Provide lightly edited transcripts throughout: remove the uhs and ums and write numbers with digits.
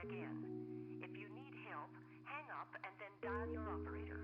try again. If you need help, hang up and then dial your operator.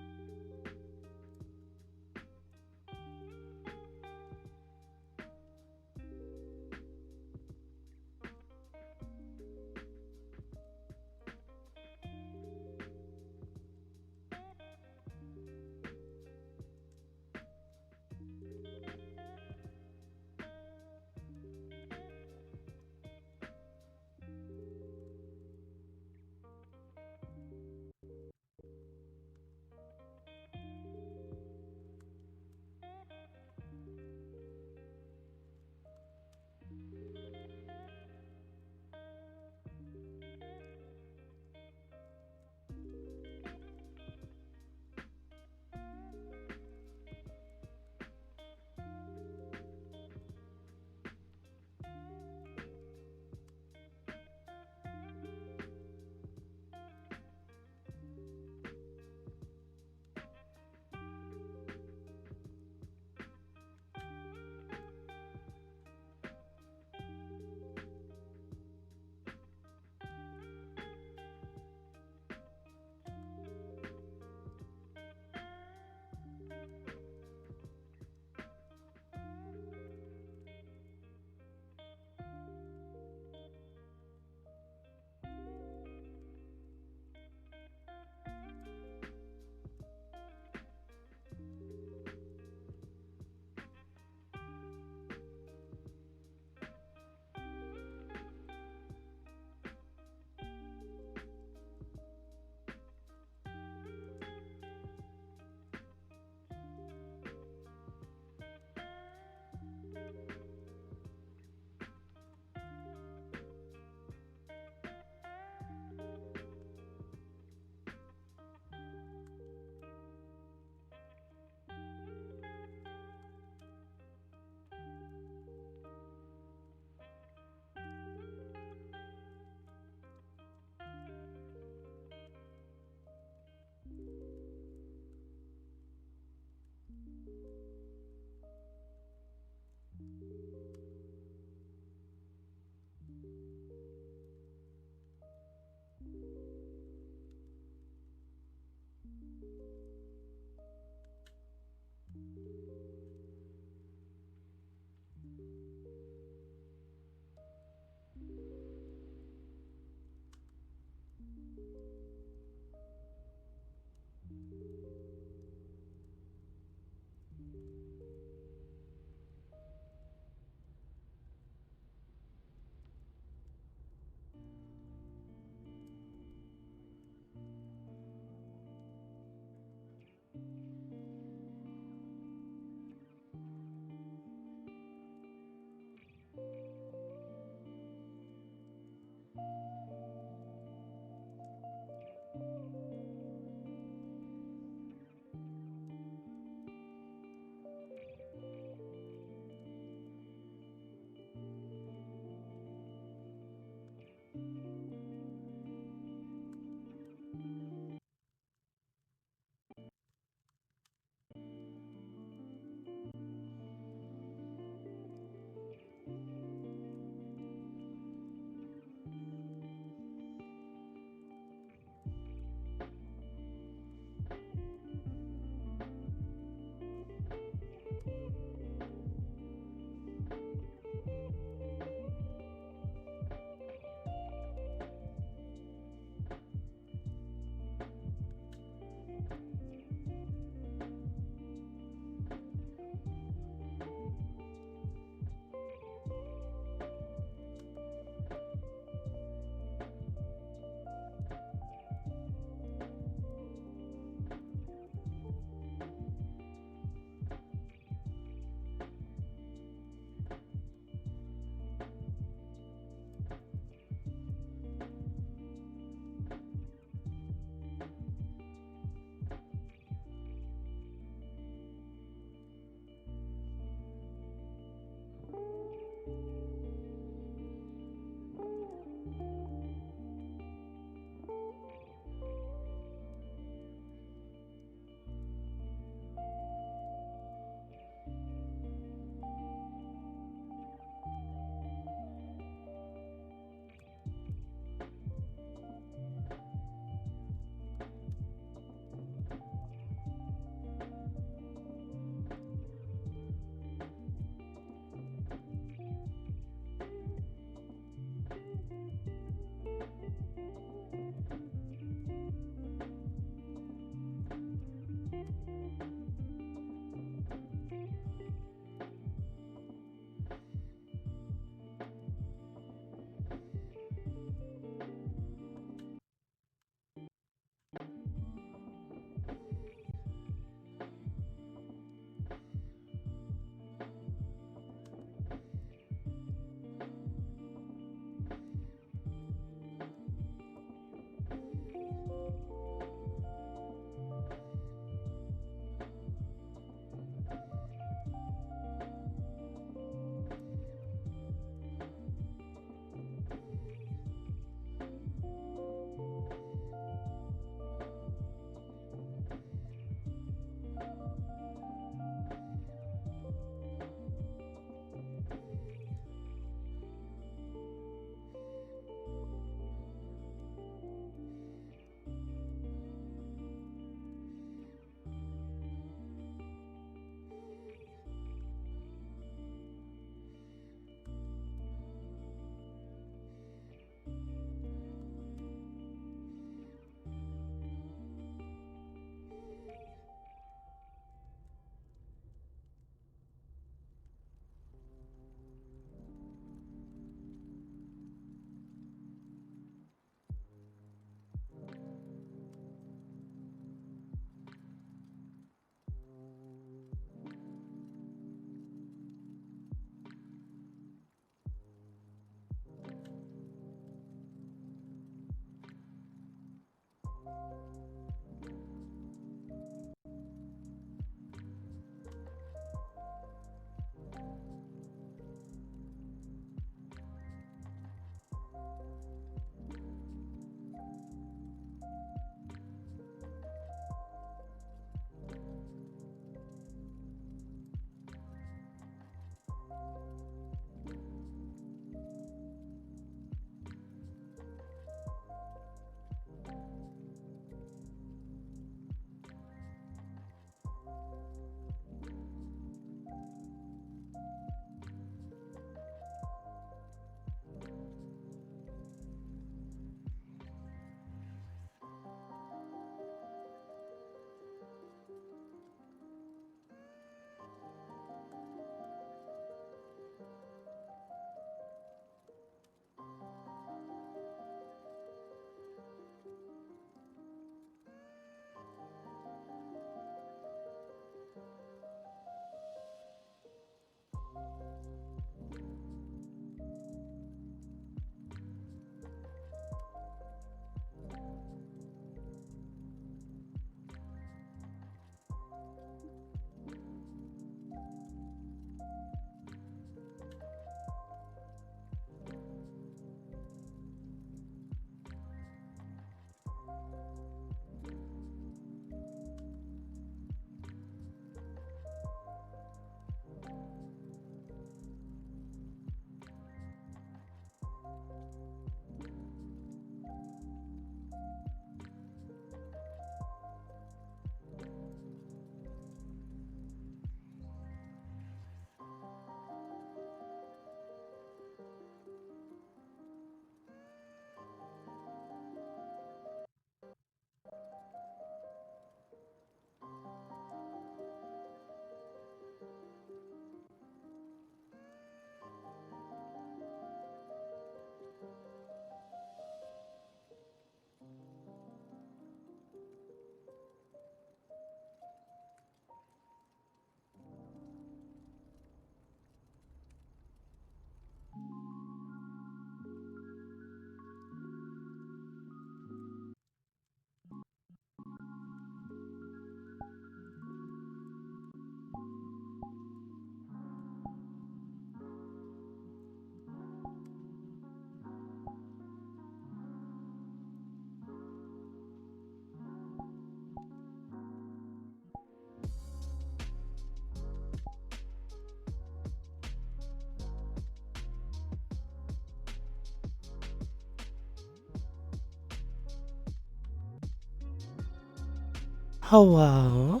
Hello.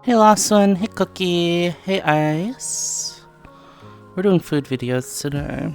Hey Lawson, hey Cookie, hey Ice. We're doing food videos today.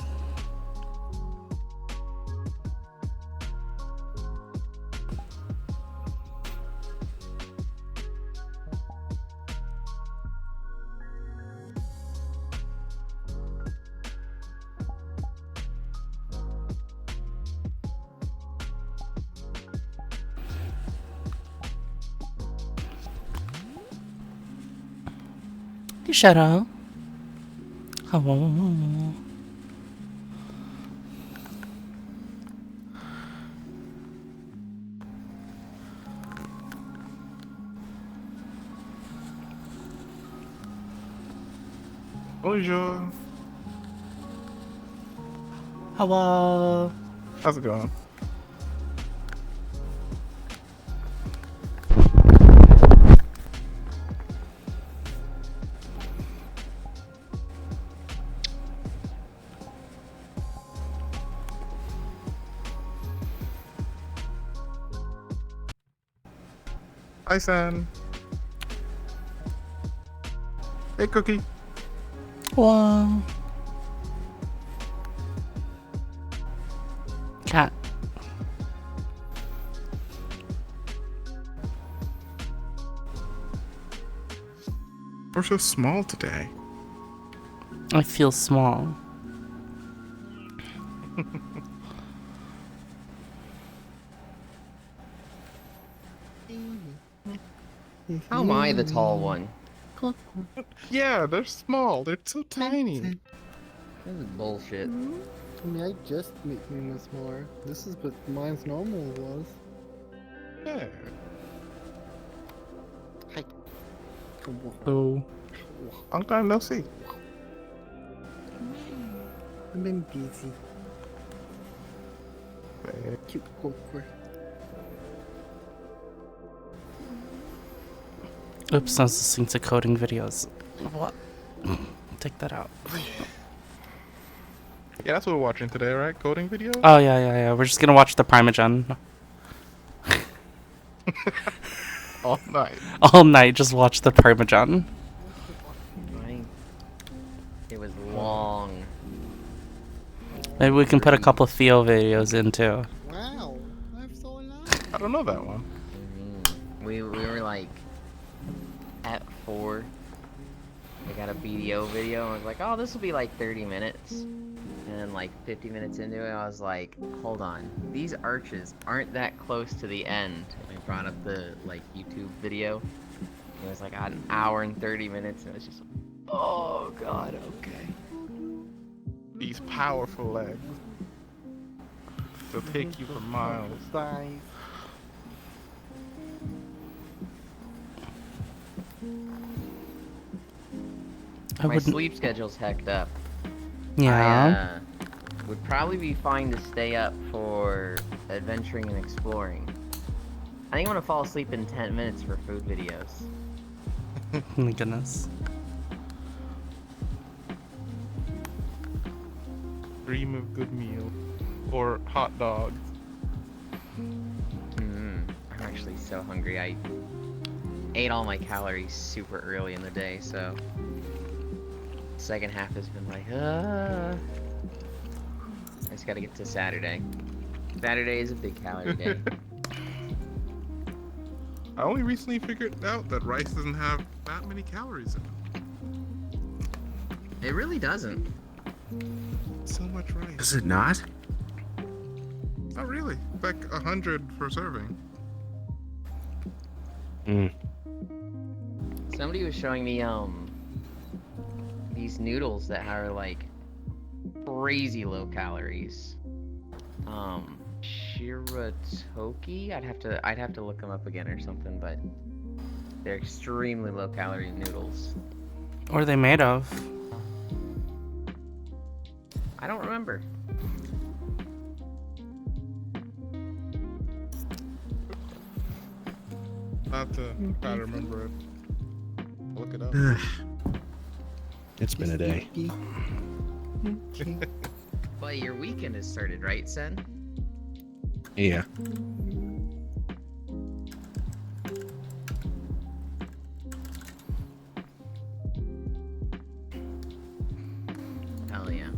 Hey Shadow. Hello. Bonjour. Hello. How's it going? Hi, San. Hey, Cookie. Hello. Cat. We're so small today. I feel small. How am I the tall one? Yeah, they're small. They're so tiny. This is bullshit. I mean, I just made me smaller. This is what mine's normal was. Yeah. Hi. Oh. Long time no see. I've been busy. Hey. Cute awkward. Oops, I was listening to coding videos. What? Take that out. Yeah, that's what we're watching today, right? Coding videos? Oh, yeah. We're just gonna watch the Parmesan. All night. All night, just watch the Parmesan. It was long. Maybe we can put a couple of Theo videos in too. Wow, I'm so long. I don't know that one. We were like at 4. I got a BDO video and I was like, oh, this will be like 30 minutes. And then like 50 minutes into it, I was like, hold on, these arches aren't that close to the end. And I brought up the like YouTube video. And it was like an hour and 30 minutes and it was just, oh god, okay. These powerful legs. They'll take you for miles. Size. My sleep schedule's hecked up. Yeah. I would probably be fine to stay up for adventuring and exploring. I think I'm gonna fall asleep in 10 minutes for food videos. Oh my goodness. Dream of good meal. Or hot dogs. I'm actually so hungry. I ate all my calories super early in the day, so second half has been like, I just gotta get to Saturday. Saturday is a big calorie day. I only recently figured out that rice doesn't have that many calories in it. It really doesn't. So much rice. Is it not? Not really. Like 100 per serving. Somebody was showing me these noodles that are like crazy low calories. Shiratoki? I'd have to look them up again or something, but they're extremely low calorie noodles. What are they made of? I don't remember. Not to try to remember it. Look it up. It's been a day. But your weekend has started, right, Sen? Yeah. Hell yeah.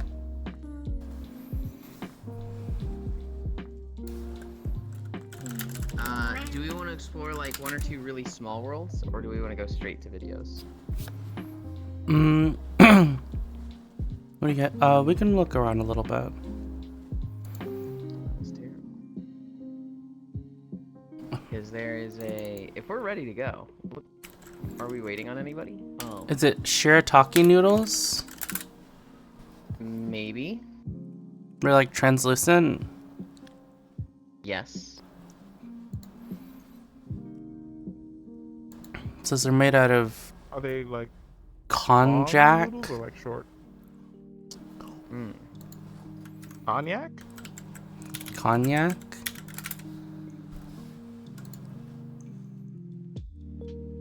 Do we want to explore like one or two really small worlds, or do we want to go straight to videos? What do you got? We can look around a little bit. That's terrible. Because there is a... If we're ready to go, are we waiting on anybody? Oh, Is it shirataki noodles? maybe. They're like translucent. Yes. It says they're made out of Are they like konjac. long noodles or like short? Mm. Cognac? Cognac.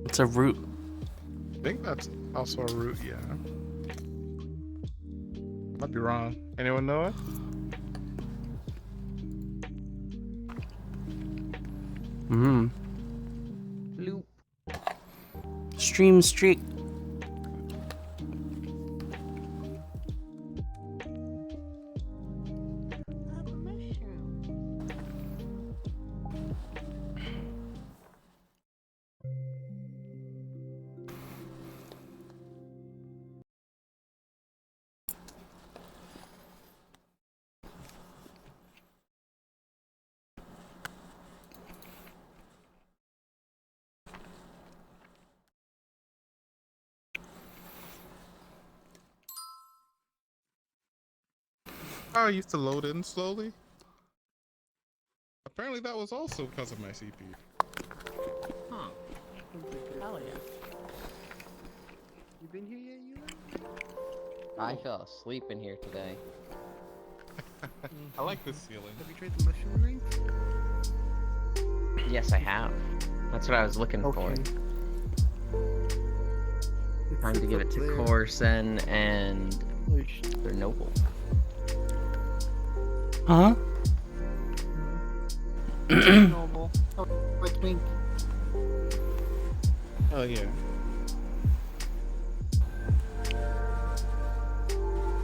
It's a root. I think that's also a root, yeah. Might be wrong. Anyone know it? Loop. Stream streak. Oh, I used to load in slowly. Apparently that was also because of my CPU. Huh. Hell yeah. You been here yet, you? I fell asleep in here today. I like this ceiling. Have you tried the mushroom ring? Yes, I have. That's what I was looking for. Time to give it to Corson and their noble. Huh? Noble. Oh, like Wink. Oh yeah.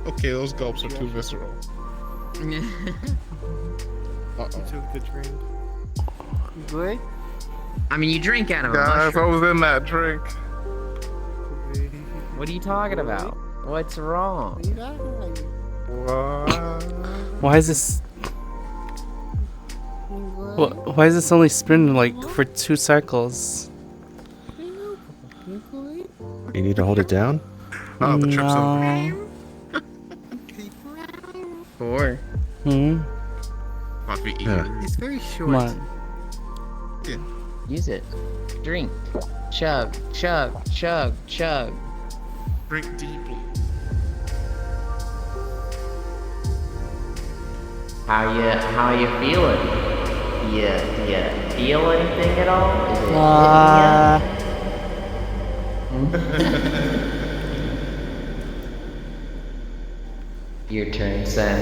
Okay, those gulps are too visceral. You Uh-oh. took the drink. You good? I mean, you drink out of a Guys, I mushroom. was in that drink. What are you talking about? What's wrong? What are you talking about? What? Why is this? Why is this only spinning like for 2 cycles? You need to hold it down? Oh, the trip's over. No. 4. Must be eating. Yeah. It's very short. Come on. Use it. Drink. Chug. Chug. Chug. Chug. Drink deeply. How you feeling? You feel anything at all? Is it Your turn, Sen.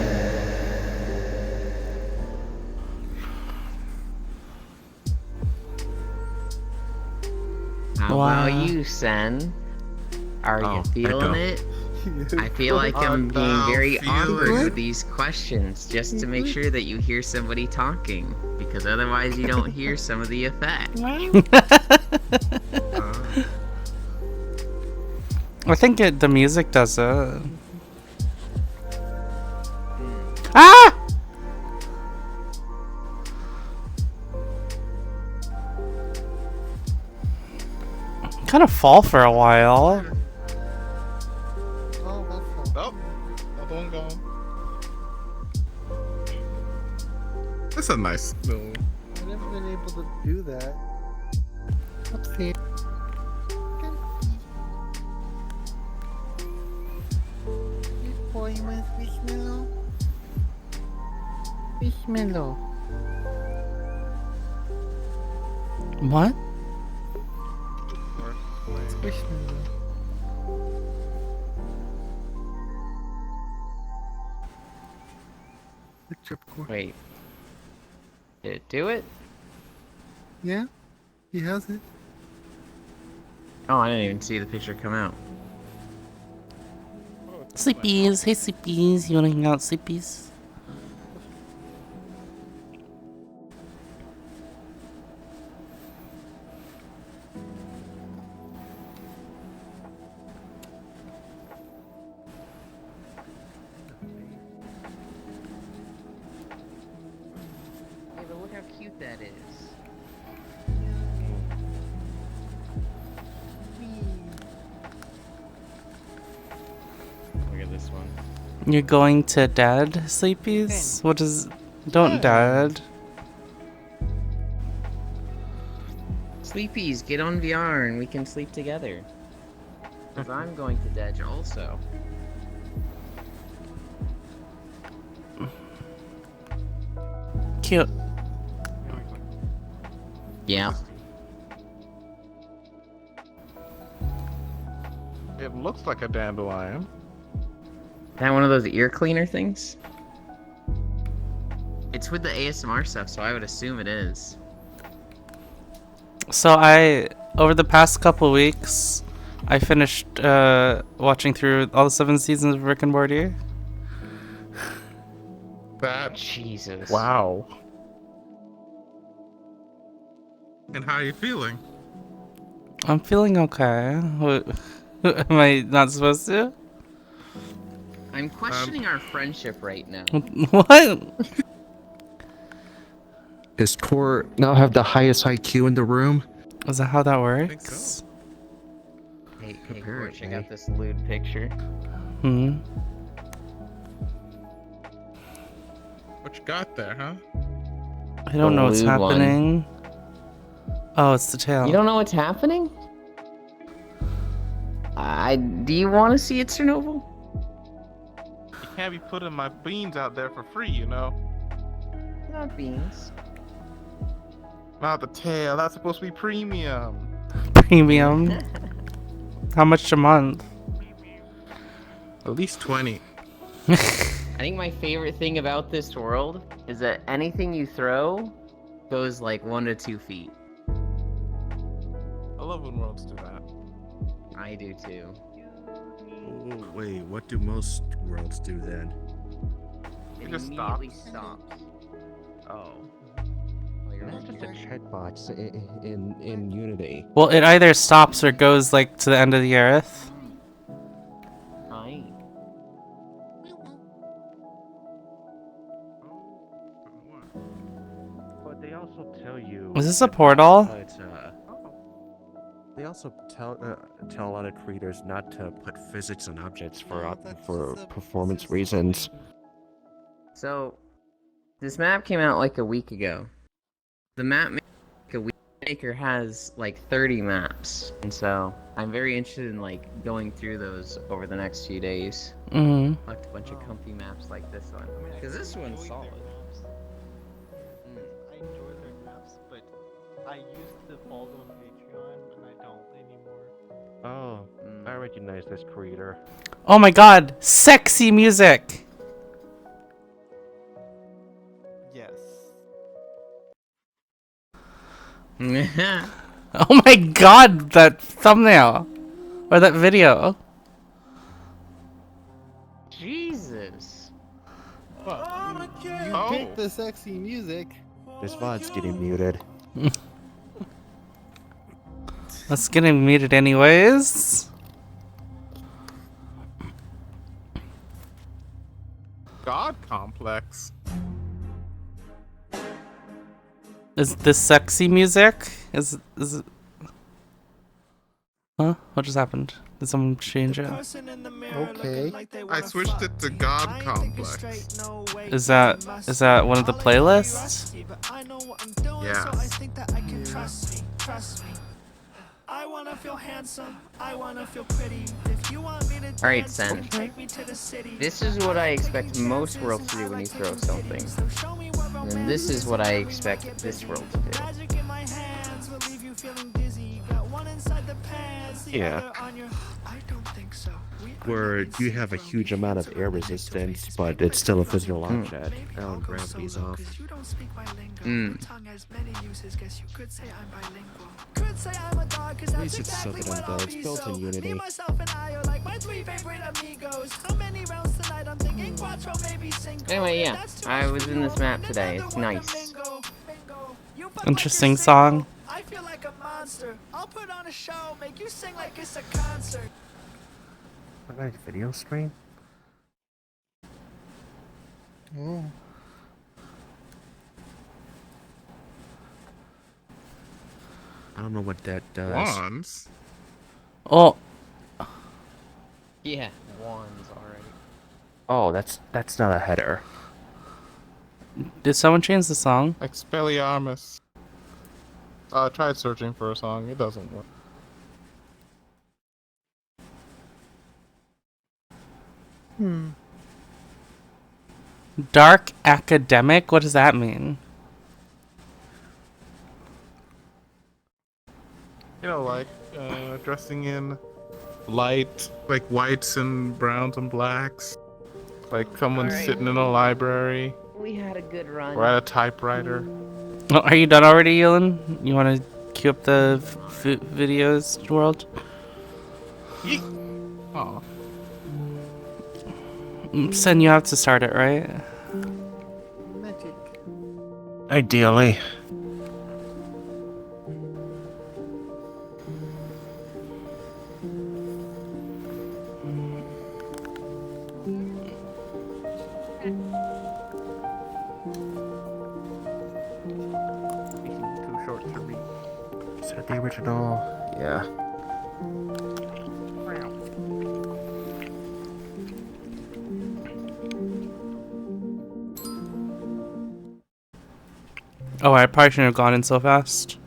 How about you, Sen? Are you feeling it? I feel like I'm being very awkward with these questions just to make sure that you hear somebody talking, because otherwise you don't hear some of the effect. I think the music does it. Ah! Kind of fall for a while. Oh, that's Oh, another one gone. That's a nice little. I've never been able to do that. Oopsie. Good boy, my Fishmallow. Fishmallow. What? Squishmallow. The tripcore. Wait. Did it do it? Yeah, he has it. Oh, I didn't even see the picture come out. Sleepies, hey sleepies, you wanna hang out, sleepies? Hey, but look how cute that is. Look at this one. You're going to dad, sleepies? What is... Don't dad. Sleepies, get on VR and we can sleep together. Because I'm going to Dedge also. Cute. Yeah. It looks like a dandelion. That one of those ear cleaner things? It's with the ASMR stuff, so I would assume it is. So over the past couple weeks, I finished watching through all the 7 seasons of Rick and Morty. That. Jesus. Wow. And how are you feeling? I'm feeling okay. Am I not supposed to? I'm questioning our friendship right now. What? Does Tor now have the highest IQ in the room? Is that how that think works? so. Hey, Gorch, I Apparently. got this lewd picture. Hmm. What you got there, huh? I don't know what's lewd one. happening. Oh, it's the tail. You don't know what's happening? Do you want to see it, Chernobyl? You can't be putting my beans out there for free, you know? Not beans. Not the tail. That's supposed to be premium. Premium. How much a month? At least 20. I think my favorite thing about this world is that anything you throw goes like 1 to 2 feet. I love when worlds do that. I do too. Oh, wait, what do most worlds do then? It just immediately stops. Oh. Oh, you're That's right. just a checkbox in Unity. Well, it either stops or goes like to the end of the earth. Aye. But they also tell you. Is this a portal? They also tell a lot of creators not to put physics on objects for performance reasons. So, this map came out like a week ago. The map maker has like 30 maps, and so I'm very interested in like going through those over the next few days. Mm-hmm. Collect a bunch of comfy maps like this one, because this one's solid. I enjoy their maps, but I used to follow them on Patreon, and I don't anymore. Oh, I recognize this creator. Oh my god! Sexy music! Yes. Oh my god, that thumbnail! Or that video. Jesus. You Oh. picked the sexy music. This VOD's getting muted. Let's get him muted anyways. God complex. Is this sexy music? Is it... Huh? What just happened? Did someone change it? Okay. I switched it to God complex. Is that one of the playlists? Yes. Alright, Sen. This is what I expect most worlds to do when you throw something. And this is what I expect this world to do. Yeah. Where you have a huge amount of air resistance, but it's still a physical object. Now when gravity's off. At least it's so that though. It's built in Unity. Anyway, yeah, I was in this map today. It's nice. Interesting song. I feel like a monster. I'll put on a show, make you sing like it's a concert. A nice video stream. Oh. I don't know what that does. Wands? Oh, Yeah, wands already. Oh, that's not a header. did someone change the song? Expelliarmus. I tried searching for a song. It doesn't work. Dark academic? What does that mean? You know, like dressing in light, like whites and browns and blacks. Like someone's Alright. sitting in a library We had a good run. or at a typewriter. Oh, are you done already, Yulin? You want to queue up the videos world? Yeet. Aw. Sen, you have to start it, right? Magic. Ideally. Too short to read. Is that the original? Yeah. Oh, I probably shouldn't have gone in so fast.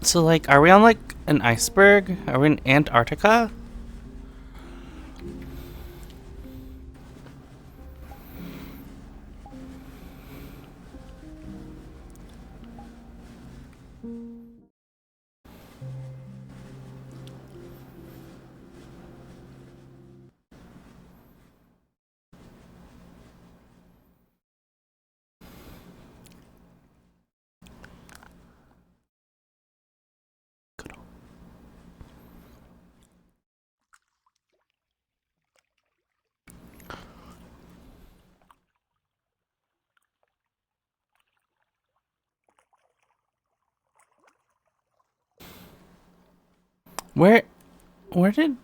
So, like, are we on, like, an iceberg? Are we in Antarctica? Where did...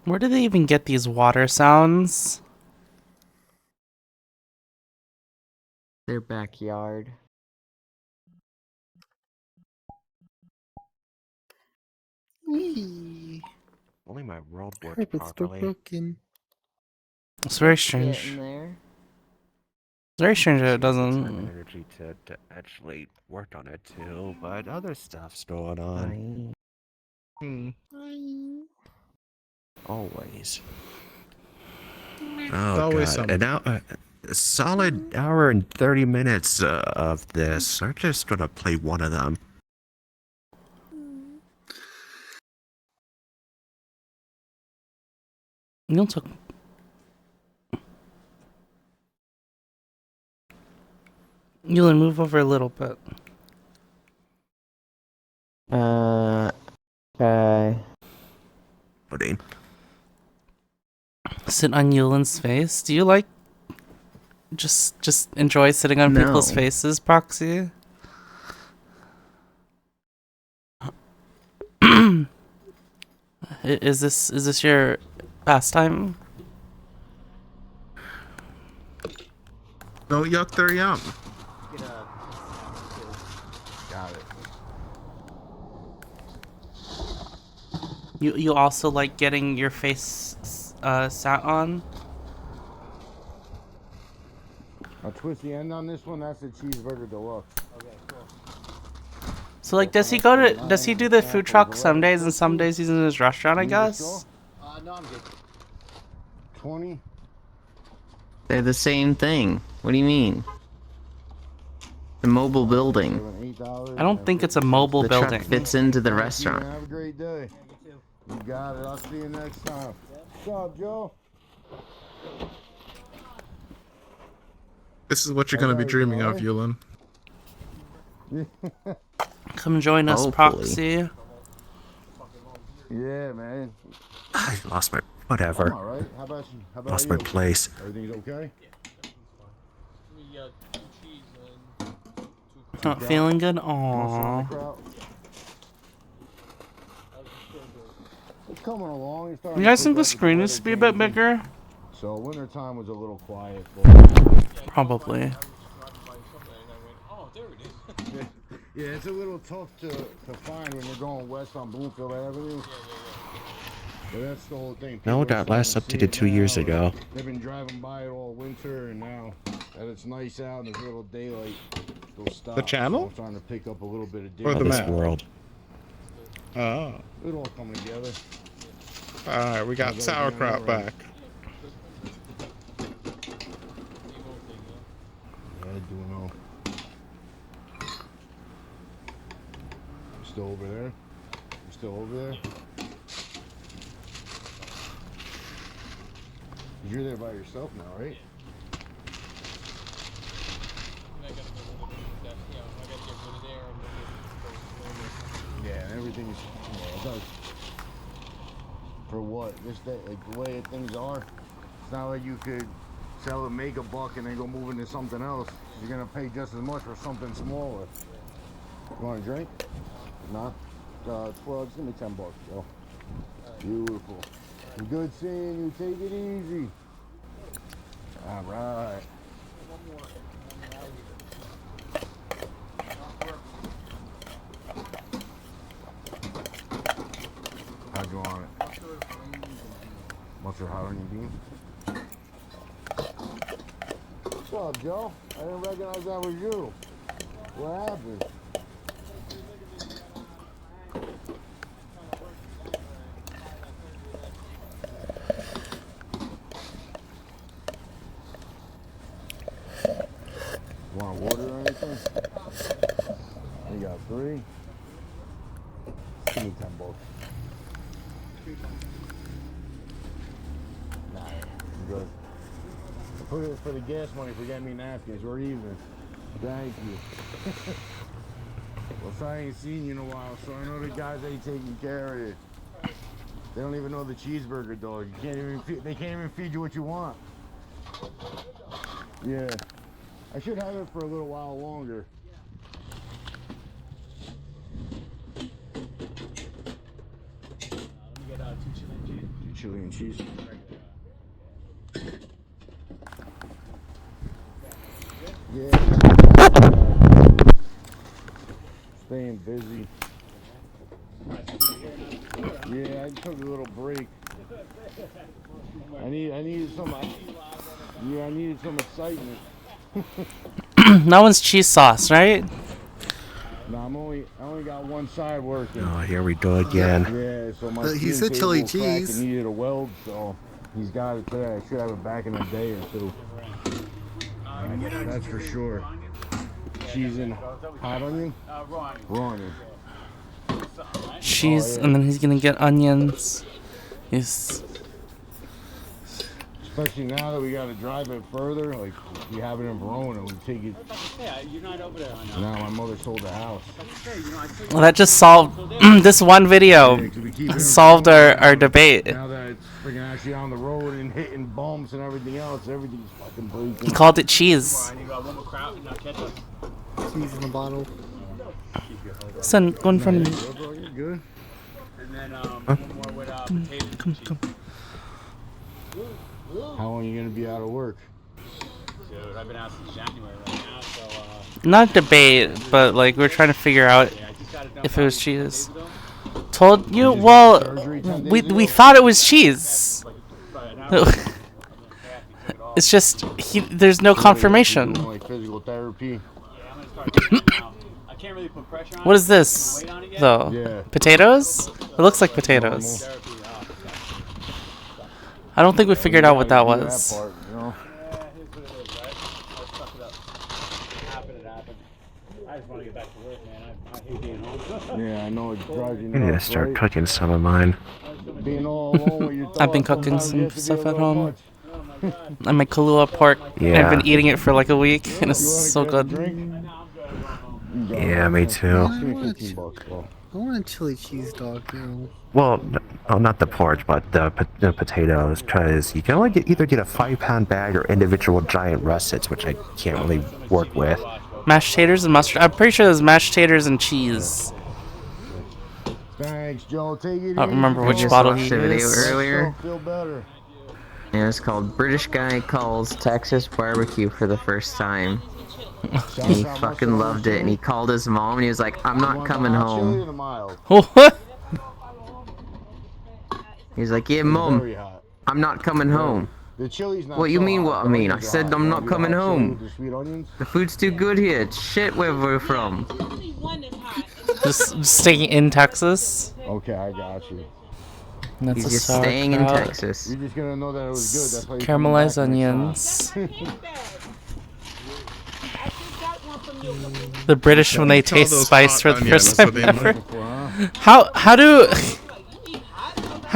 Where do they even get these water sounds? Their backyard. Wee. Only my world worked Carpet's still properly. broken. It's very Getting strange. there. It's very strange that it Seems the time and doesn't... energy to actually work on it too, but other stuff's going on. Hmm. Always. It's Oh always god, something. a solid hour and 30 minutes of this. I'm just gonna play one of them. You'll talk... You'll move over a little bit. Okay. Pudding. Sit on Yulin's face. Do you like just enjoy sitting on people's No. faces, Proxy? Is this your pastime? Don't yuck their yum. Get a. Got it. You also like getting your face sat on? I'll twist the end on this one. That's a cheeseburger deluxe. Okay, cool. So like, does he do the food truck some days and some days he's in his restaurant, I guess? No, I'm good. 20. They're the same thing. What do you mean? The mobile building. I don't think it's a mobile The building. truck fits into the restaurant. Have a great day. You got it. I'll see you next time. What's up, Joe? This is what you're gonna be dreaming of, Yulin. Come join us, Hopefully. Proxy. Yeah, man. I lost my I'm whatever. all right. How about you? How about Lost you? my place. Everything's okay? Not feeling good? Most of Aww. the crowd? It's coming along. It's starting You guys to think pick the up. screen needs to be a bit bigger? So winter time was a little quiet. But Probably. yeah, it's a little tough to find when you're going west on Bloomfield Avenue. But that's the whole thing. No, People are that last starting to see updated it 2 years now, ago. They've been driving by it all winter, and now that it's nice out and there's a little daylight, they'll stop. The channel? So I'm trying to pick up a little bit of Or Of the this map? world. Oh. It all coming together. Alright, we got How's everything sauerkraut on your end? back. Yeah, doing all. You still over there? You still over there? You're there by yourself now, right? Yeah, and everything's, it does. For what? This day, like the way things are, it's not like you could sell and make a buck and then go move into something else. You're gonna pay just as much for something smaller. You want a drink? Nah. 12. Just give me $10, Joe. Beautiful. Good seeing you. Take it easy. All right. How'd you want it? Mustard hot onion bean? What's up, Joe? I didn't recognize that was you. What happened? Want water or anything? We got 3. Give me $10. Nah, I'm good. Put it for the gas money. Forget me napkins. We're even. Thank you. Well, so I ain't seen you in a while, so I know the guys ain't taking care of you. They don't even know the cheeseburger dog. You can't even they can't even feed you what you want. Yeah. I should have it for a little while longer. Let me get 2 chili and cheese. 2 chili and cheese. Yeah. Staying busy. Yeah, I took a little break. I needed some. Yeah, I needed some excitement. That one's cheese sauce, right? No, I only got one side working. Oh, here we go again. Yeah, so my He steam said table chili cracked and cheese. needed a weld, so he's got it today. I should have it back in a day or 2. That's for sure. Cheese and hot onion? Raw onion. Cheese, yeah. and then he's gonna get onions. He's Especially now that we got to drive it further, like we have it in Verona, we take it. Yeah, you're not over there. Now my mother sold the house. well, that just solved this one video. Yeah, 'cause we keep it in Solved Verona our now. debate. Now that it's freaking actually on the road and hitting bumps and everything else, everything's fucking breaking. He called it cheese. I need one more crowd and ketchup. Cheese in a bottle. Son, go in front of me. You're good. And then one more with potatoes and cheese. Come. How long are you gonna be out of work? Dude, I've been out since January right now, so Not debate, but like we're trying to figure out yeah, I just got it done if it was probably 10 cheese. days ago. Told you? just got Well, surgery 10 we days ago? thought it was cheese. About an hour ago, and then half, he took it off. It's just there's no confirmation. Doing, like physical therapy. Yeah, I'm gonna start doing it now. I can't really put pressure on What it, is this, weight on it yet. though? Yeah. Potatoes? It looks like potatoes. Therapy, I don't think we figured out what that You gotta do was. part, you know? yeah, here's what it is, right? I suck it up. It happened. I just want to get back to work, man. I hate being home. Yeah, I know it drives you I need to nuts, start right? cooking some of mine. Being all alone with your I've been thoughts, cooking sometimes you some have to be stuff a at little home. much. I make Kahlua pork. Yeah. I've been eating it for like a week, and it's You wanna so grab a good. drink? Yeah, me too. I want $15 bro. I want a chili cheese dog now. Well, not the pork, but the potatoes, because you can only either get a 5-pound bag or individual giant russets, which I can't really work with. Mashed taters and mustard. I'm pretty sure there's mashed taters and cheese. Thanks, Joe. Take it I don't remember I which just bottle watched he the video used. earlier. Feel better. And it's called British Guy Calls Texas Barbecue for the First time. And he fucking loved it. And he called his mom and he was like, I'm not coming home. What? He's like, yeah, mom, Very hot. I'm not coming home. The chili's not What you so mean hot. what I The mean? I onions are said hot. I'm You not wanna do coming hot chili home. with the sweet onions? The food's too good here. It's shit where we're from. Just staying in Texas? Okay, I got you. That's He's a just staying in sauerkraut. Texas. You're just gonna know that it was good. That's why you Caramelized come back next onions. The British when they Tell taste those spice hot for the onions first so time they ever. know.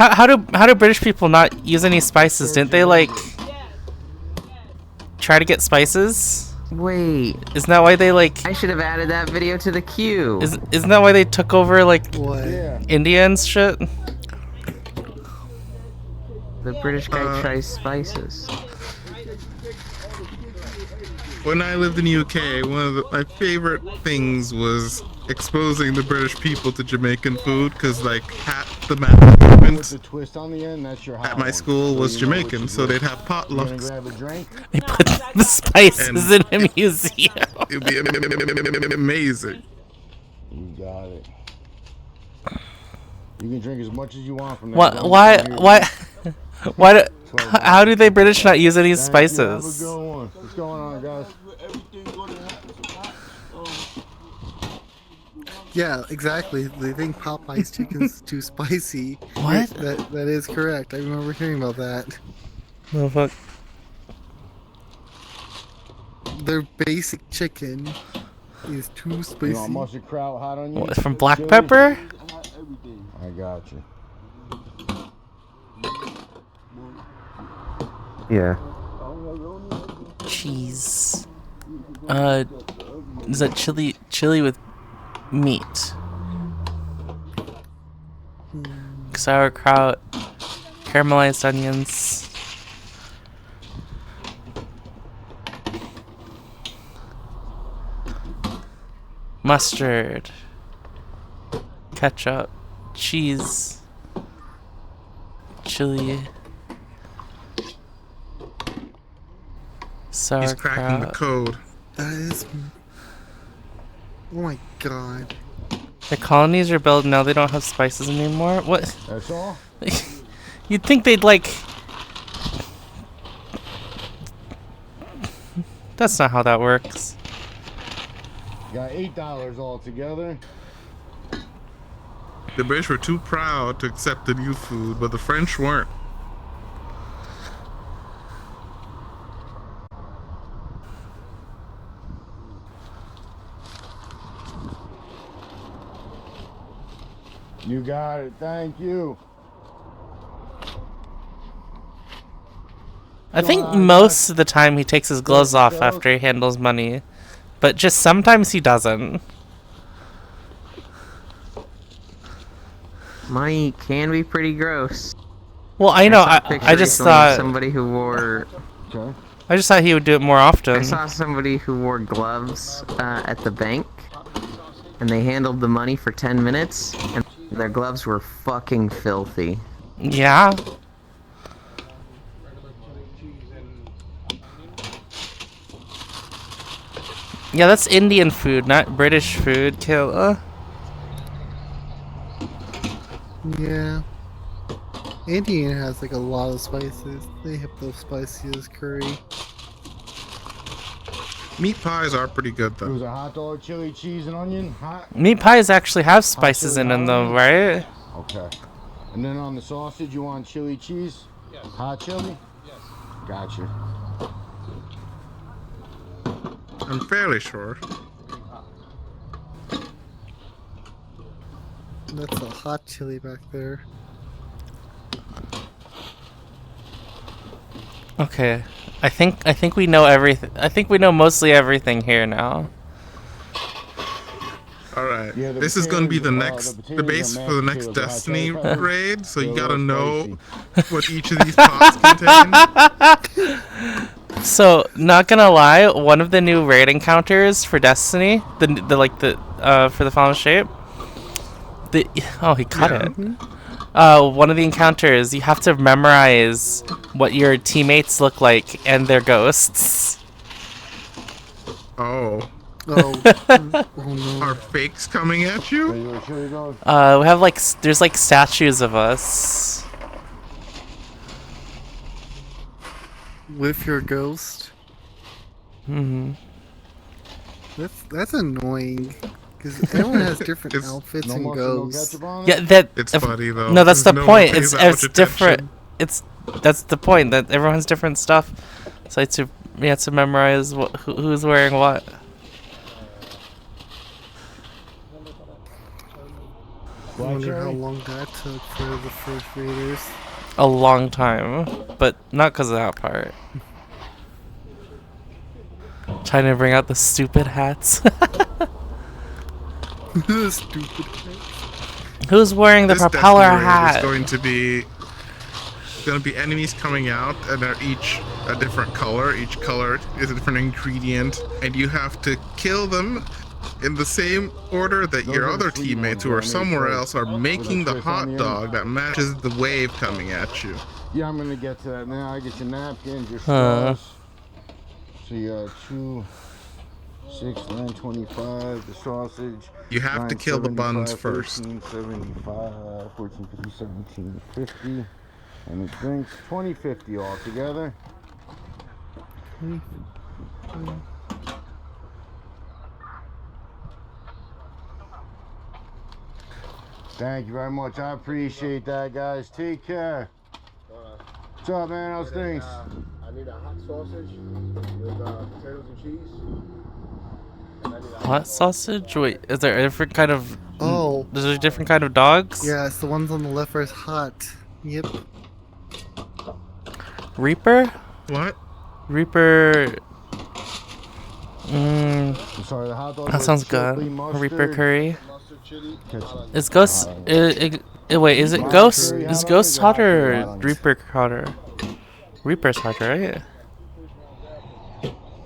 How do British people not use any spices? Didn't they like try to get spices? Wait, Isn't that why they like? I should have added that video to the queue. Isn't that why they took over like What? Yeah. India and shit? The British guy tries spices. When I lived in the UK, one of my favorite things was exposing the British people to Jamaican food, because like half the With management the twist on the end, that's your hot at my one. school So was you know which Jamaican, is so which. they'd have You gonna potlucks. grab a drink? They put the spices in a museum. It'd be amazing. You got it. You can drink as much as you want from that. What? one Why? from here. Why? Why? How do they British not use any Thank you. Have a spices? good one. What's going on, guys? Yeah, exactly. They think Popeye's chicken's too spicy. What? That is correct. I remember hearing about that. Oh fuck! Their basic chicken is too You spicy. want mustard, kraut, hot onions? What, from black chili? pepper? I got you. Yeah. Cheese. Is that chili with meat? Sauerkraut, caramelized onions. Mustard, ketchup, cheese, chili, He's cracking the sauerkraut. code. That is. Oh my god. The colonies are built now. They don't have spices anymore. What? That's all? You'd think they'd like. That's not how that works. Got $8 altogether. The British were too proud to accept the new food, but the French weren't. You got it. Thank you. I think most of the time he takes his gloves off after he handles money, but just sometimes he doesn't. Money can be pretty gross. Well, I know. saw a picture I just recently of thought. somebody who wore. Okay. I just thought he would do it more I often. saw somebody who wore gloves at the bank, and they handled the money for 10 minutes, and their gloves were fucking filthy. Yeah. Yeah, that's Indian food, not British food, Kayla. Yeah. Indian has like a lot of spices. They have the spiciest curry. Meat pies are pretty good It though. was a hot dog, chili, cheese, and onion. Hot. Meat pies actually have spices chili in them, though, onion? right? Okay. And then on the sausage, you want chili cheese? Yes. Hot chili? Yes. Gotcha. I'm fairly sure. That's a hot chili back there. Okay. I think we know everything. I think we know mostly everything here now. All right. Yeah, the This is going to be the potatoes, next, the the potatoes base are for the mashed next potatoes, hot Destiny chili pepper. raid, so They're you a gotta little know spicy. what each of these pots contain. So, not gonna lie, one of the new raid encounters for Destiny, for the Fallen Shape, he cut Yeah. it. One of the encounters, you have to memorize what your teammates look like and their ghosts. Oh. Oh, oh no. Are fakes coming at you? Ready with chili dog? We have there's statues of us. With your ghost? Mm-hmm. That's annoying. Because everyone has different It's- outfits No and mustard, no ghosts. ketchup on it? Yeah, that. It's funny though. No, that's the No one point. pays It's that much different. attention. That's the point, that everyone has different stuff. So you have to memorize who's wearing what. I wonder how long that took for the first raiders. A long time, but not because of that part. Trying to bring out the stupid hats. Stupid. Who's wearing the This propeller Destiny raid hat? is going to be enemies coming out, and they're each a different color. Each color is a different ingredient, and you have to kill them in the same order that Those your are the other sweet teammates ones, who yeah, are I made somewhere sure. else are making the twist on hot the end. dog that matches the wave coming at you. Yeah, I'm gonna get to that now. I get your napkins, your Huh. straws. So you got 2, 6, 9, 25, the sausage. You have to kill the buns 9.75, first. 13.75, 14.50, 17.50, and the drinks 20.50 altogether. Thank you very much. I appreciate that, guys. Take care. What's up, man? How's things? I need a hot sausage with potatoes and cheese. And I need a Hot sausage? Wait, is there a different kind of? Oh. Is there a different kind of dogs? Yeah, it's the ones on the left are hot. Yep. Reaper? What? Reaper. I'm sorry, the hot dog That with sounds chili, good. mustard, Reaper curry. mustard chili. ketchup. Is Ghost? Wait, is it Wild Ghost? curry Is hot Ghost dogs or hot hotter curry or hot dogs? Reaper hotter? Reaper's hotter, right?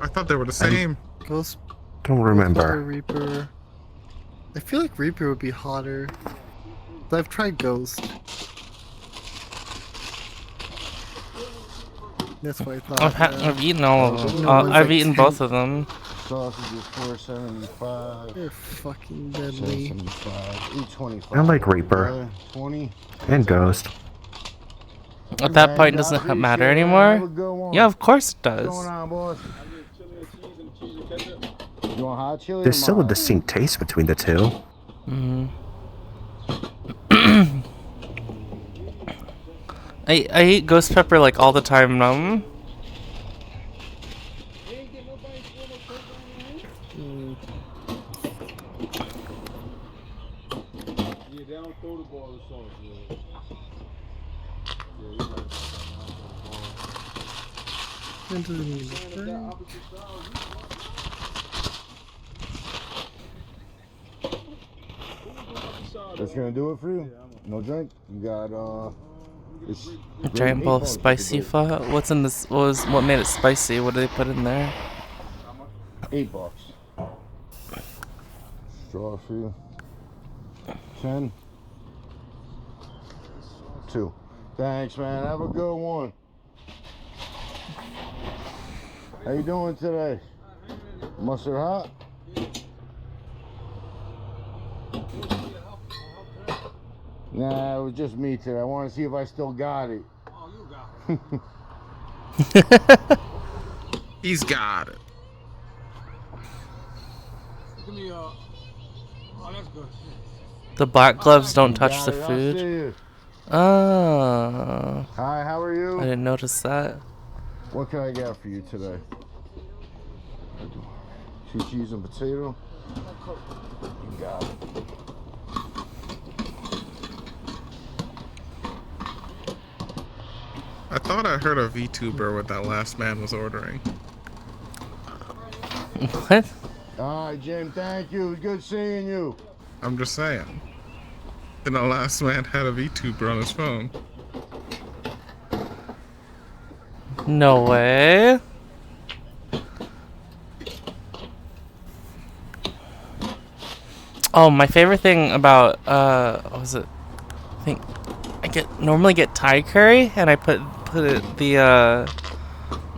I thought they were the same. Ghost Don't or remember. Reaper. I feel like Reaper would be hotter. But I've tried Ghost. That's what I thought. I've eaten all of them. No, one's I've like eaten 10. both of them. Sausage is $4.75. They're fucking deadly. $7.75. $8.25. I like Reaper. 20. And Ghost. At that point, doesn't it matter anymore? Yeah, of course it What's does. going on, boss? You want hot chili? There's or still a mild? distinct taste between the two. I eat ghost pepper like all the time now. Yeah, they don't throw the ball of sauce. Yeah. Yeah, you like That doesn't mean that nothing. opposite side. That's gonna do it for you? No drink? You got, it's Giant bowl of $8 spicy for the pho. What's in this? What made it spicy? What did they put in there? $8. Straw for you. 10. 2. Thanks, man. Have a good one. How you doing today? Mustard hot? Nah, it was just me today. I want to see if I still got it. Oh, you got it. He's got it. Give me oh, that's good. The black gloves don't You touch got the it. I'll see food. you. Oh. Hi, how are you? I didn't notice that. What can I get for you today? 2 cheese and potato. You got it. I thought I heard a VTuber what that last man was ordering. What? All right, Jim, thank you. It was good seeing you. I'm just saying. And the last man had a VTuber on his phone. No way. Oh, my favorite thing about what was it? I think I normally get Thai curry, and I put I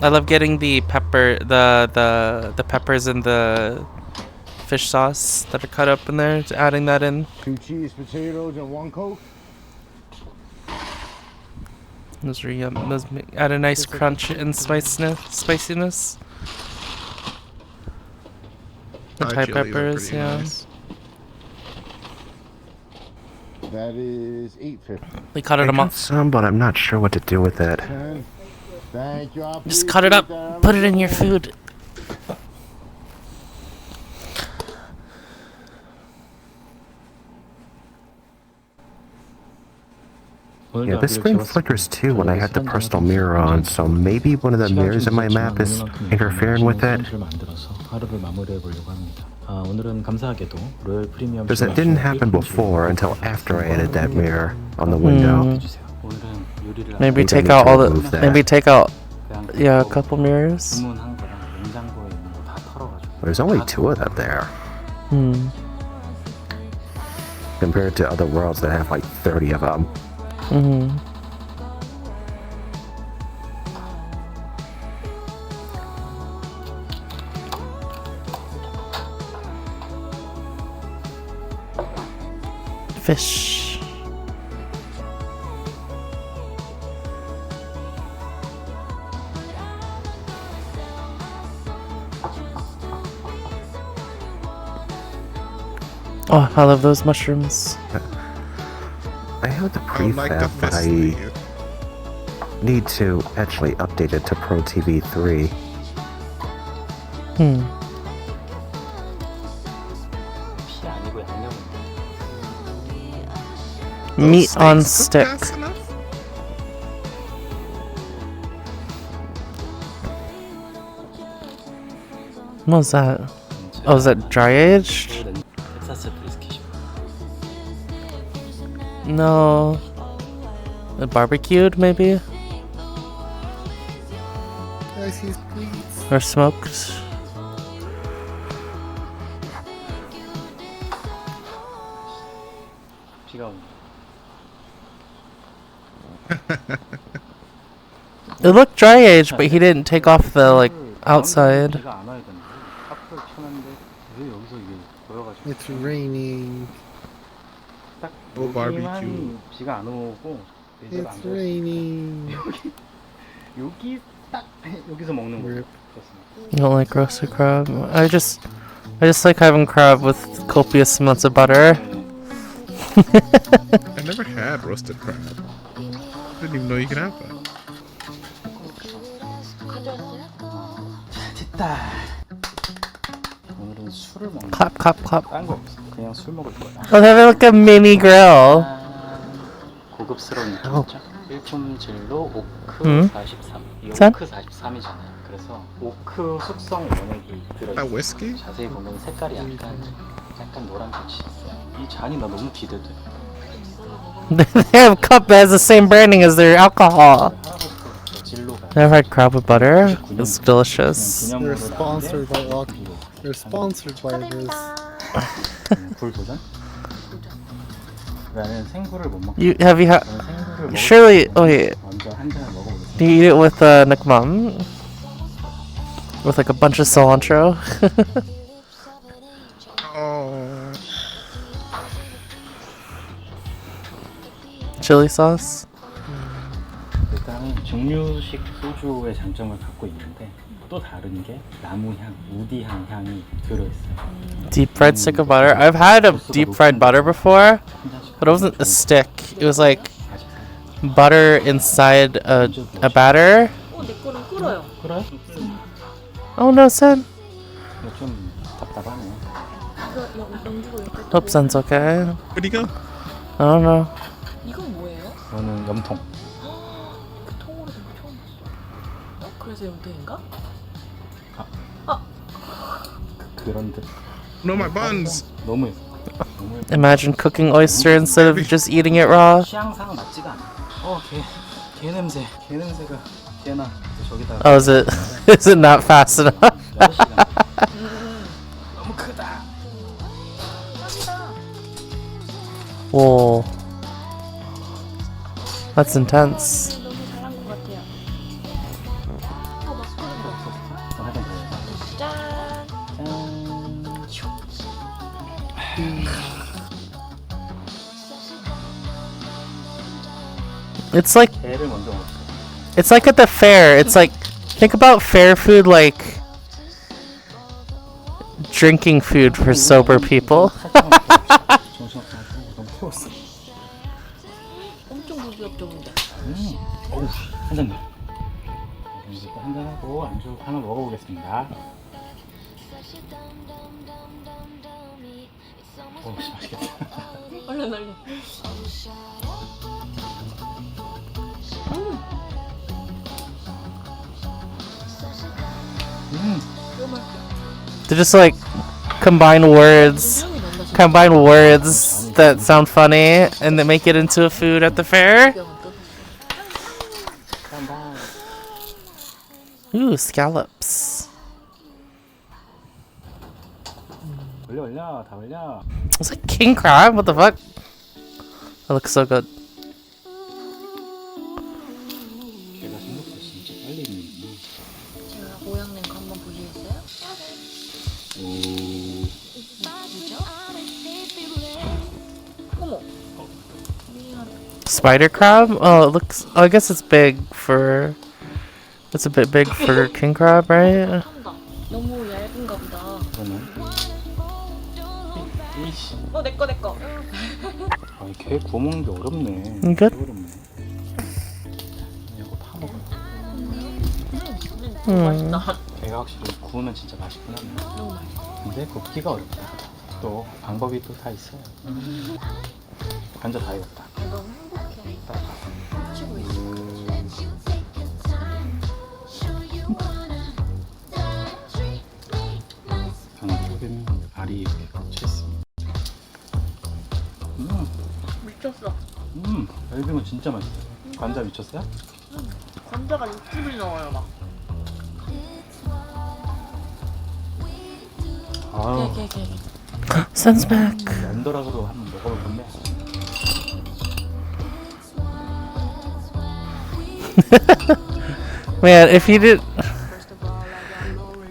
love getting the the peppers and the fish sauce that are cut up in there, adding that in. 2 cheese, potatoes, and 1 Coke. Those are yum. Those add a nice crunch and spiciness. The Thai chilies are peppers, pretty yeah. nice. That is $8.50. They cut it I them got up. some, but I'm not sure what to do with it. 10. Thank you. I'll Just cut it up. appreciate that. Put it in your food. Yeah, this screen flickers too when I had the personal mirror on, so maybe one of the mirrors in my map is interfering with it. Because that didn't happen before until after I added that mirror on the window. Maybe I take need out to all remove the. that. Maybe take out. Yeah, a couple mirrors. There's only 2 of them there. Hmm. Compared to other worlds that have like 30 of them. Mm-hmm. Fish. Oh, I love those mushrooms. I have the I would like to prefab, but I visit you. need to actually update it to Pro TV 3. Hmm. Meat on stick. What was that? Oh, is that dry aged? No. Barbecued, maybe? Guys, he's please. Or smoked? It looked dry aged, but he didn't take off the like outside. It's raining. Oh, barbecue. It's raining. Rip. You don't like roasted crab? I just like having crab with copious amounts of butter. I never had roasted crab. Didn't even know you could have that. Clap, clap, clap. Oh, they have like a mini grill. 고급스러운 Oh. 느낌이죠. 일품질로 오크 음? 43. 이 짠? 오크 43이잖아요. 그래서 오크 숙성 원액이 That whiskey? 자세히 보면 색깔이 약간 노란빛이 있어요. 이 잔이 나 너무 기대돼. They have a cup that has the same branding as their alcohol. Never had crab with butter. It's delicious. They're sponsored by alcohol. They're sponsored by this. 굴도전? 나는 생굴을 못 먹고. You have you had? 생굴을 먹을 Surely. Oh wait. 먼저 한 잔을 먹어보겠습니다. Do you eat it with nikmam? With like a bunch of cilantro? Oh. chili sauce. 일단은 증류식 소주의 장점을 갖고 있는데 또 다른 게 나무향, 우디향 향이 들어있어요. Deep fried stick of butter. I've had a deep fried butter before, but it wasn't a stick. It was like butter inside a batter. 내 거는 끓어요. 그래? Oh no, son. 이거 좀 답답하네. 이거 영주고 옆에. Hope son's okay. Where'd he go? I don't know. 이건 뭐예요? 이거는 염통. 그 통으로 된 거 처음 봤어. 그래서 염통인가? 그런 듯. No, my buns. 너무 예뻐. Imagine cooking oyster instead of just eating it raw. 취향상은 맞지가 않아. 개 냄새. 개 냄새가 개나 저기다. Oh, is it? Is it not fast enough? 너무 크다. Whoa. That's intense. 너무 잘한 것 같아요. 하여튼 그래요. 짠. It's like 개를 먼저 먹어. it's like at the fair. It's like think about fair food like drinking food for sober people. 너무 태웠어. 엄청 부드럽던데. 어우, 한잔 더. 이제 또 한잔 하고 안주 하나 먹어보겠습니다. 어우, 맛있겠다. 얼른 얼른. To just like combine words that sound funny and then make it into a food at the fair. Ooh, scallops. 올려 올려 다 올려. It's like king crab. What the fuck? That looks so good. 걔가 생각보다 진짜 빨리 익네. 제가 모양 낸 거 한번 보시겠어요? 어머. Spider crab? Oh, it looks. Oh, I guess it's big for. It's a bit big for king crab, right? 너무 얇은가 보다. 그러면 이씨. 내 거. 아니 개 구워 먹는 게 어렵네. Good. 되게 어렵네. 이거 파 먹어. 맛있다. 개가 확실히 구우면 진짜 맛있긴 하네. 너무 맛있어. 근데 굽기가 어렵다. 또 방법이 또 다 있어요. 완전 다 익었다. 너무 행복해. 치고 있어. 안쪽에는 알이 이렇게 꽂혀 있습니다. 미쳤어. 얇으면 진짜 맛있어. 관자 미쳤어요? 감자가 60이 나와요 막. 아우. Sun's back. 랜더락으로 한번 먹어볼 건데. Man, if you did,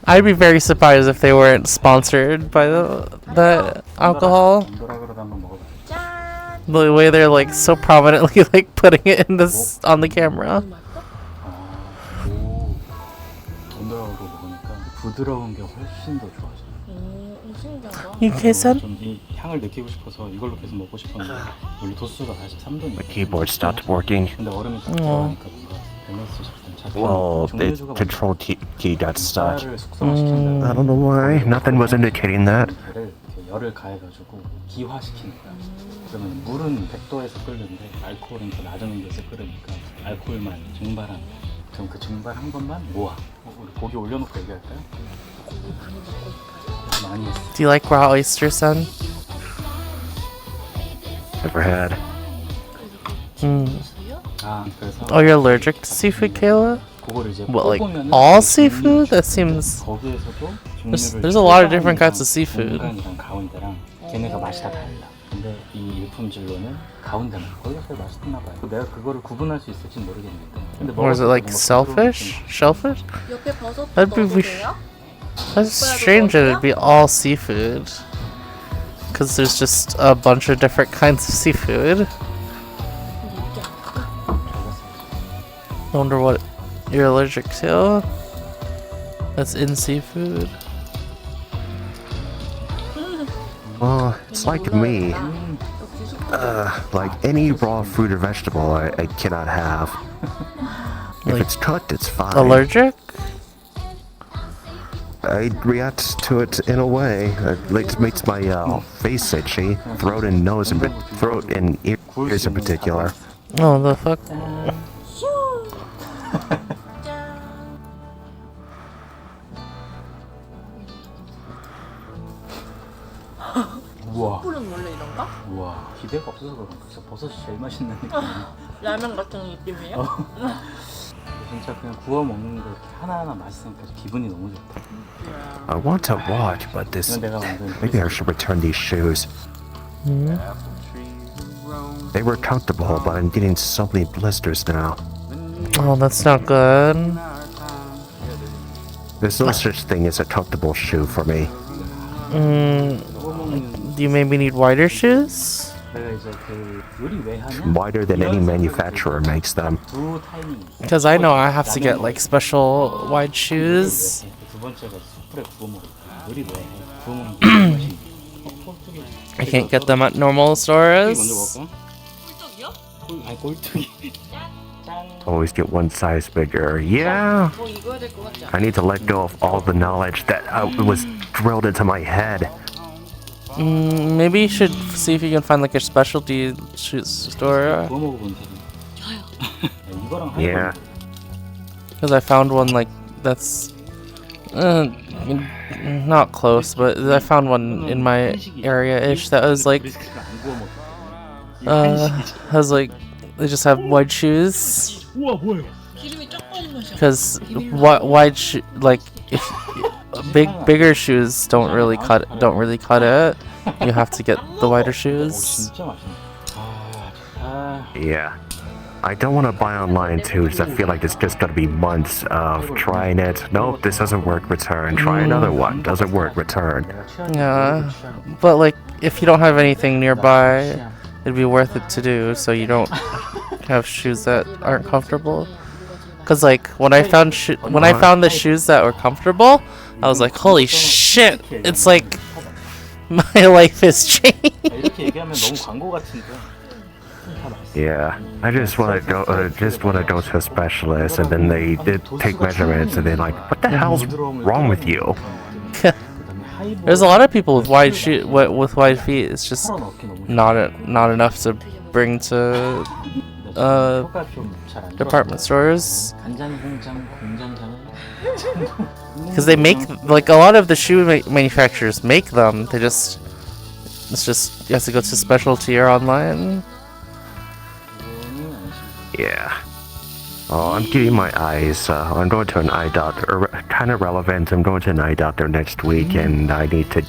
I'd be very surprised if they weren't sponsored by the alcohol. 랜더락으로 한번 먹어봐. The way they're like so prominently like putting it in this on the camera. 오. 랜더락으로 먹으니까 부드러운 게 훨씬 더 좋아져. 신기하다. UK son? 이 향을 느끼고 싶어서 이걸로 계속 먹고 싶었는데 원래 도수가 43도니까. The keyboard stopped working. 근데 얼음이 딱 들어가니까 뭔가 밸런스 잡는 잡히는 Well, the 종류주가 control key got stuck. 쌀을 숙성시킨다는 I don't know why. Nothing was indicating that. 배를 이렇게 열을 가해가지고 기화시키는 거야. 그러면 물은 100도에서 끓는데 알코올은 더 낮은 온도에서 끓으니까 알코올만 증발하는 거야. 그럼 그 증발한 것만 모아. 우리 고기 올려놓고 얘기할까요? 많이 했어. Do you like raw oyster, son? Never had. 아, 그래서 Oh, you're allergic to seafood, Kayla? 그거를 이제 What, like 볶으면은 all seafood? That seems. 거기에서도 There's a lot of different kinds of seafood. 중간이랑 가운데랑 걔네가 맛이 다 달라. 근데 이 일품질로는 가운데만 거기가 제일 맛있나 봐요. 내가 그거를 구분할 수 있을지 모르겠는데. 근데 Or is it like shellfish? Shellfish? 옆에 버섯도 That'd be 넣어도 돼요? That's strange that it'd be all seafood. Because there's just a bunch of different kinds of seafood. I wonder what you're allergic to. That's in seafood. Well, it's like me. Like any raw fruit or vegetable, I cannot have. If Like it's cooked, it's fine. allergic? I react to it in a way. It makes my face itchy, throat and nose, and throat and ears in particular. Oh, the fuck? 우와. 숯불은 원래 이런가? 우와, 기대가 없어서 그런가. 진짜 버섯이 제일 맛있는 느낌이야. 라면 같은 느낌이에요? 진짜 그냥 구워 먹는 거 이렇게 하나하나 맛있으니까 기분이 너무 좋다. I want to watch, but this. Maybe I should return these shoes. They were comfortable, but I'm getting so many blisters now. Oh, that's not good. There's no such thing as a comfortable shoe for me. Do you maybe need wider shoes? Wider than any manufacturer makes them. Because I know I have to get like special wide shoes. I can't get them at normal stores. Always get one size bigger. Yeah. I need to let go of all the knowledge that was drilled into my head. Maybe you should see if you can find like a specialty shoe store. Yeah. Because I found one like that's not close, but I found one in my area-ish that was like they just have wide shoes. Because wide like if bigger shoes don't really cut it. You have to get the wider shoes. Yeah. I don't want to buy online too, because I feel like it's just gonna be months of trying it. Nope, this doesn't work, return. Try another one. Doesn't work, return. Yeah, but like if you don't have anything nearby, it'd be worth it to do so you don't have shoes that aren't comfortable. Cause like when I found the shoes that were comfortable, I was like, holy shit! It's like my life has changed. Yeah, I just want to go to a specialist, and then they did take measurements, and they're like, "What the hell's wrong with you?" There's a lot of people with wide feet. It's just not enough to bring to department stores. Because they make like a lot of the shoe manufacturers make them. It's just you have to go to specialty or online. Yeah. Oh, I'm getting my eyes. I'm going to an eye doctor. Kind of relevant. I'm going to an eye doctor next week, and I need to.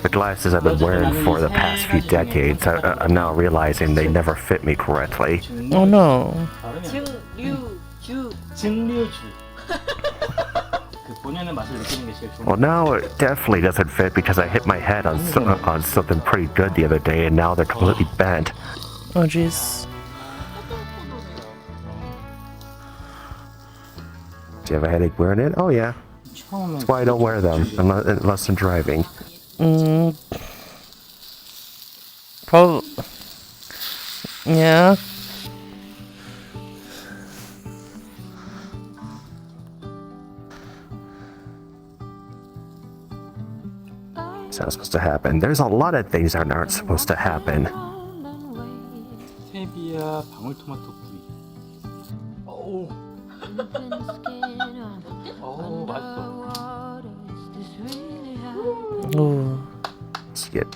The glasses I've been wearing for the past few decades, I'm now realizing they never fit me correctly. Oh no. Well, now it definitely doesn't fit because I hit my head on something pretty good the other day, and now they're completely bent. Oh jeez. Do you have a headache wearing it? Oh yeah. That's why I don't wear them unless I'm driving. Probably. Yeah. It's not supposed to happen. There's a lot of things that aren't supposed to happen. 스테비아 방울토마토 구이. 어우. 어우, 맛있어. Ooh. Let's get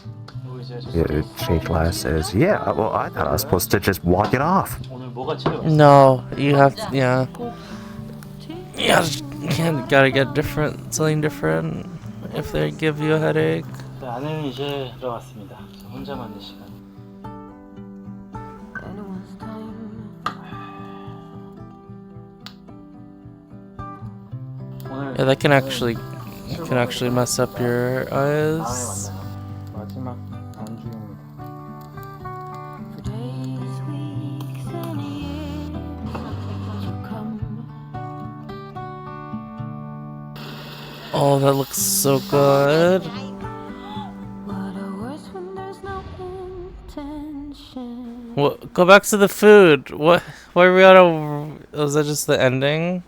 shake glasses. Yeah, well, I thought I was supposed to just walk it off. No, you have to, yeah. Gotta get something different if they give you a headache. 안에는 이제 들어갔습니다. 혼자만의 시간. Yeah, that can actually mess up your eyes. 마지막 안주입니다. Oh, that looks so good. What? Go back to the food. What? Why are we on a? Was that just the ending?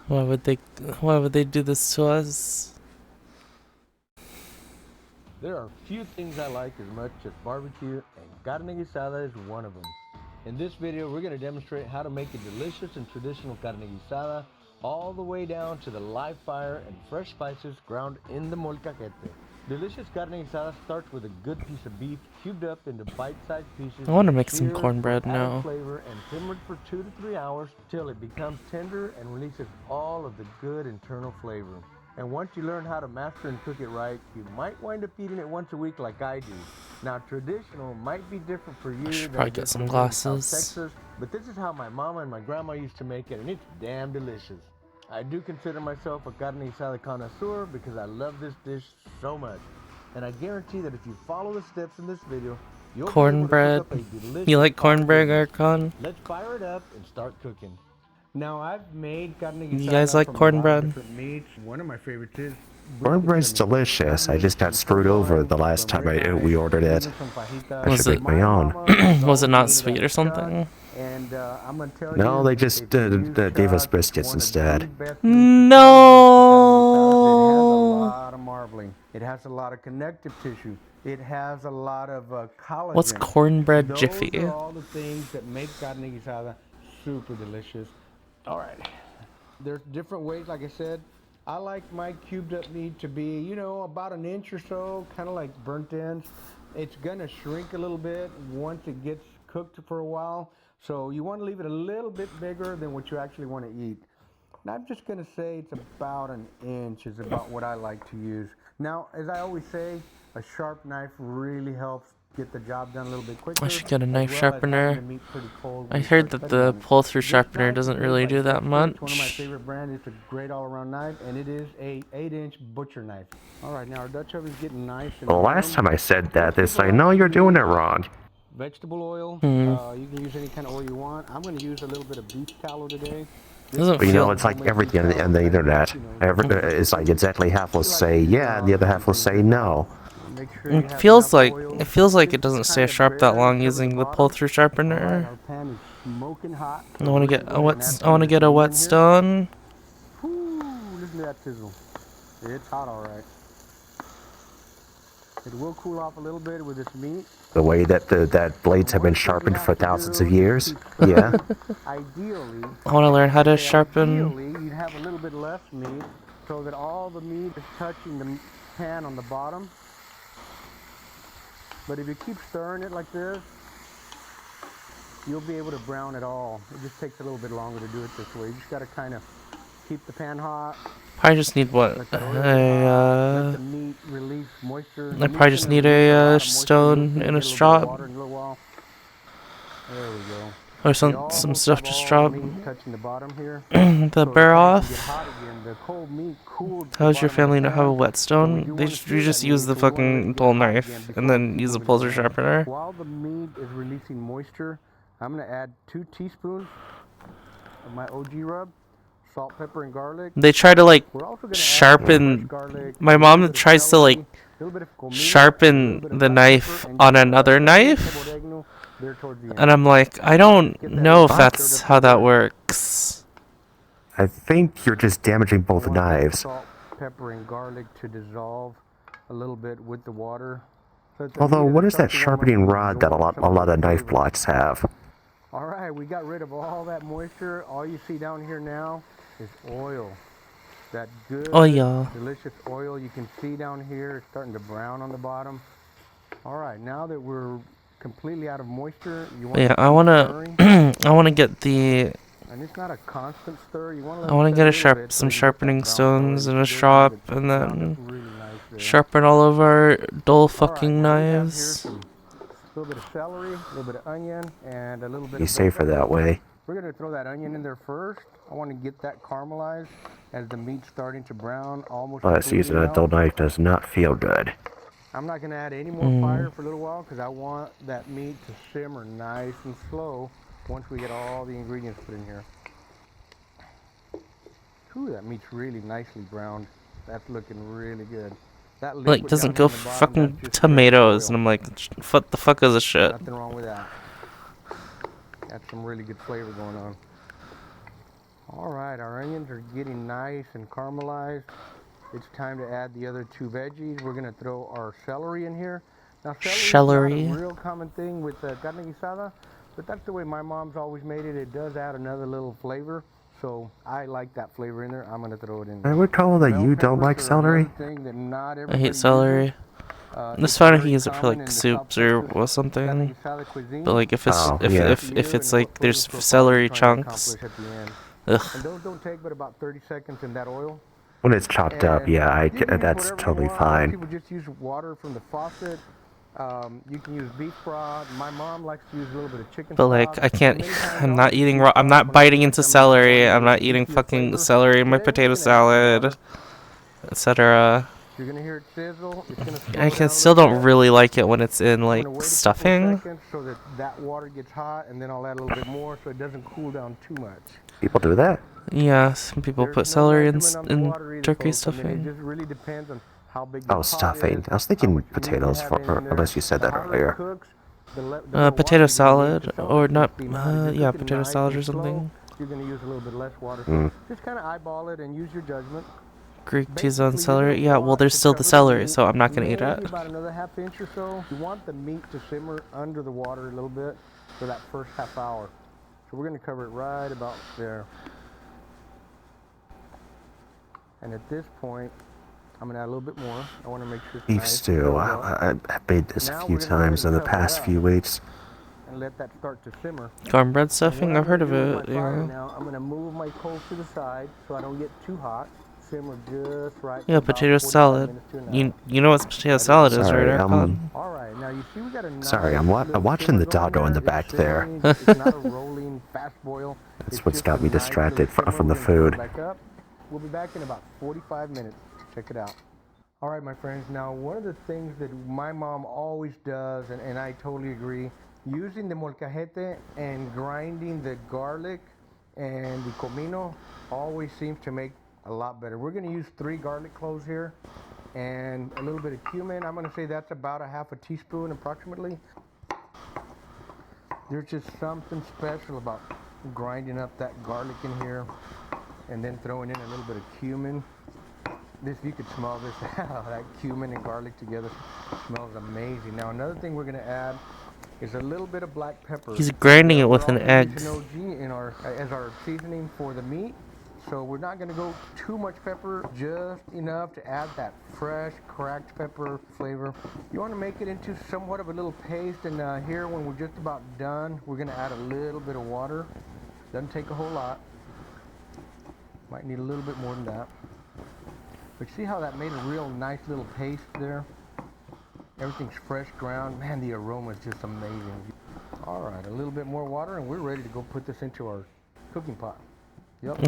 Why would they? Why would they do this to us? There are few things I like as much as barbecue, and carne guisada is one of them. In this video, we're going to demonstrate how to make a delicious and traditional carne guisada, all the way down to the live fire and fresh spices ground in the molcajete. Delicious carne guisada starts with a good piece of beef cubed up into bite-sized pieces. I want to make some seared cornbread for added now. flavor and simmered for 2 to 3 hours till it becomes tender and releases all of the good internal flavor. And once you learn how to master and cook it right, you might wind up eating it once a week like I do. Now, traditional might be different for you. I should probably get some glasses. Texas, but this is how my mama and my grandma used to make it, and it's damn delicious. I do consider myself a carne asada connoisseur because I love this dish so much. And I guarantee that if you follow the steps in this video, you'll Cornbread. be able to cook up a delicious You like cornbread, Archon? Let's fire it up and start cooking. Now, I've made carne guisada. You guys like cornbread? One of my favorites is Cornbread's delicious. I just got screwed over the last time we ordered it. I should make my own. Was it not sweet or something? And I'm gonna tell No, you, they just gave us biscuits instead. No. It has a lot of marbling. It has a lot of connective tissue. It has a lot of collagen. What's cornbread Those jiffy? are all the things that make carne guisada super delicious. All right. There's different ways, like I said. I like my cubed up meat to be, you know, about an inch or so, kind of like burnt ends. It's gonna shrink a little bit once it gets cooked for a while. So you want to leave it a little bit bigger than what you actually want to eat. And I'm just gonna say it's about an inch is about what I like to use. Now, as I always say, a sharp knife really helps get the job done a little bit quicker. I should get a knife sharpener. I heard that the pull-through sharpener doesn't really do that much. One of my favorite brands. It's a great all-around knife, and it is a 8-inch butcher knife. All right, now our Dutch oven's getting nice. The last time I said that, they say, no, you're doing it wrong. Vegetable oil. You can use any kind of oil you want. I'm going to use a little bit of beef tallow today. But you know, it's like everything on the internet. It's like exactly half will say yeah, and the other half will say no. It feels like it doesn't stay sharp that long using the pull-through sharpener. I want to get a whetstone. Listen to that sizzle. It's hot, all right. It will cool off a little bit with this meat. The way that that blades have been sharpened for thousands of years. Yeah. Ideally, I want to learn how to sharpen. Ideally, you'd have a little bit less meat so that all the meat is touching the pan on the bottom. But if you keep stirring it like this, you'll be able to brown it all. It just takes a little bit longer to do it this way. You just got to kind of keep the pan hot. I just need what? Let the meat release moisture. I probably just need a stone and a strop. There we go. Or some stuff to strop touching the bottom here. the burr off. How's your family not have a whetstone? You just use the fucking dull knife and then use the pull-through sharpener. While the meat is releasing moisture, I'm going to add 2 teaspoons of my OG rub, salt, pepper, and garlic. They try to like sharpen. My mom tries to like sharpen the knife on another knife. And I'm like, I don't know if that's how that works. I think you're just damaging both knives. Salt, pepper, and garlic to dissolve a little bit with the water. Although, what is that sharpening rod that a lot of knife blocks have? All right, we got rid of all that moisture. All you see down here now is oil. That good, delicious oil you can see down here. It's starting to brown on the bottom. All right, now that we're completely out of moisture, you want I wanna get the. And it's not a constant stir. You want I wanna get some sharpening stones and a strop, and then sharpen all of our dull fucking knives. A little bit of celery, a little bit of onion, and a little bit. Be safer that way. We're gonna throw that onion in there first. I want to get that caramelized as the meat's starting to brown almost. Plus, using a dull knife does not feel good. I'm not going to add any more fire for a little while because I want that meat to simmer nice and slow once we get all the ingredients put in here. Ooh, that meat's really nicely browned. That's looking really good. That Like, liquid doesn't down go here on the bottom, fucking that's just fresh tomatoes, oil. and I'm like, what the fuck is this shit? Nothing wrong with that. That's some really good flavor going on. All right, our onions are getting nice and caramelized. It's time to add the other 2 veggies. We're gonna throw our celery in here. Now, celery is not a real common thing with carne guisada, but that's the way my mom's always made it. It does add another little flavor, so I like that flavor in there. I'm gonna throw it in there. I would call that you don't like celery. I hate celery. It's fine if you use it for like soups or something, but like if it's if it's like there's celery chunks, ugh. And those don't take but about 30 seconds in that oil. When it's chopped up, yeah, that's totally fine. People just use water from the faucet. You can use beef broth. My mom likes to use a little bit of chicken. But like I can't. I'm not eating raw. I'm not biting into celery. I'm not eating fucking celery in my potato salad, etc. You're gonna hear it sizzle. I still don't really like it when it's in like stuffing. So that water gets hot, and then I'll add a little bit more so it doesn't cool down too much. People do that? Yeah, some people put celery in turkey It stuffing. just really depends on how big Oh, stuffing. I was thinking potatoes, unless you said that earlier. Potato salad, or not, yeah, potato salad or something. You're gonna use a little bit less water. Just kind of eyeball it and use your judgment. Greek cheese on celery? Yeah, well, there's still the celery, so I'm not gonna eat it. About another half inch or so. You want the meat to simmer under the water a little bit for that first half hour. So we're gonna cover it right about there. And at this point, I'm gonna add a little bit more. I want to make sure it's Beef nice. stew. I made this a few times in the past few weeks. And let that start to simmer. Cornbread stuffing? I've heard of it, yeah. Now I'm gonna move my coals to the side so I don't get too hot. Simmer just right. Yeah, potato salad. You know what potato salad is, right, Sorry, Eric? All right, now you see we got a nice Sorry, I'm watching the doggo in the back there. It's not a rolling fast boil. That's what's got me distracted from the food. We'll be back in about 45 minutes. Check it out. All right, my friends. Now, one of the things that my mom always does, and I totally agree, using the molcajete and grinding the garlic and the comino always seems to make a lot better. We're going to use 3 garlic cloves here and a little bit of cumin. I'm going to say that's about a half a teaspoon approximately. There's just something special about grinding up that garlic in here and then throwing in a little bit of cumin. This, you could smell this, that cumin and garlic together smells amazing. Now another thing we're gonna add is a little bit of black pepper. He's grinding it with an egg. As our seasoning for the meat. So we're not gonna go too much pepper, just enough to add that fresh, cracked pepper flavor. You wanna make it into somewhat of a little paste, and here when we're just about done, we're gonna add a little bit of water. Doesn't take a whole lot. Might need a little bit more than that. But see how that made a real nice little paste there? Everything's fresh ground. Man, the aroma is just amazing. All right, a little bit more water and we're ready to go put this into our cooking pot. Yep.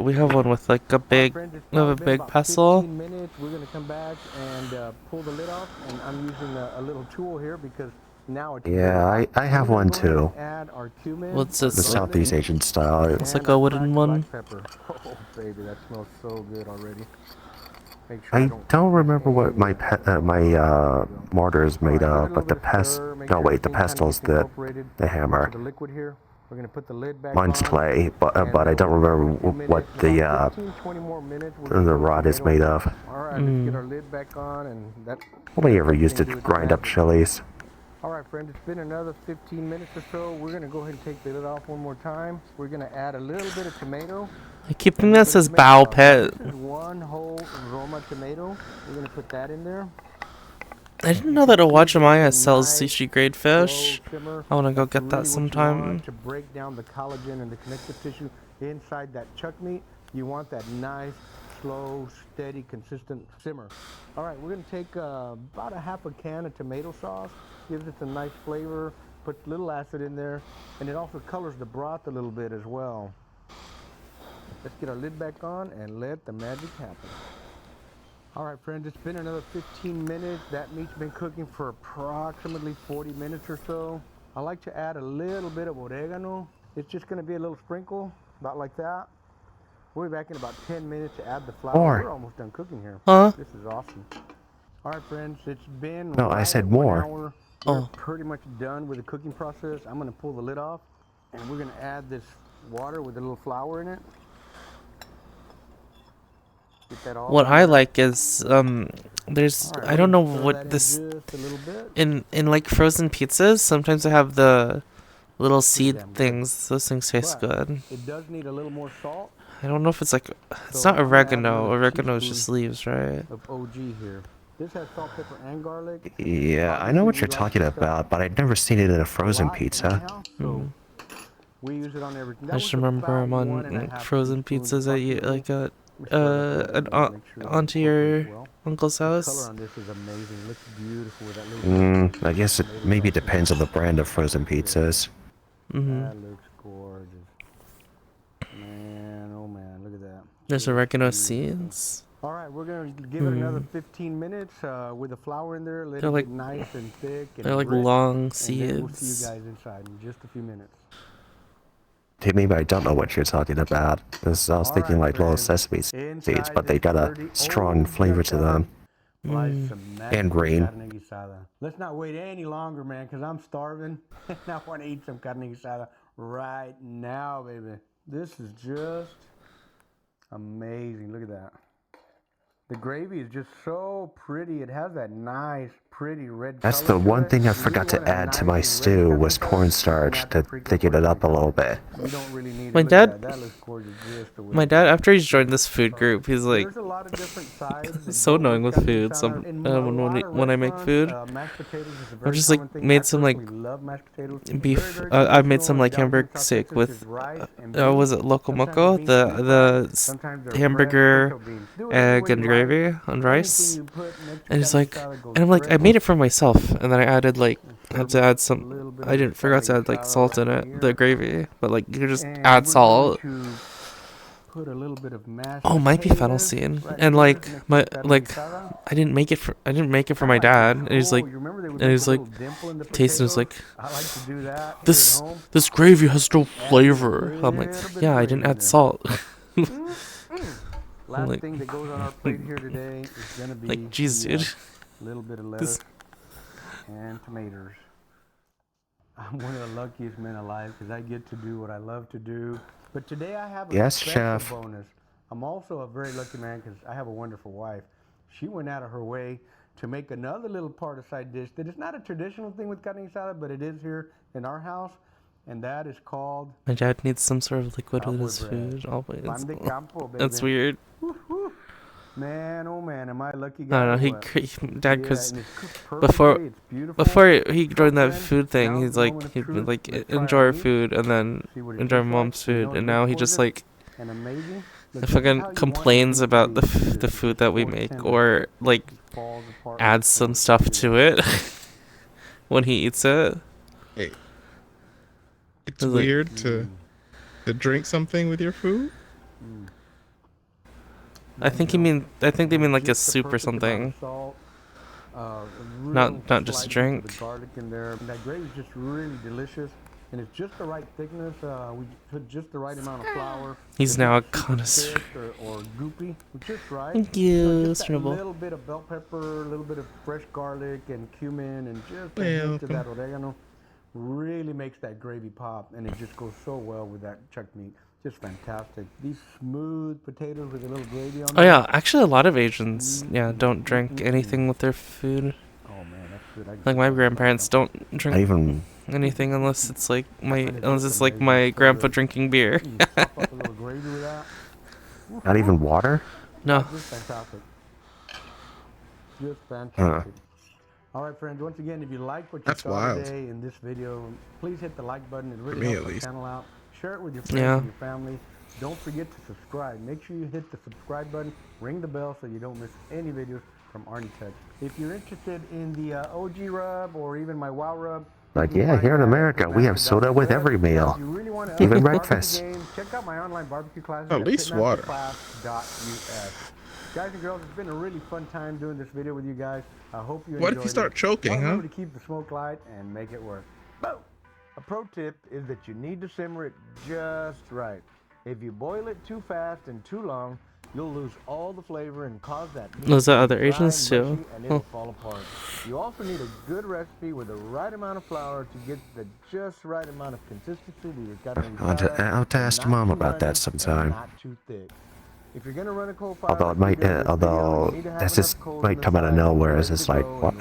We have one with like a big, pestle. 15 minutes, we're gonna come back and pull the lid off, and I'm using a little tool here because now it's Yeah, I have one too. add our cumin. What's this? The Southeast Asian style. It's like a wooden one. Pepper. Oh baby, that smells so good already. Make sure I don't remember what my mortar is made of, but the pestle's the hammer. The liquid here. We're gonna put the lid back Mine's on. clay, but I don't remember what the 20 more minutes, rod is made of. All right, let's get our lid back on, and that. Only ever used it to grind up chilies. All right, friends, it's been another 15 minutes or so. We're gonna go ahead and take the lid off one more time. We're gonna add a little bit of tomato. I keep thinking this is bow pit. This is one whole Roma tomato. We're gonna put that in there. I didn't know that Owajimaya sells sushi grade fish. I want to go get that sometime. To break down the collagen and the connective tissue inside that chuck meat, you want that nice, slow, steady, consistent simmer. All right, we're gonna take about a half a can of tomato sauce. Gives it a nice flavor, puts a little acid in there, and it also colors the broth a little bit as well. Let's get our lid back on and let the magic happen. All right, friends, it's been another 15 minutes. That meat's been cooking for approximately 40 minutes or so. I like to add a little bit of oregano. It's just gonna be a little sprinkle, about like that. We'll be back in about 10 minutes to add the flour. More. We're almost done cooking here. Huh? This is awesome. All right, friends, it's been No, I right said at 1 more. hour. Oh. We're pretty much done with the cooking process. I'm gonna pull the lid off, and we're gonna add this water with a little flour in it. Get that all What in I there. like is there's All right, I we're don't gonna know stir what that in this just a little bit. in like frozen pizzas. Sometimes they have the little seed damn good. things. Those things taste But good. it does need a little more salt. I don't know if it's like it's So not I'm gonna add oregano. another Oregano is teaspoon just leaves, right? of OG here. This has salt, pepper, and garlic. Yeah, I know what you're talking about, but I've never seen it in a frozen pizza. Mm. We use it on everything. I just remember I'm on frozen pizzas that you like at onto your uncle's The color house. on this is amazing. It looks beautiful with that little I guess it maybe depends on the brand of frozen pizzas. That looks gorgeous. Man, oh man, look at that. There's oregano seeds. All right, we're gonna give it another 15 minutes with the flour in there. Let They're it like- get nice and thick and they're like rich, long and then we'll see seeds. you guys inside in just a few minutes. To me, I don't know what you're talking about. I was thinking like little sesame seeds, but they got a strong flavor to them. And green. Carne guisada. Let's not wait any longer, man, because I'm starving and I want to eat some carne guisada right now, baby. This is just amazing. Look at that. The gravy is just so pretty. It has that nice, pretty red That's color the to one it. thing I You forgot really to want a add to nice my and stew red was color. cornstarch to thicken it up a little bit. You don't really need it. My Look at dad- that. That looks gorgeous just the way My it dad, is. after he's joined this food group, he's like There's a lot of different sides that so go annoying with carne food. guisada. Some In a lot of when I make food, restaurants, mashed potatoes is a I've very just like common thing. made I some like personally love mashed potatoes. beef. Very, very I made some traditional. like Down here in hamburger South steak Texas with is rice and was beans. it loco Sometimes moco? the beans can be fried. Sometimes they're fresh Hamburger, pinto beans. Do it any way egg, you and like. gravy on Anything rice. you put next to And he's carne like, guisada goes and I'm like, I great. made it for myself, and then I added like I had to add A some. little bit I of didn't the forgot to carne add like guisada salt in right it, the here. gravy, but like you just And add we're salt. going to put a little bit of mashed Oh, might be fennel potatoes seed, right and here like next to my carne like guisada. I didn't make it for my Kinda dad, like and he's like, you remember they would and make he's a like, little dimple in the tasting was like, potatoes? I like to do that here this at home. this gravy has no Add a flavor. I'm like, little bit yeah, of I gravy didn't in add there. salt. Last like- thing that goes on our plate here today is gonna be Like, jeez, the, dude. little bit of This- lettuce and tomatoes. I'm one of the luckiest men alive because I get to do what I love to do. But today I have a Yes, special chef. bonus. I'm also a very lucky man because I have a wonderful wife. She went out of her way to make another little part of side dish that is not a traditional thing with carne asada, but it is here in our house, and that is called My dad needs some sort of liquid with cowboy his bread. food always. Pan de campo, baby. That's weird. Man, oh man, am I a lucky I guy? don't know. or He what? dad Yeah, because and it's cooked before perfectly, it's beautiful. before he joined that friends, food thing, now's he's the like moment of he'd truth. like Let's try enjoy our our meat, food and then see what it enjoy tastes mom's like. You know food, it and now looks he just gorgeous like and amazing. Look, the this is fucking how you want complains your meat about to be. the food that we Before it's make tender, or like it falls apart adds some stuff to it when he eats it. Hey, it's It's like- weird to drink something with your food. I think they mean like a Just the soup or perfect amount of something. salt, a Not real just slice of drink. the garlic in there. And that gravy is just really delicious, and it's just the right thickness. We put just the right amount of flour. He's It's now not a super connoisseur. thick or goopy. It's just right. Thank So you, just that Snowball. little bit of bell pepper, a little bit of fresh garlic and cumin, and just a hint of that oregano really makes that gravy pop, and it just goes so well with that chuck meat. Just fantastic. These smooth potatoes with a little gravy on them. Oh yeah, actually a lot of Asians don't drink anything with their food. Oh man, that's good. Like my grandparents don't drink I even anything unless it's like my grandpa drinking beer. Top up a little gravy with that. not even water. No. Just fantastic. Just fantastic. All right, friends. Once again, if you like what you That's saw wild. today in this video, please hit the like button. It really me, helps at the least. channel out. Share it with your friends Yeah. and your family. Don't forget to subscribe. Make sure you hit the subscribe button. Ring the bell so you don't miss any videos from Arnie Tech. If you're interested in the OG rub or even my WoW rub, Like, yeah, here in America, we have soda with every meal, if you really want to even up your barbecue breakfast. game, check out my online barbecue classes At least water. pitmasterclass.us. Guys and girls, it's been a really fun time doing this video with you guys. I hope you What if enjoyed you start it. choking, huh? Remember to keep the smoke light and make it work. Boom! A pro tip is that you need to simmer it just right. If you boil it too fast and too long, you'll lose all the flavor and cause that meat Those are to other dry, Asians too. mushy, and it'll fall apart. You also need a good recipe with the right amount of flour to get the just right amount of consistency to your carne I'll have to ask Mom about that sometime. not too thick. If you're gonna run a coal fire, Although it might, that's just might come out of nowhere. It's just like, what?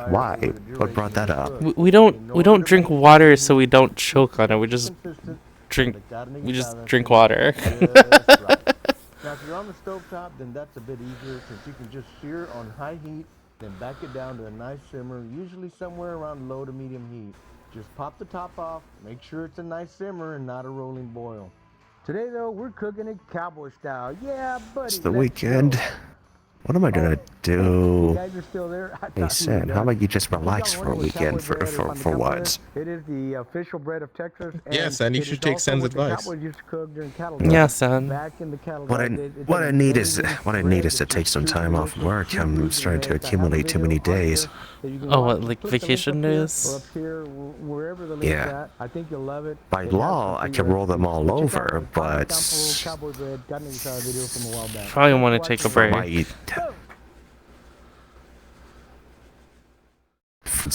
Why? What brought that up? We don't drink water so we don't choke on it. We just drink water. Now, if you're on the stovetop, then that's a bit easier since you can just sear on high heat, then back it down to a nice simmer, usually somewhere around low to medium heat. Just pop the top off, make sure it's a nice simmer and not a rolling boil. Today, though, we're cooking it cowboy style. Yeah, buddy. It's the weekend. What am I gonna do? You guys are still there? Hey, Sam, how about you just relax for a weekend for once? It is the official bread of Texas. Yeah, Sen, you should take Sen's advice. Yeah, Sen. What I need is to take some time off work. I'm starting to accumulate too many days. Oh, what, like vacation days? Yeah. I think you'll love it. By law, I can roll them all over, but Probably want to take a break.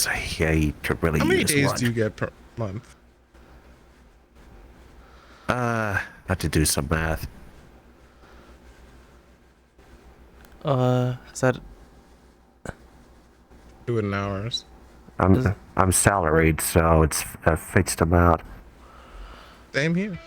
I could really How many use days one. do you get per month? Have to do some math. Is that? Do it in hours. I'm salaried, so it's a fixed amount. Same here.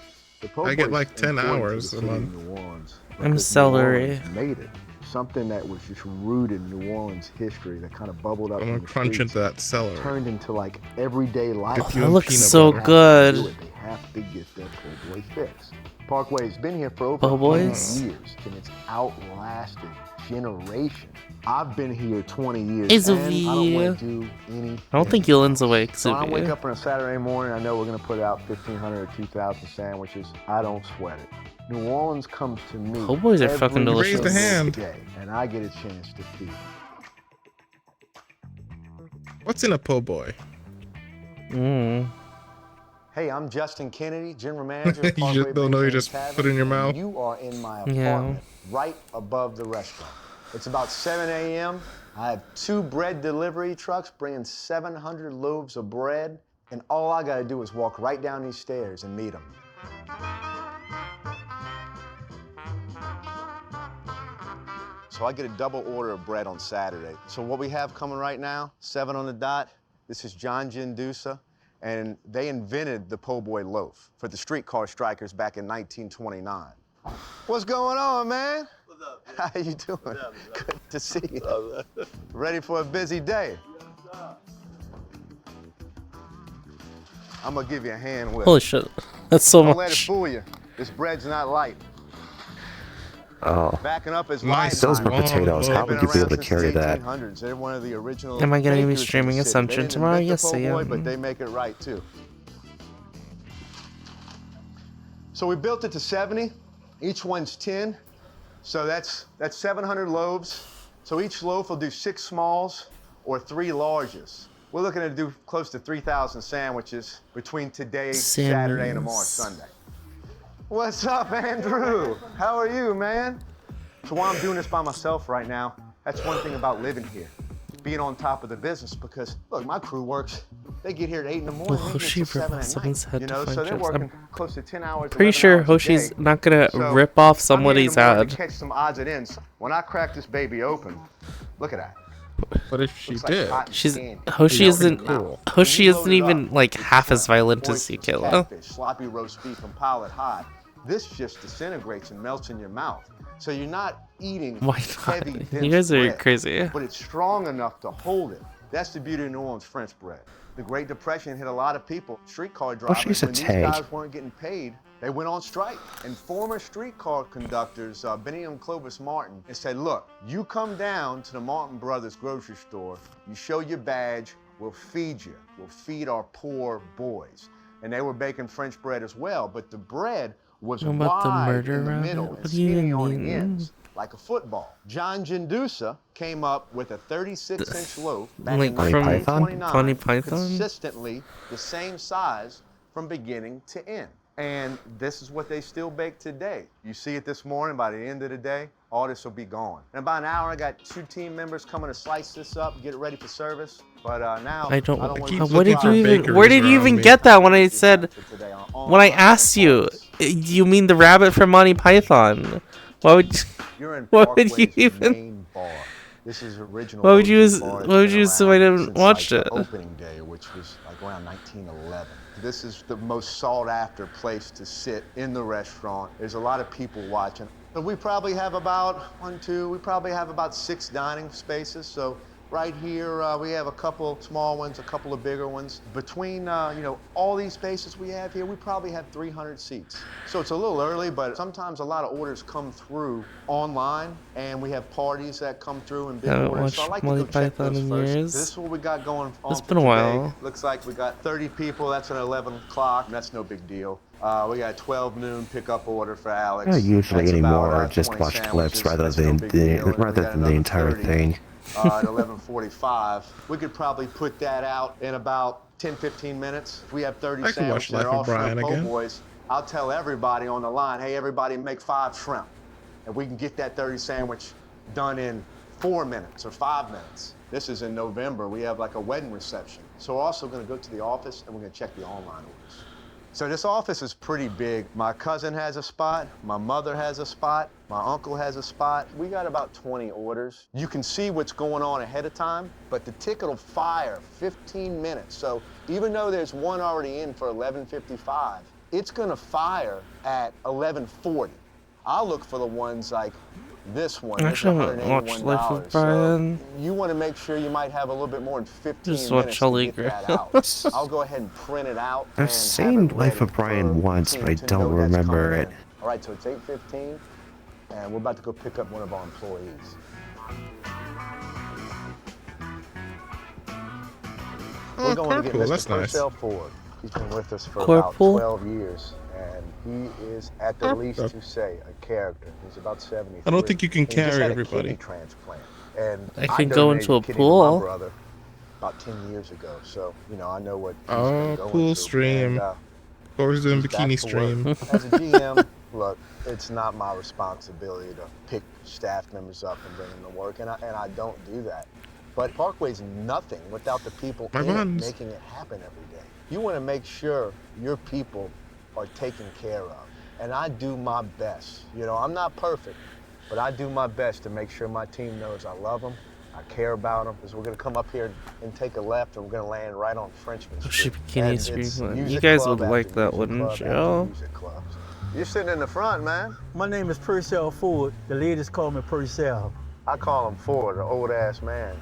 I get like 10 hours a month. I'm salary. Made it. Something that was just rooted in New Orleans history that kind of bubbled up. I'm gonna crunch into that celery. Turned into like everyday life. Oh, that looks so good. They have to get their po' boy fix. Parkway's been here for over Po' 20 boys? years, and it's outlasted generations. I've been here 20 years, Hey, and I don't Zuvie. want to do anything. I don't think Yolen's awake, So I wake Zuvie. up on a Saturday morning, I know we're gonna put out 1,500 or 2,000 sandwiches. I don't sweat it. New Orleans comes to me Po' boys are fucking every delicious. Raise the hand. day, and I get a chance to feed. What's in a po' boy? Hey, I'm Justin Kennedy, general manager. You of Parkway just don't know, you Big just Tavern, put it in your and mouth? You are in my Yeah. apartment, right above the restaurant. It's about 7 a.m. I have 2 bread delivery trucks bringing 700 loaves of bread, and all I gotta do is walk right down these stairs and meet them. So I get a double order of bread on Saturday. So what we have coming right now, 7 on the dot, this is John Gindusa, and they invented the po' boy loaf for the streetcar strikers back in 1929. What's going on, man? What's up? Man? How you doing? What's up? Good to see you. Ready for a busy day? Yes, sir. I'm gonna give you a hand with Holy it. shit, that's so Don't let it much. fool you. This bread's not light. Oh, Backing up is those were potatoes. How would you be able to carry that? They're one of the original. Am I gonna be bakers in streaming the city. Assumption They didn't tomorrow? invent Yes, the I po' boy, am. But they make it right too. So we built it to 70. Each one's 10. So that's 700 loaves. So each loaf will do 6 smalls or 3 larges. We're looking to do close to 3,000 sandwiches between today, Saturday, and tomorrow, Sunday. What's up, Andrew? How are you, man? So while I'm doing this by myself right now, that's one thing about living here, being on top of the business. Because look, my crew works. They get here at 8 in the morning. They get Hoshi till 7 ripped at someone's night. head You to know, find so they're chips. working I'm close to 10 hours. pretty 11 sure hours a Hoshi's day. not gonna So rip off I'm here in somebody's the morning head. to catch some odds and ends. When I crack this baby open, look at that. What if she Looks like did? cotton She's candy. Hoshi It's isn't cool. Hoshi When you isn't load it even up, like it's half as shrimp, violent as oysters, you, Kayla. catfish, sloppy roast beef, and pilot hot. This just disintegrates and melts in your mouth. So you're not eating Why heavy, not? dense You guys are bread, crazy. but it's strong enough to hold it. That's the beauty of New Orleans French bread. The Great Depression hit a lot of people. Streetcar drivers, she's a when these take. guys weren't getting paid, they went on strike. And former streetcar conductors, Benny and Clovis Martin, they said, look, you come down to the Martin Brothers grocery store, you show your badge, we'll feed you. We'll feed our poor boys. And they were baking French bread as well, but the bread was What about the wide murder in the rabbit? middle What and do you skinny on the mean? ends, like a football. John Gindusa came up with a 36-inch loaf back Like in from 1929, Monty Python? consistently the same size from beginning to end. And this is what they still bake today. You see it this morning, by the end of the day, all this will be gone. In about an hour, I got 2 team members coming to slice this up, get it ready for service. But now I don't. want What did you even? Where did you even get that? When I said, when I asked you, you mean the rabbit from Monty Python? Why would? You're in What would you Parkway's even? main bar. This is original. Why would you? OG bar. Why would you assume I didn't watch like it? the opening day, which was like around 1911. This is the most sought after place to sit in the restaurant. There's a lot of people watching. But we probably have about we probably have about 6 dining spaces. So right here, we have a couple small ones, a couple of bigger ones. Between, you know, all these spaces we have here, we probably have 300 seats. So it's a little early, but sometimes a lot of orders come through online, and we have parties that come through and big Haven't orders. So I watched like Monty to go check Python those in first. years. This is what we got going on. It's been a while. Looks like we got 30 people. That's at 11 o'clock. That's no big deal. We got 12 noon pickup order for Alex. I usually That's anymore about, just 20 watch clips sandwiches. rather That's than no big deal. And we got the entire 30, thing. at 11:45. We could probably put that out in about 10-15 minutes. If we have 30 I could watch sandwiches, Life they're of all Brian shrimp po' again. boys. I'll tell everybody on the line, hey, everybody make 5 shrimp. And we can get that 30 sandwich done in 4 minutes or 5 minutes. This is in November. We have like a wedding reception. So we're also gonna go to the office and we're gonna check the online orders. So this office is pretty big. My cousin has a spot, my mother has a spot, my uncle has a spot. We got about 20 orders. You can see what's going on ahead of time, but the ticket will fire 15 minutes. So even though there's one already in for 11:55, it's gonna fire at 11:40. I'll look for the ones like this one. I It's actually haven't watched Life of $181. Brian. So you want to make sure you might have a little bit more than 15 Just minutes watch to Holy get that Grail. out. I'll go ahead and print it out. I've seen Life of Brian once, but I don't remember it. All right, so it's 8:15, and we're about to go pick up one of our employees. Oh, We're going to get carpool, Mr. that's nice. Purcell Ford. He's been with us for about Carpool? 12 years, and he is, at the least to say, a character. He's about 73. I don't think you can And he just carry had a everybody. kidney transplant. And I could go donated into a kidney to pool. my brother about 10 years ago, so you know I know what. He's Oh, been going pool through. stream. And, Corey's doing he's back bikini to stream. work. As a GM, look, it's not my responsibility to pick staff members up and bring them to work, and I don't do that. But Parkway's nothing without the people My in it buns. making it happen every day. You want to make sure your people are taken care of, and I do my best. You know, I'm not perfect, but I do my best to make sure my team knows I love them, I care about them. Because we're gonna come up here and take a left, and we're gonna land right on Frenchman Street. Bikini And Street. it's You music guys club would like after that, music wouldn't club you? after music clubs. You're sitting in the front, man. My name is Purcell Ford. The ladies call me Purcell. I call him Ford, an old ass man.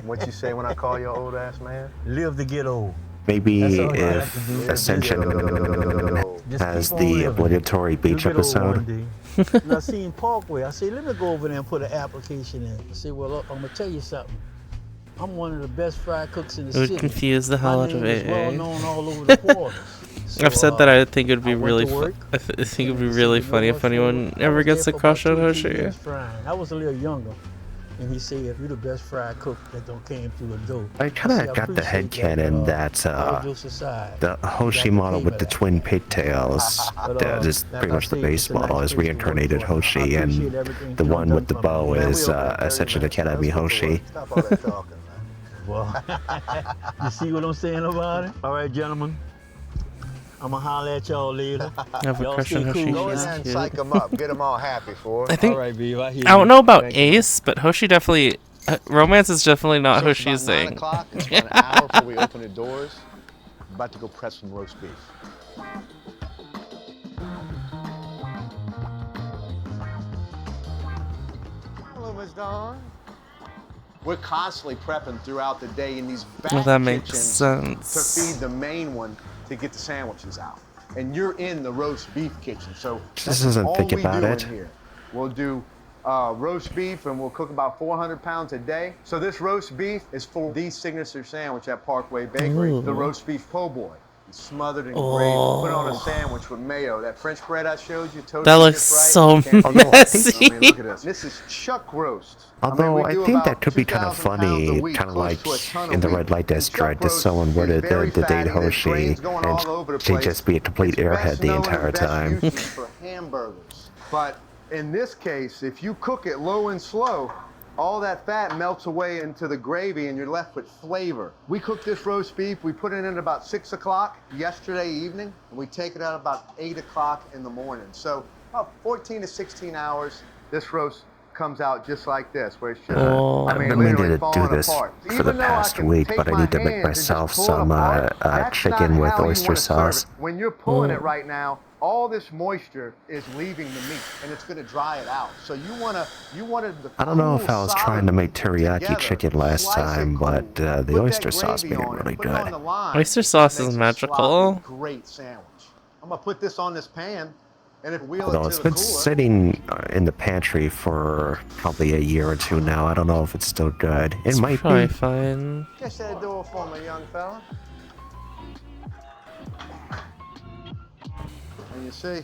What you say when I call you an old ass man? Live to get old. Maybe That's all I have if to do. Ascension Just has keep on the living. obligatory beach You'll get old episode. one day. And I seen Parkway. I said, let me go over there and put an application in. I said, well, look, I'm gonna tell you something. I'm one of the best fried cooks in the It would city. confuse the hell My out of name is well AA. known all over the quarters. So, I've said that I think it would be I went really to work, I think it would be and he really said, "You know funny what, if anyone Ford? I ever was gets there a for crush about on 2 or 3 Hoshi. years frying. I was a little younger. And he said, if you're the best fried cook that don't came through the door. I kind said, of got the appreciate headcanon that, that all jokes aside, the Hoshi model with the twin pigtails, that is like pretty I much the said, base it's a model, nice is place to work reincarnated for. I Hoshi, and appreciate everything the you one done with the for bow me. is Ascension Academy Hoshi. Stop all that talking, man. Well, you see what I'm saying about it? All right, gentlemen. I'm gonna holler at y'all later. I have a Y'all crush stay on Hoshi. cool. Go in She's there and cute. psych them up. Get them all happy for I it. think All right, Beav, I hear I don't you. know about Thank you. Ace, but Hoshi definitely romance is definitely not So it's Hoshi's about 9 thing. o'clock. It's about an hour before we open the doors. I'm about to go prep some roast beef. Hello, Miss Dawn. We're constantly prepping throughout the day in these back Well, that makes kitchens sense. to feed the main one to get the sandwiches out. And you're in the roast beef kitchen, so This that's doesn't all think we about do it. in here. We'll do roast beef, and we'll cook about 400 pounds a day. So this roast beef is for the signature sandwich at Parkway Bakery, the Ooh. roast beef po' boy. smothered in gravy. Put it on a sandwich with mayo. That French bread I showed you, toasted That looks just right. so messy. I mean, look at this. This is chuck roast. Although I do think about that could be kind of 2,000 pounds a funny, week, kind of close like to a ton a in the week. red light And district, chuck if someone roast were is to very date fatty. There's Hoshi grains going all over the and she'd place. just be a complete airhead Best the known entire and best time. used for hamburgers. But in this case, if you cook it low and slow, all that fat melts away into the gravy and you're left with flavor. We cooked this roast beef, we put it in at about 6 o'clock yesterday evening, and we take it out about 8 o'clock in the morning. So about 14 to 16 hours, this roast comes out just like this, where it's just, I've been meaning to do this apart. for the past week, but I need to make myself some chicken with oyster sauce. When you're pulling it right now, all this moisture is leaving the meat, and it's going to dry it out. So you wanted the I don't know if I was trying to make teriyaki together, chicken last time, but the oyster sauce made it really good. Oyster sauce is magical. Great sandwich. I'm gonna put this on this pan, and if wheel Although it it's to the been cooler. sitting in the pantry for probably a year or two now. I don't know if it's still good. It might Probably be. fine. Guess that'd do it for me, young fella. And you see,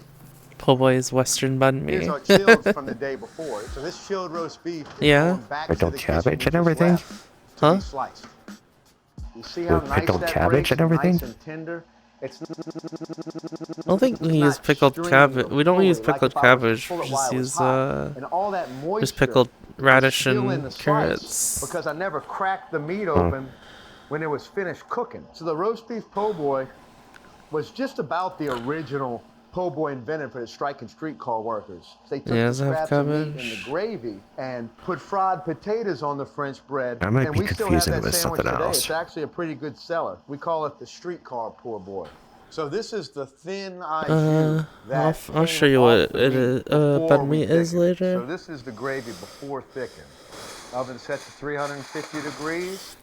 Po' boy's Western bun me. here's our chilled from the day before. So this chilled roast beef is Yeah. going back to Pickled the cabbage kitchen, and which is everything? left to Huh? be sliced. You see how With nice pickled that cabbage breaks, and everything? nice and tender. It's I don't think we use pickled cabbage. We don't use pickled cabbage. We just use and all that moisture just pickled radish still in the and slice carrots. because I never cracked the meat open when it was finished cooking. So the roast beef po' boy was just about the original po' boy invented for the strike and streetcar workers. They took Yeah, the does it have scraps of meat and cabbage? the gravy and put fried potatoes on the French bread. I might and be we still have confusing it that with sandwich something today. else. It's actually a pretty good seller. We call it the streetcar po' boy. So this is the thin IU I'll show you what it is. Bun meat is So later. this is the gravy before thickened. Oven set to 350 degrees.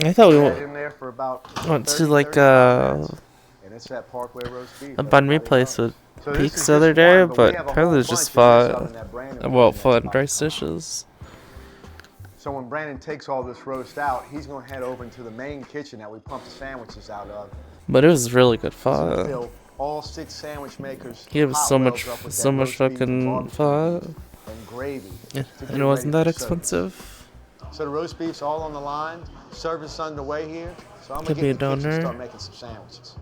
I thought we That in there for about went 30, to like 35 minutes. And it's that Parkway roast beef. a bun meat place with So this Peaks is the other just day, one, but we but have a apparently whole there's just bunch of this out in that Brandon well, place pho next and rice dishes. So when Brandon takes all this roast out, he's going to head over into the main kitchen that we pump the sandwiches out of. But it was really good He's gonna pho. fill all 6 sandwich makers. He was hot so wells much, up with so that much roast beef and fucking barbecue pho, and gravy. and to get it wasn't ready that for service. expensive. So the roast beef's all on the line. Service underway here. So I'm Could gonna be get a in the kitchen and donor. start making some sandwiches.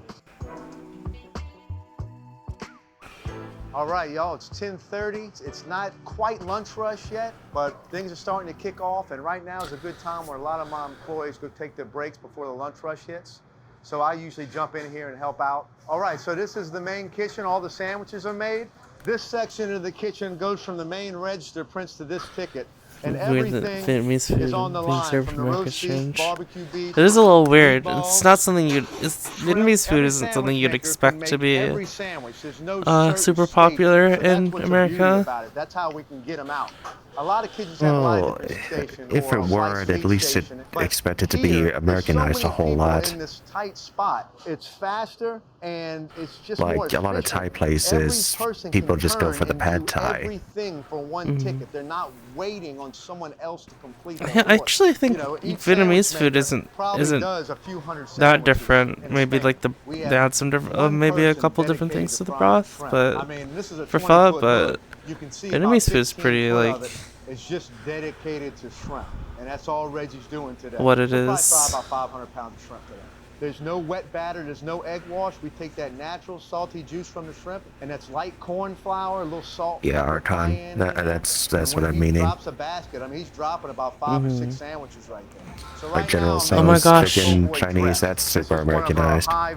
All right, y'all, it's 10:30. It's not quite lunch rush yet, but things are starting to kick off, and right now is a good time where a lot of my employees go take their breaks before the lunch rush hits. So I usually jump in here and help out. All right, so this is the main kitchen. All the sandwiches are made. This section of the kitchen goes from the main register prints to this ticket. And Weird that everything Vietnamese food is on the being line, served from from the America roast beef, strange. barbecue beef, It is a little weird. meatballs, It's not something you'd. Vietnamese food every isn't something sandwich you'd maker can expect make to be every sandwich. There's no certain super state. popular So that's in what's the beauty America. about it. That's how we can get them out. A lot of kitchens have a lot Well, of different stations if or it a were, sliced at meat least it station, but expected to here, be there's so Americanized a many whole people lot. in this tight spot. It's faster and it's just Like more a lot of efficient. Thai places, Every person people can just go turn for the and pad do Thai. everything for one Mhm. ticket. They're not waiting on someone else to complete the I actually think each Vietnamese sandwich food maker isn't probably does a few hundred that sandwiches different. in Maybe Spain. like We they have add some different, one maybe a person couple different dedicated things to to the frying broth, shrimp. but I mean, this is a for 20 pho, foot but hook. You can see Vietnamese about food is 15 pretty foot like of it is just dedicated to shrimp, and that's all Reggie's doing today. What it We'll probably is. fry about 500 pounds of shrimp today. There's no wet batter, there's no egg wash. We take that natural salty juice from the shrimp, and that's light corn flour, a little salt. Yeah, pepper, Archon. cayenne in there. That's And what when I'm he meaning. drops a basket, I mean, he's dropping about 5 or 6 Mhm. sandwiches right there. So Like right General now, Tso's Oh my gosh. chicken Chinese, that's super Americanized. I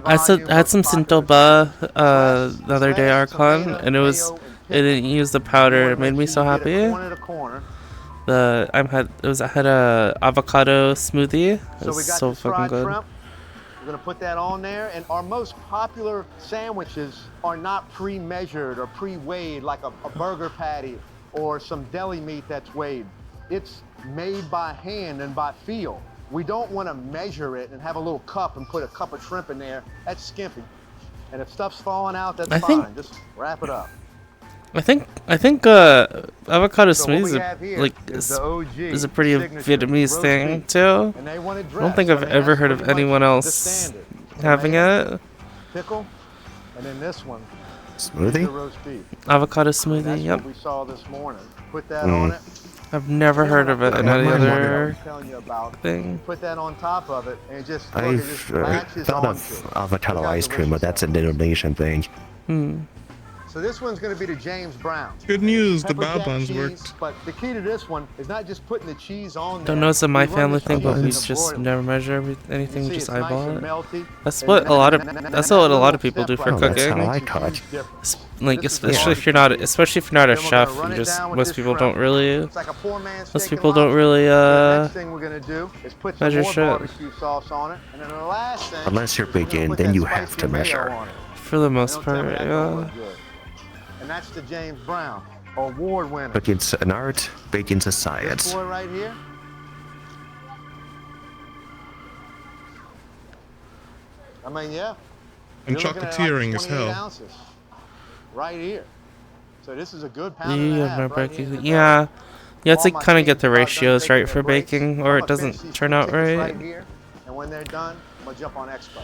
had some Sintoba the other day, Archon, and it didn't use the powder. It made me so happy. I had a avocado smoothie. It So we was got so this fucking fried good. shrimp. We're gonna put that on there, and our most popular sandwiches are not pre-measured or pre-weighed like a burger patty or some deli meat that's weighed. It's made by hand and by feel. We don't want to measure it and have a little cup and put a cup of shrimp in there. That's skimpy. And if stuff's falling out, that's I fine. think- Just wrap it up. I think avocado So what we smoothie have here is, like is the OG is a pretty signature Vietnamese roast thing beef. too. And they want it I don't dressed. think I I've mean, ever that's heard of pretty much anyone the else standard. having it. pickle, and then this one Smoothie? is the roast beef. Avocado And smoothie. that's Yep. what we saw this morning. Put that on it. I've never And then heard when of I it put in that any on top, I other was telling you about, thing. put that on top of it, and just look, it I've just latches thought onto. of avocado Look how ice cream, but delicious that's an Indonesian thing. So this one's going to be the James Brown. Good news, the Pepper bao jack buns cheese, worked. But the key to this one is not just putting the cheese on there. Don't know it's a my We run family this thing, but cheese in we a just broiler. never measure You anything, see just it's nice eyeball and it. melty. That's And what that- a lot of and that's that what a little lot of people step do for right Oh, that's there how cooking. I makes a cook. huge difference. Like This is the especially if you're not a Then we're chef, gonna run you it just down with most this people shrimp. don't really It's like a poor man's most steak and people don't lobster. really The next thing we're gonna do is put some measure more shit. barbecue sauce on it, and then the last thing Unless you're is we're gonna vegan, put then that you spicy have to mayo measure. on it. for the And most don't tell me part. that don't Yeah. look good. And that's the James Brown, award winner. Cooking's an art, baking's a This science. boy right here. I mean, yeah. And You're looking at chocolatiering like is 28 hell. ounces right here. So this is a good pound and You a have half no right here in baking. the Yeah. belly. You have All to my kind of get teams the are about done ratios taking right their for breaks. baking, I'm or it gonna finish doesn't these turn two out tickets right. here, and when they're done, I'm gonna jump on Expo.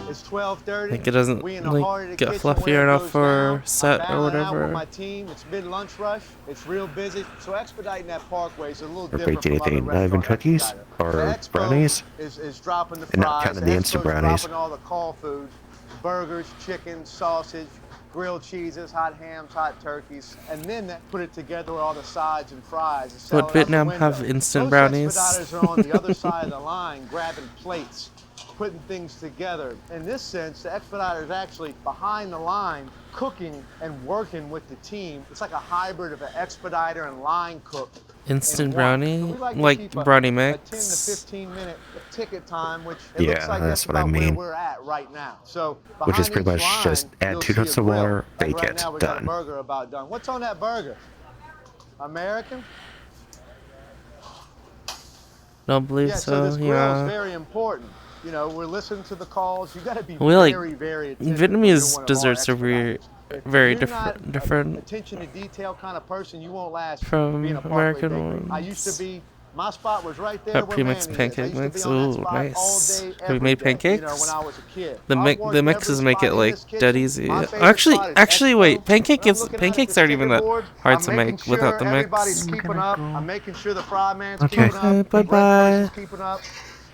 It's 12:30. Like it doesn't We in the heart of like the get kitchen where fluffier it enough goes for down. set I'm or battling out with whatever. my team. It's mid-lunch rush. It's real busy. So expediting that parkway is a little Or different baked from other anything, not even restaurant cookies? expediter. Or The Expo brownies? is dropping the And not fries. counting the instant Expo's brownies. dropping all the call foods, burgers, chicken, sausage, grilled cheeses, hot hams, hot turkeys, and then that put it together with all the sides and fries. and sell Would it out the Vietnam have window. instant Most brownies? expediters are on the other side of the line grabbing plates, putting things together. In this sense, the expediter is actually behind the line cooking and working with the team. It's like a hybrid of an expediter and line cook. Instant in one. brownie? So we like to Like keep brownie a 10 mix? to 15 minute ticket time, which it Yeah, looks like that's what I about mean. where we're at right now. So Which is behind pretty each much just line, add you'll 2 see a cups of grill. water, Like bake right it, now we got a done. burger about done. What's on that burger? American? Don't believe Yeah, so. this grill is Yeah. very important. You know, we're listening to the calls. You got to be We like very, very attentive. when you're Vietnamese one of our desserts are very, expediters. If very you're not different attention to detail kind of person, you won't last from being a Parkway American bakery. ones. I used to be. My spot was right there Got where pre-mixed Manny is. I pancake used to mix. be on that Ooh, spot nice. all day, Have you every made day, pancakes? You know, when I was a kid. The I've worked the mixes every make spot it in like this kitchen. dead easy. My favorite Actually, spot is actually, Expo. wait, When I'm looking at pancakes the aren't even that checkerboard, hard I'm to making make without the sure everybody's mix. keeping up. I'm making sure the fry man's Okay. keeping up. Bye the bread person's bye. keeping up.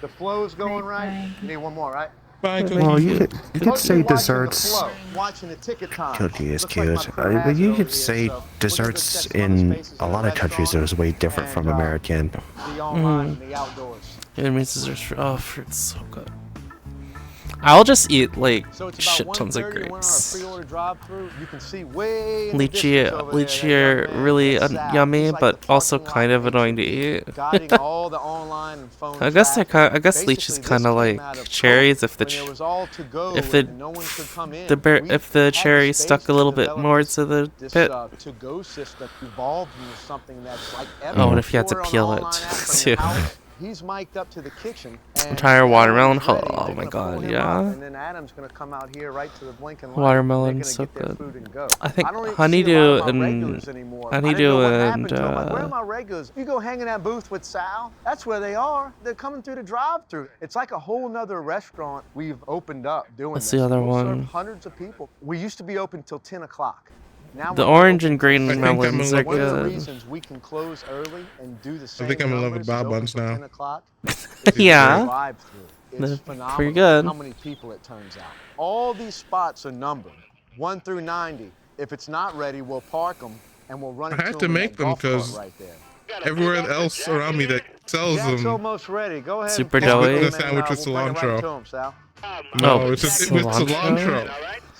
The flow's going right. You need one more, right? Bye, Well, you could Folks say are watching the desserts. flow, watching the ticket time. Cookie is Looks like my cute. crew has But it you over could here, say so we'll just desserts check some other in spaces a in lot the of countries restaurant is way different from and, American. The online and the outdoors. Vietnamese desserts. Oh, fruit's so good. I'll just eat like So it's shit about tons of 1:30 when we're on our grapes. pre-order drive-through. You can see way in the Lychee, distance over there, lychee that are young man, really that's Sal. yummy, He's like but the also parking lot kind of agent, annoying to eat. guiding all the online and phone I guess traffic. I guess Basically, lychee's this kind of came like out of cherries if the when it was all to go if the and no one could come in. if the had cherry space stuck a to little bit develop more this- to the this pit. to-go system evolved into something that's like Oh, and if you had to order on peel an it online app from too. your house, he's mic'd up to the kitchen. and Entire watermelon. everyone's ready. Oh They're my gonna pull god, him yeah. up, and then Adam's gonna come out here right to the blinking light. Watermelon's so They're gonna get good. their food and go. I think don't even see a honeydew lot of my and regulars anymore. I honeydew didn't know what and happened to 'em. Like, where are my regulars? You go hang in that booth with Sal. That's where they are. They're coming through the drive-through. It's like a whole nother restaurant we've opened up doing What's this. the other We'll serve one? hundreds of people. We used to be open till 10 o'clock. Now The we're orange open and till green 6. melons are One of the good. reasons we can close early and do the same think I'm in love numbers with is bao open buns till now. 10 o'clock. Yeah. Drive-through. They're It's pretty phenomenal good. how many people it turns out. All these spots are numbered, 1 through 90. If it's not ready, we'll park them and we'll run it I had to to in make that them golf cart because right there. everywhere else around me that sells Jack's them, almost ready. Go ahead. Super and pick doughy. them, the and, sandwich with we'll bring it right cilantro. to 'em, Sal. No, it's just with cilantro.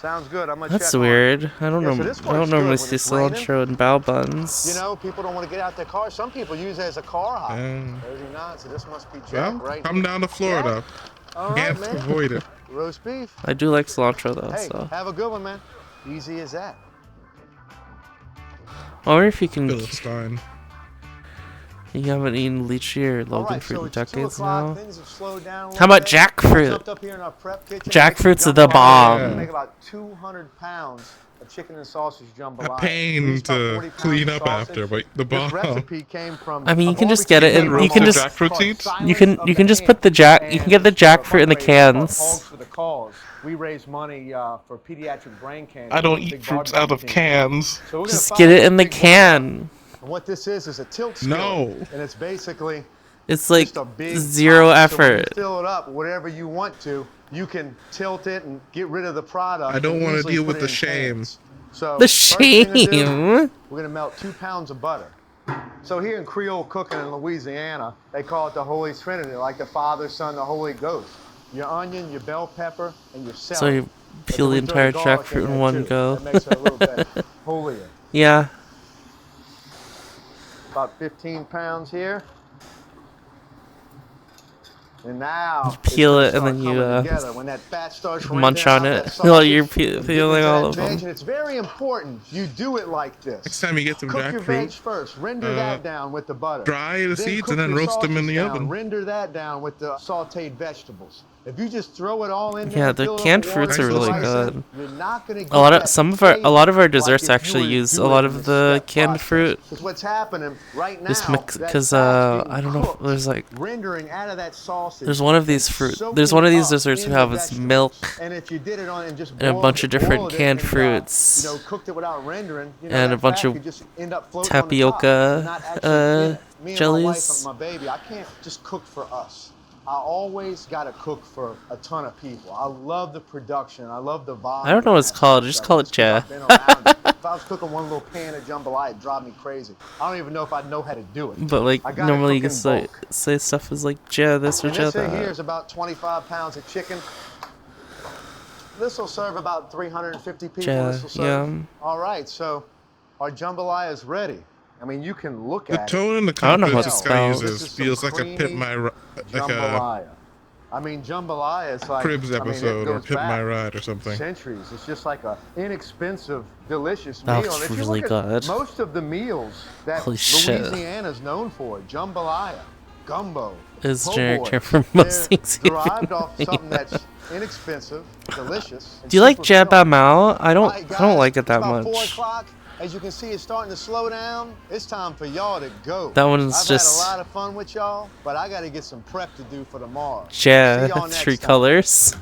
Sounds good. I'm gonna That's check on it. weird. I don't Yeah, know. so this I don't works normally good see when it's raining. cilantro in bao buns. You know, people don't want to get out their car. Some people use it as a car hop. 39, so this must be Jack Well, right come here. down to Florida. All right, Can't man. avoid it. Roast beef. I do like cilantro though, Hey, so. have a good one, man. Easy as that. I wonder if you can. Philistine. You haven't eaten lychee or Logan All right, fruit so in it's 2 decades o'clock. now. Things have slowed down a little How about bit. jackfruit? Jumped up here in our prep kitchen, Jackfruit's making the jumbo. bomb. We make about 200 pounds a chicken and sausage jambalaya. A pain to clean up after, but the This bomb. recipe came from I mean, a you can just get it, barbecue and you can restaurant just jackfruit seeds? called you Silence can of the just Ham. put the you can get the jackfruit in the cans. Hogs for the cause. We raise money for pediatric brain cancer. I don't Big eat fruits barbecue out of team. cans. So we're gonna Just fire get it this in the big boy up. can. And what this is a tilt skillet. No. And it's basically It's like just a big zero pot. So when you effort. fill it up, whatever you want to, you can tilt it and get rid of the product. I don't and want to easily deal put with it the in shame. cans. So The first thing to do, shame. we're gonna melt 2 pounds of butter. So here in Creole cooking in Louisiana, they call it the Holy Trinity, like the Father, Son, the Holy Ghost. Your onion, your bell pepper, and your celery. So you peel the entire jackfruit in one go. That makes it a little bit holier. Yeah. About 15 pounds here. And now Peel it's it gonna and then start you coming together. When that fat starts munch rendering on out it that while you're sausage, peeling get all that of veg, them. And it's very important you do it like this. Next time you get some Cook your veg jackfruit, first. Render that down with the butter. dry the seeds cook and then your roast them in sausage the down. oven. Render that down with the sautéed vegetables. If you just throw it all in there, Yeah, and the fill it up canned with fruits water are and really spice it, good. you're not gonna get A lot of that a lot of our flavor desserts like if actually you would use do a it lot in of this the step canned process. fruit. Because what's happening right now, Just mix that because fat's getting I don't know if cooked, there's like rendering out of that sausage. there's one of these there's one of these desserts we have is milk And if you did it on and just and a bunch of different boiled it canned and, fruits you know, cooked it without rendering, you know, and that a bunch fat of could just end up floating on the top, tapioca not actually in it. Me and my wife jellies. and my baby, I can't just cook for us. I always got to cook for a ton of people. I love the production. I love the volume. I don't know what it's called. Just call it ja. I've been around it. If I was cooking one little pan of jambalaya, it'd drive me crazy. I don't even know if I'd know how to do it. But like I gotta normally you cook can in bulk. say stuff is like ja this or And ja this thing here that. is about 25 pounds of chicken. This will serve about 350 people. Ja, This will serve. yum. All right, so our jambalaya is ready. I mean, you can look The at tone it. in the I don't know confidence what this to guy spell. uses feels like a Pit My like a Jambalaya. I mean, jambalaya is like Cribs I mean, it episode or goes Pit My back Ride or something. centuries. It's just like a inexpensive, delicious That meal. looks And if you really look at good. most of the meals that Holy shit. Louisiana's known for, jambalaya, gumbo, It's po' generic boy, term for most they're things you derived off think something about. that's inexpensive, delicious. and Do you like super Jab filling. Mao? I don't Alright, I don't guys, like it it's that about 4 much. o'clock. As you can see, it's starting to slow down. It's time for y'all to go. That one's I've just- had a lot of fun with y'all, but I got to get some prep to do for tomorrow. Ja, See y'all next 3 time. colors.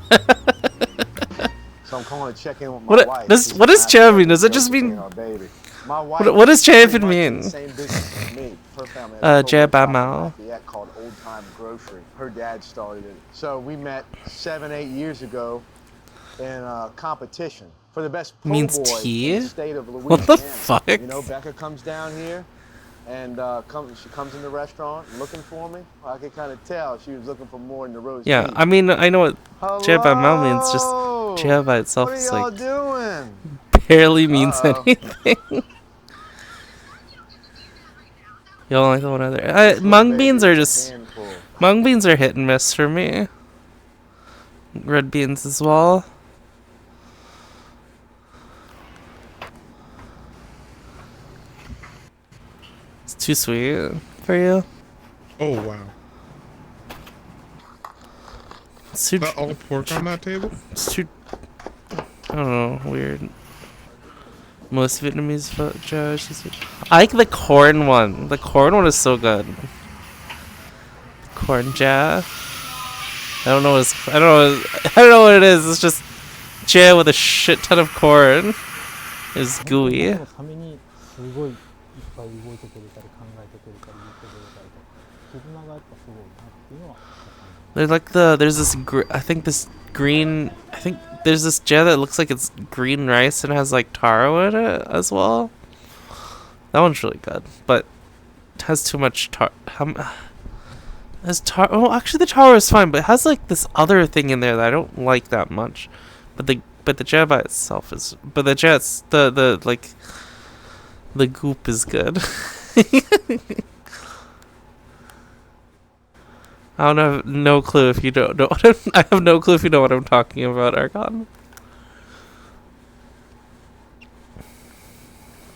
So I'm calling to check in with my What wife. does She's what does not Ja there mean? with Does it just Josephine, mean our baby. My wife what does is Ja pretty even much in mean? the same business as me. Her family has Ja a shop in Mao. Lafayette called Old Time Grocery. Her dad started it. So we met 7-8 years ago in a competition for the best po' Means boy tea? in the state of Louisiana. What the fuck? You know, Becca comes down here and she comes in the restaurant looking for me. I could kind of tell she was looking for more than the roast Yeah, beef. I mean I know what Ja Mao means. Just Ja by itself What are is y'all like doing? barely means Uh-oh. anything. You don't like the one other? Mung beans are just mung beans are hit and miss for me. Red beans as well. It's too sweet for you. Oh wow. It's too. Is that all pork on that table? It's too. I don't know. Weird. Most Vietnamese food. I like the corn one. The corn one is so good. Corn ja. I don't know. I don't know. I don't know what it is. It's just ja with a shit ton of corn. It's gooey. ためにすごいいっぱい動いてくれたり考えてくれたり言ってくれたりと絆がやっぱすごいなっていうのは There's like there's this I think there's this ja that looks like it's green rice and has like taro in it as well. That one's really good, but it has too much taro. Oh, actually the taro is fine, but it has like this other thing in there that I don't like that much. But the ja by itself is, but the jets the like the goop is good. I don't have no clue if you don't know. I have no clue if you know what I'm talking about, Archon.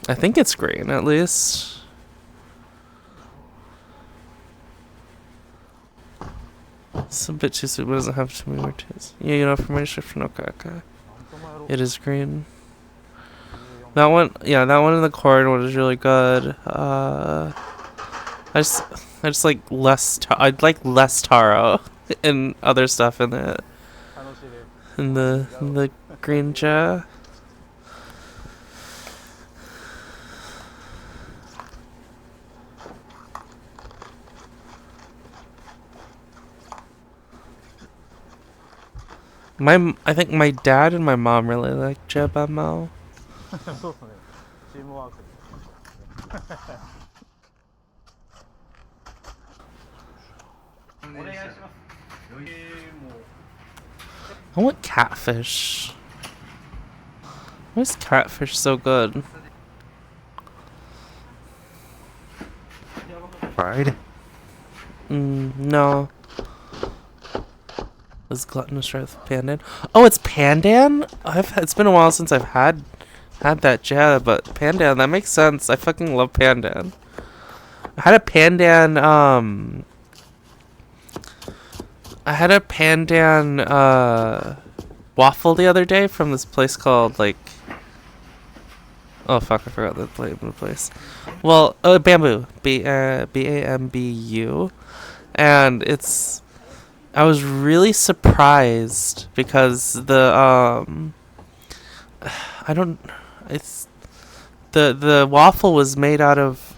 I think it's green, at least. It's a bit too sweet, but it doesn't have too many more taste. Yeah, you know, for my description, okay. It is green. That one, yeah, that one in the corn one is really good. I just like less. I'd like less taro and other stuff in it. In the green cha. I think my dad and my mom really like jabamao. そうね。チームワーク。お願いします。I want catfish. Why is catfish so good? Fried? No. Is gluttonous rice pandan? Oh, it's pandan? It's been a while since I've had that jab, but pandan, that makes sense. I fucking love pandan. I had a pandan waffle the other day from this place called like, oh fuck, I forgot the name of the place. Well, Bamboo, BAMBU, and I was really surprised because the waffle was made out of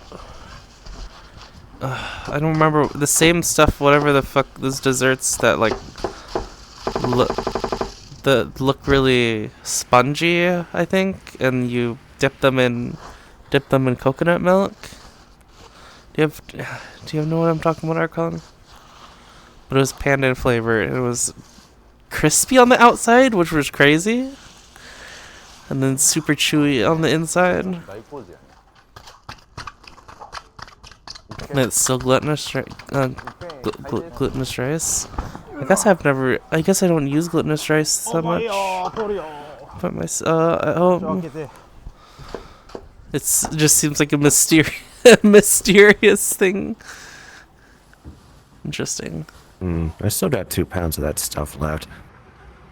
I don't remember the same stuff, whatever the fuck those desserts that like look really spongy, I think, and you dip them in coconut milk. Do you know what I'm talking about, Archon? But it was pandan flavor. It was crispy on the outside, which was crazy, and then super chewy on the inside. And it's still glutinous rice. I guess I don't use glutinous rice that much. But it just seems like a mysterious thing. Interesting. I still got 2 pounds of that stuff left.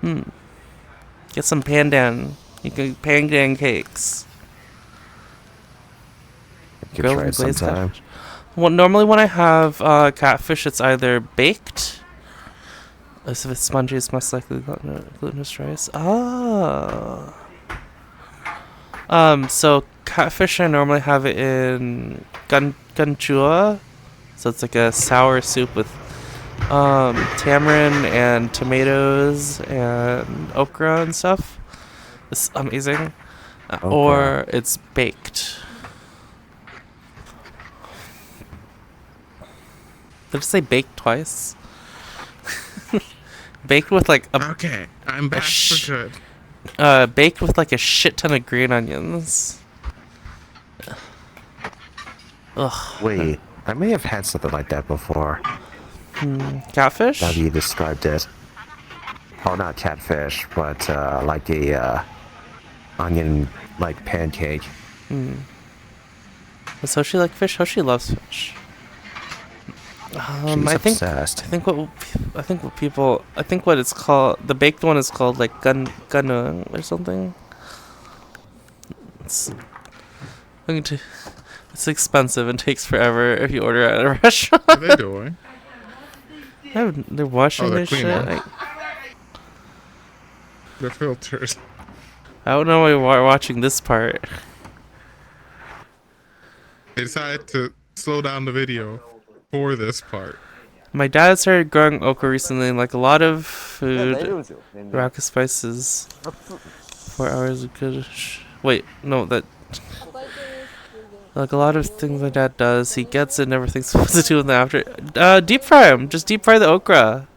Get some pandan. You can pandan cakes. You can try it sometime. Well, normally when I have catfish, it's either baked. If it's spongy, it's most likely glutinous rice. So catfish, I normally have it in ganchua. So it's like a sour soup with tamarind and tomatoes and okra and stuff. It's amazing. Or it's baked. Did I say baked twice? Baked with like a... Okay, I'm back for good. Baked with like a shit ton of green onions. Ugh. Wait, I may have had something like that before. Catfish? How you described it. Oh, not catfish, but like a onion like pancake. Does Hoshi like fish? Hoshi loves fish. She's obsessed. I think what it's called, the baked one is called like ganung or something. It's expensive and takes forever if you order at a restaurant. What are they doing? They're washing their shit. They're filters. I don't know why we're watching this part. They decided to slow down the video for this part. My dad started growing okra recently, and like a lot of food, rack spices. 4 hours of good. Wait, no, that. Like a lot of things my dad does, he gets it and never thinks what to do with them after. Deep fry them. Just deep fry the okra.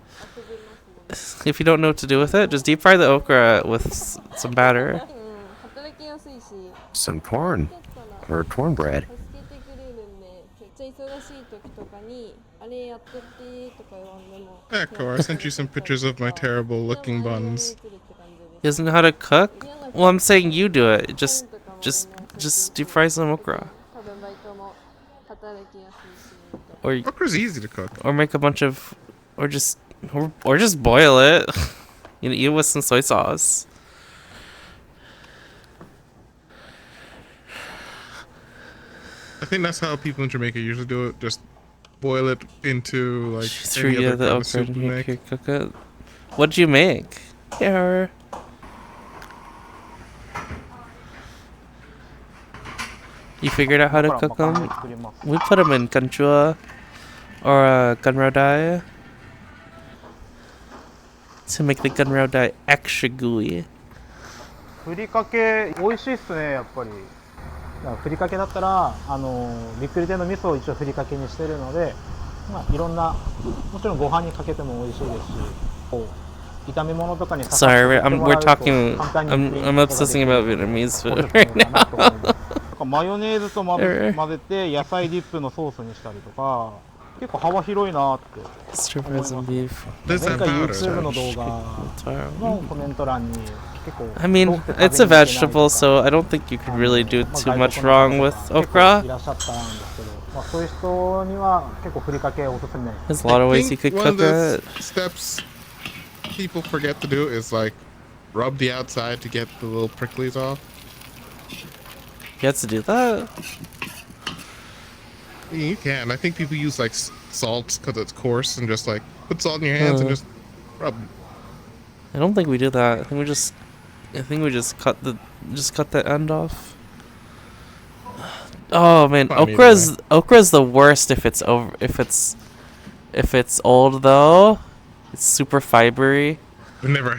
If you don't know what to do with it, just deep fry the okra with some batter. Some corn. Or cornbread. Echo, I sent you some pictures of my terrible looking buns. He doesn't know how to cook? Well, I'm saying you do it. Just deep fry some okra. Or okra's easy to cook. Or make a bunch of, or just boil it. You know, eat it with some soy sauce. think that's how people in Jamaica usually do it. Just boil it into like Through any other the kind of okra soup and we you make. could cook it. What'd you make? Yeah. You figured out how to cook them? We put them in kanchua or gunrodai to make the gunrodai extra gooey. ふりかけ美味しいっすねやっぱり。ふりかけだったらびっくり亭の味噌を一応ふりかけにしてるので、まあいろんなもちろんご飯にかけても美味しいですし、こう炒め物とかに。Sorry, we're talking. I'm obsessing about Vietnamese food right now. マヨネーズと混ぜて野菜ディップのソースにしたりとか、結構幅広いなって思います。前回 YouTube の動画のコメント欄に結構。I mean, it's a vegetable, so I don't think you could really do too much wrong with okra. いらっしゃったんですけど、まあそういう人には結構ふりかけおすすめ。There's a lot of ways you could cook it. Steps people forget to do is like rub the outside to get the little pricklies off. You have to do that? You can. I think people use like salt because it's coarse and just like put salt in your hands and just rub. I don't think we do that. I think we just cut that end off. Oh man, okra's the worst if it's old though. It's super fibery. I've never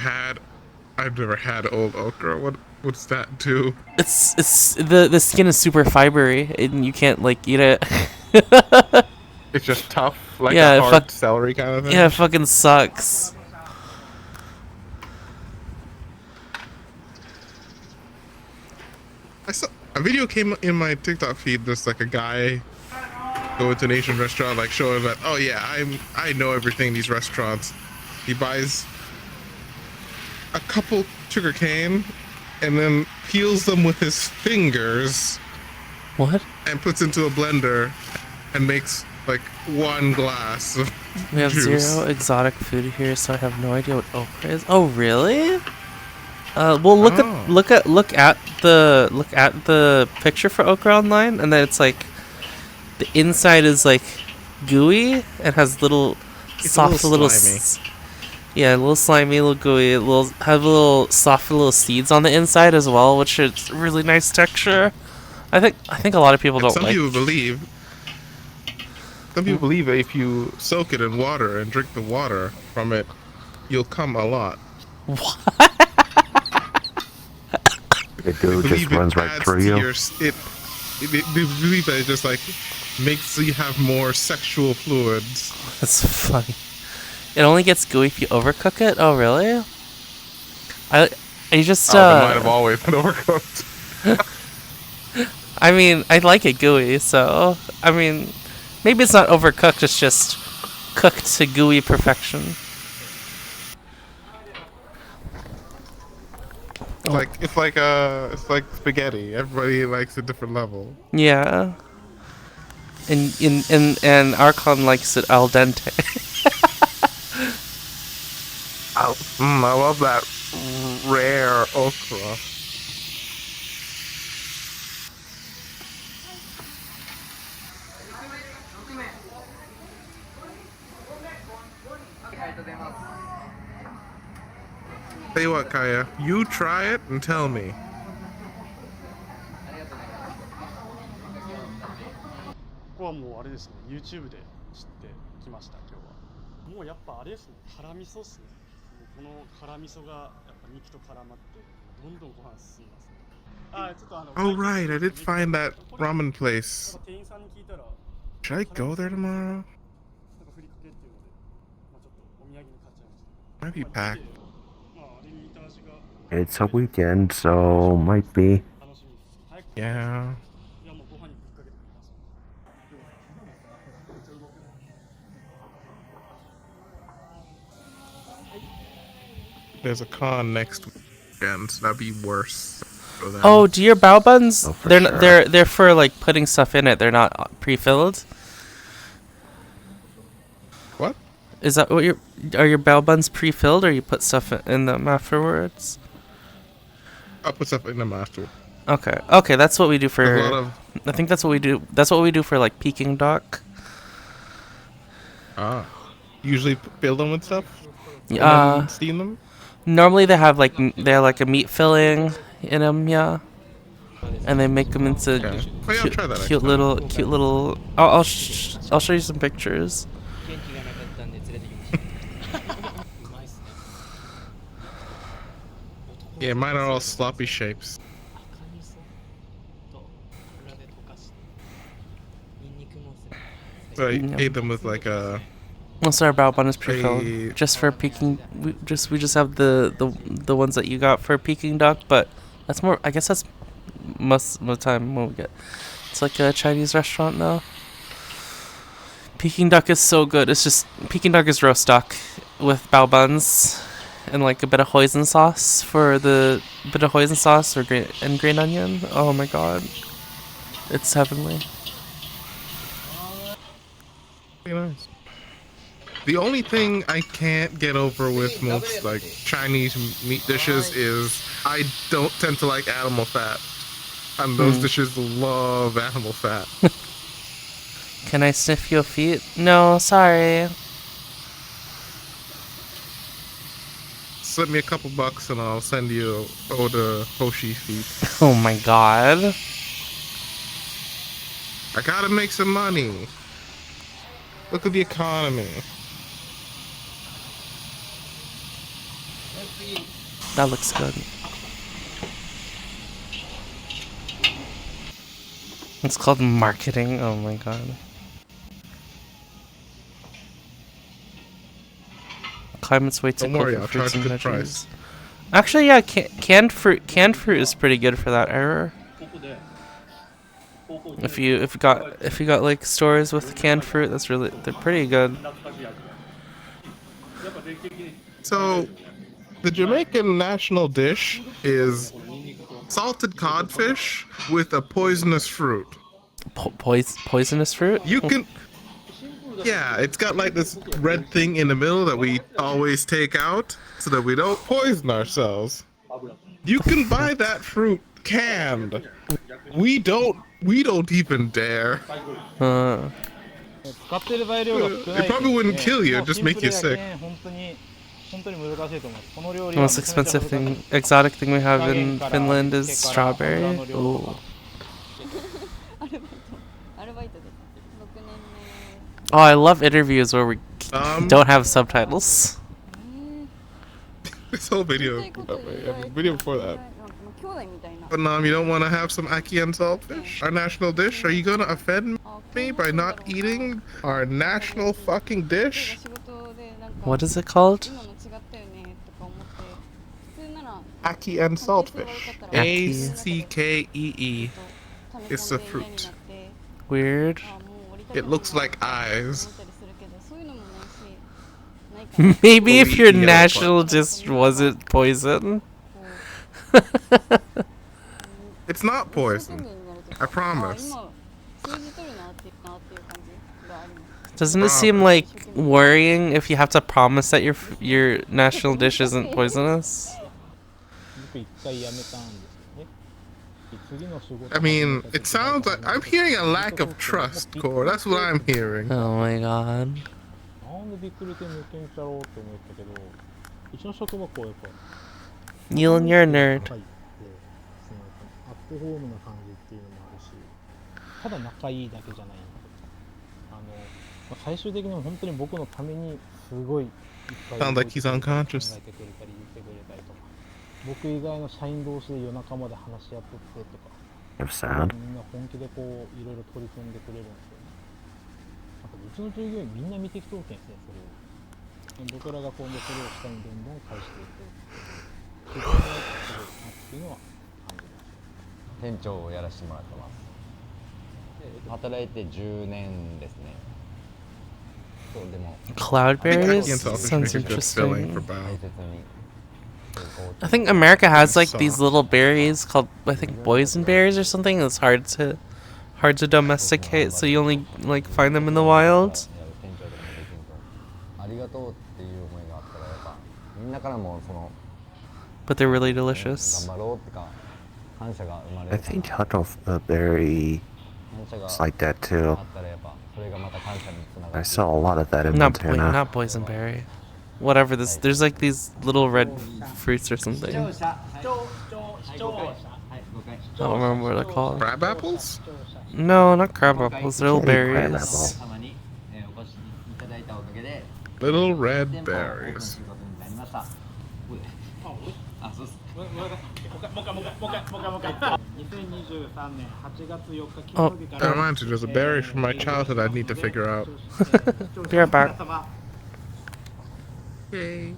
had old okra. What's that do? It's the skin is super fibery and you can't like eat it. It's just tough, like a hard celery kind of thing. Yeah, it fucking sucks. I saw a video came in my TikTok feed. There's like a guy going to an Asian restaurant, like showing that, oh yeah, I know everything in these restaurants. He buys a couple sugar cane and then peels them with his fingers. What? And puts into a blender and makes like one glass of We have juice. 0 exotic food here, so I have no idea what okra is. Oh really? Well, look at the picture for okra online, and then it's like the inside is like gooey and has little soft little slimy, little gooey, have little soft little seeds on the inside as well, which is really nice texture. I think a lot of people don't like. Some people believe that if you soak it in water and drink the water from it, you'll come a lot. What? It just runs right through you. They believe that it just like makes you have more sexual fluids. That's funny. It only gets gooey if you overcook it. Oh really? I just it might have always been overcooked. I mean, I like it gooey, so I mean, maybe it's not overcooked. It's just cooked to gooey perfection. It's like spaghetti. Everybody likes a different level. Yeah. And Archon likes it al dente. I love that rare okra. Tell you what, Kaya, you try it and tell me. ここはもうあれですね、YouTube で知ってきました今日は。もうやっぱあれですね、辛味噌っすね。この辛味噌がやっぱ肉と絡まってどんどんご飯進みますね。あ、ちょっとOh right, I did find that ramen place. 店員さんに聞いたら Should I go there tomorrow? なんかふりかけっていうので、まあちょっとお土産に買っちゃいました。 Might be packed. It's a weekend, so might be. Yeah. There's a con next weekend, so that'd be worse. Oh, do your bao buns? Oh, they're for like putting stuff in it. They're not pre-filled. What? Is that what are your bao buns pre-filled, or you put stuff in them afterwards? I'll put stuff in them after. Okay. Okay, that's what we do for. There's a lot of I think that's what we do. That's what we do for like Peking duck. usually fill them with stuff and Uh, then steam them. normally they have like they have like a meat filling in them, yeah, and they make them into Okay. Oh, yeah, I'll try that next time. cute little. I'll show you some pictures. Yeah, mine are all sloppy shapes. So I ate them with like a. Most of our bao bun is pre-filled. a- Just for Peking, we just have the ones that you got for Peking duck, but that's more. I guess that's most of the time when we get. It's like a Chinese restaurant now. Peking duck is so good. It's just Peking duck is roast duck with bao buns and like a bit of hoisin sauce for the bit of hoisin sauce or green onion. Oh my god, it's heavenly. Pretty nice. The only thing I can't get over with most like Chinese meat dishes is I don't tend to like animal fat, and those dishes love animal fat. Can I sniff your feet? No, sorry. Send me a couple bucks and I'll send you the Hoshi feet. Oh my god. I gotta make some money. Look at the economy. That looks good. It's called marketing. Oh my god. Climate's way too Don't cold worry, for I'll fruits charge a and good veggies. price. Actually, yeah, canned fruit is pretty good for that error. If you got like stores with canned fruit, they're pretty good. So, the Jamaican national dish is salted codfish with a poisonous fruit. Poisonous fruit? You can. Yeah, it's got like this red thing in the middle that we always take out so that we don't poison ourselves. You can buy that fruit canned. We don't even dare. It probably wouldn't kill you, just make you sick. The most exotic thing we have in Finland is strawberry. Ooh. Oh, I love interviews where we don't have subtitles. This whole video, video before that. But you don't want to have some ackee and saltfish? Our national dish? Are you gonna offend me by not eating our national fucking dish? What is it called? Ackee and saltfish. A-C-K-E-E. It's a fruit. Weird. It looks like eyes. Maybe if your national dish wasn't poison. It's not poison. I promise. Doesn't it seem like worrying if you have to promise that your national dish isn't poisonous? I mean, it sounds like I'm hearing a lack of trust, Core. That's what I'm hearing. Oh my god. Neil, you're a nerd. ホームな感じっていうのもあるし、ただ仲いいだけじゃないんで、最終的に本当に僕のためにすごいいっぱい Sounds like he's unconscious. 考えてくれたり言ってくれたりとか、僕以外の社員同士で夜中まで話し合ってってとか、みんな本気でこういろいろ取り組んでくれるんですよね。なんかうちの従業員みんな見てきとるけんですね、それを。僕らが今度それを下にどんどん返していく。そこがすごいなっていうのは。店長をやらせてもらってます。働いて10年ですね。そうでも Cloudberries sounds interesting. I think America has like these little berries called boysenberries or something that's hard to domesticate, so you only like find them in the wild. ありがとうっていう思いがあったらやっぱみんなからもその But they're really delicious. 頑張ろうってか I think huckleberry is like that too. I saw a lot of that in Montana. Not boysenberry. Whatever this, there's like these little red fruits or something. I don't remember what they're called. Crab apples? No, not crab apples. Little berries. Little red berries. Oh, that reminds me, there's a berry from my childhood I need to figure out. Be right back. Yay.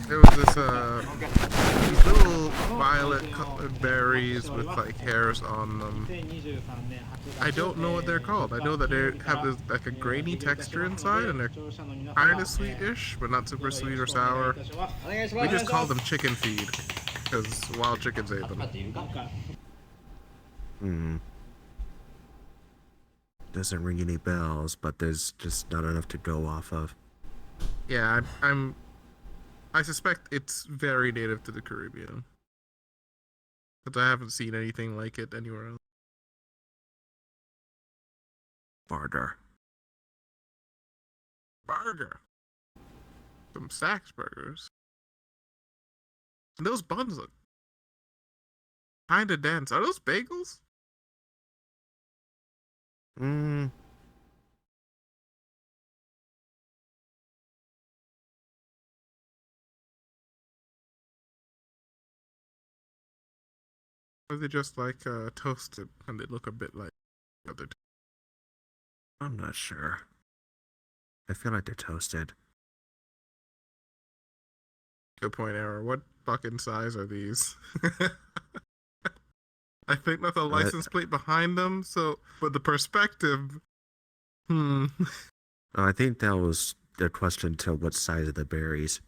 There was this, these little violet colored berries with like hairs on them. I don't know what they're called. I know that they have this, like a grainy texture inside and they're kind of sweetish, but not super sweet or sour. We just call them chicken feed because wild chickens ate them. Doesn't ring any bells, but there's just not enough to go off of. Yeah, I suspect it's very native to the Caribbean. But I haven't seen anything like it anywhere else. Barter. Some Saks burgers. And those buns look kinda dense. Are those bagels? Or are they just like toasted and they look a bit like the other two? I'm not sure. I feel like they're toasted. Good point, Error. What fucking size are these? I think that's a license plate behind them, so but the perspective. I think that was the question to what size of the berries.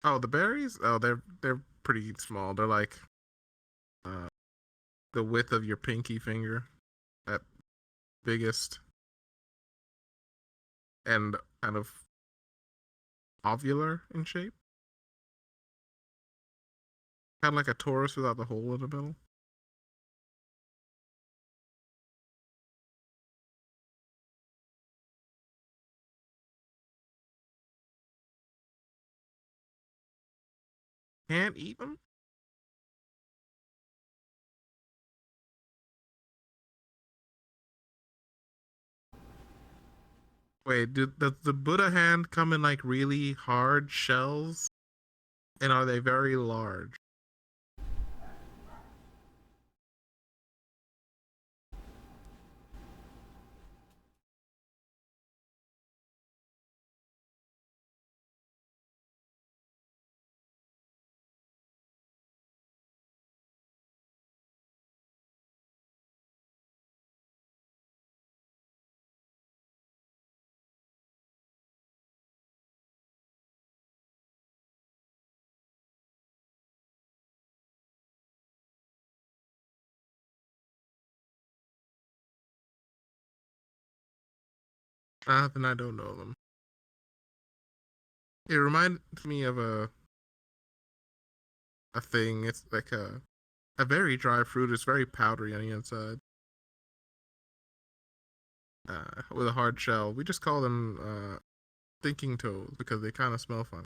Oh, the berries? Oh, they're pretty small. They're like the width of your pinky finger at biggest. And kind of ovular in shape. Kind of like a torus without the hole in the middle. Can't eat them? Wait, does the Buddha hand come in like really hard shells? And are they very large? Then I don't know them. It reminds me of a thing. It's like a very dry fruit. It's very powdery on the inside. With a hard shell. We just call them thinking toads because they kind of smell funny.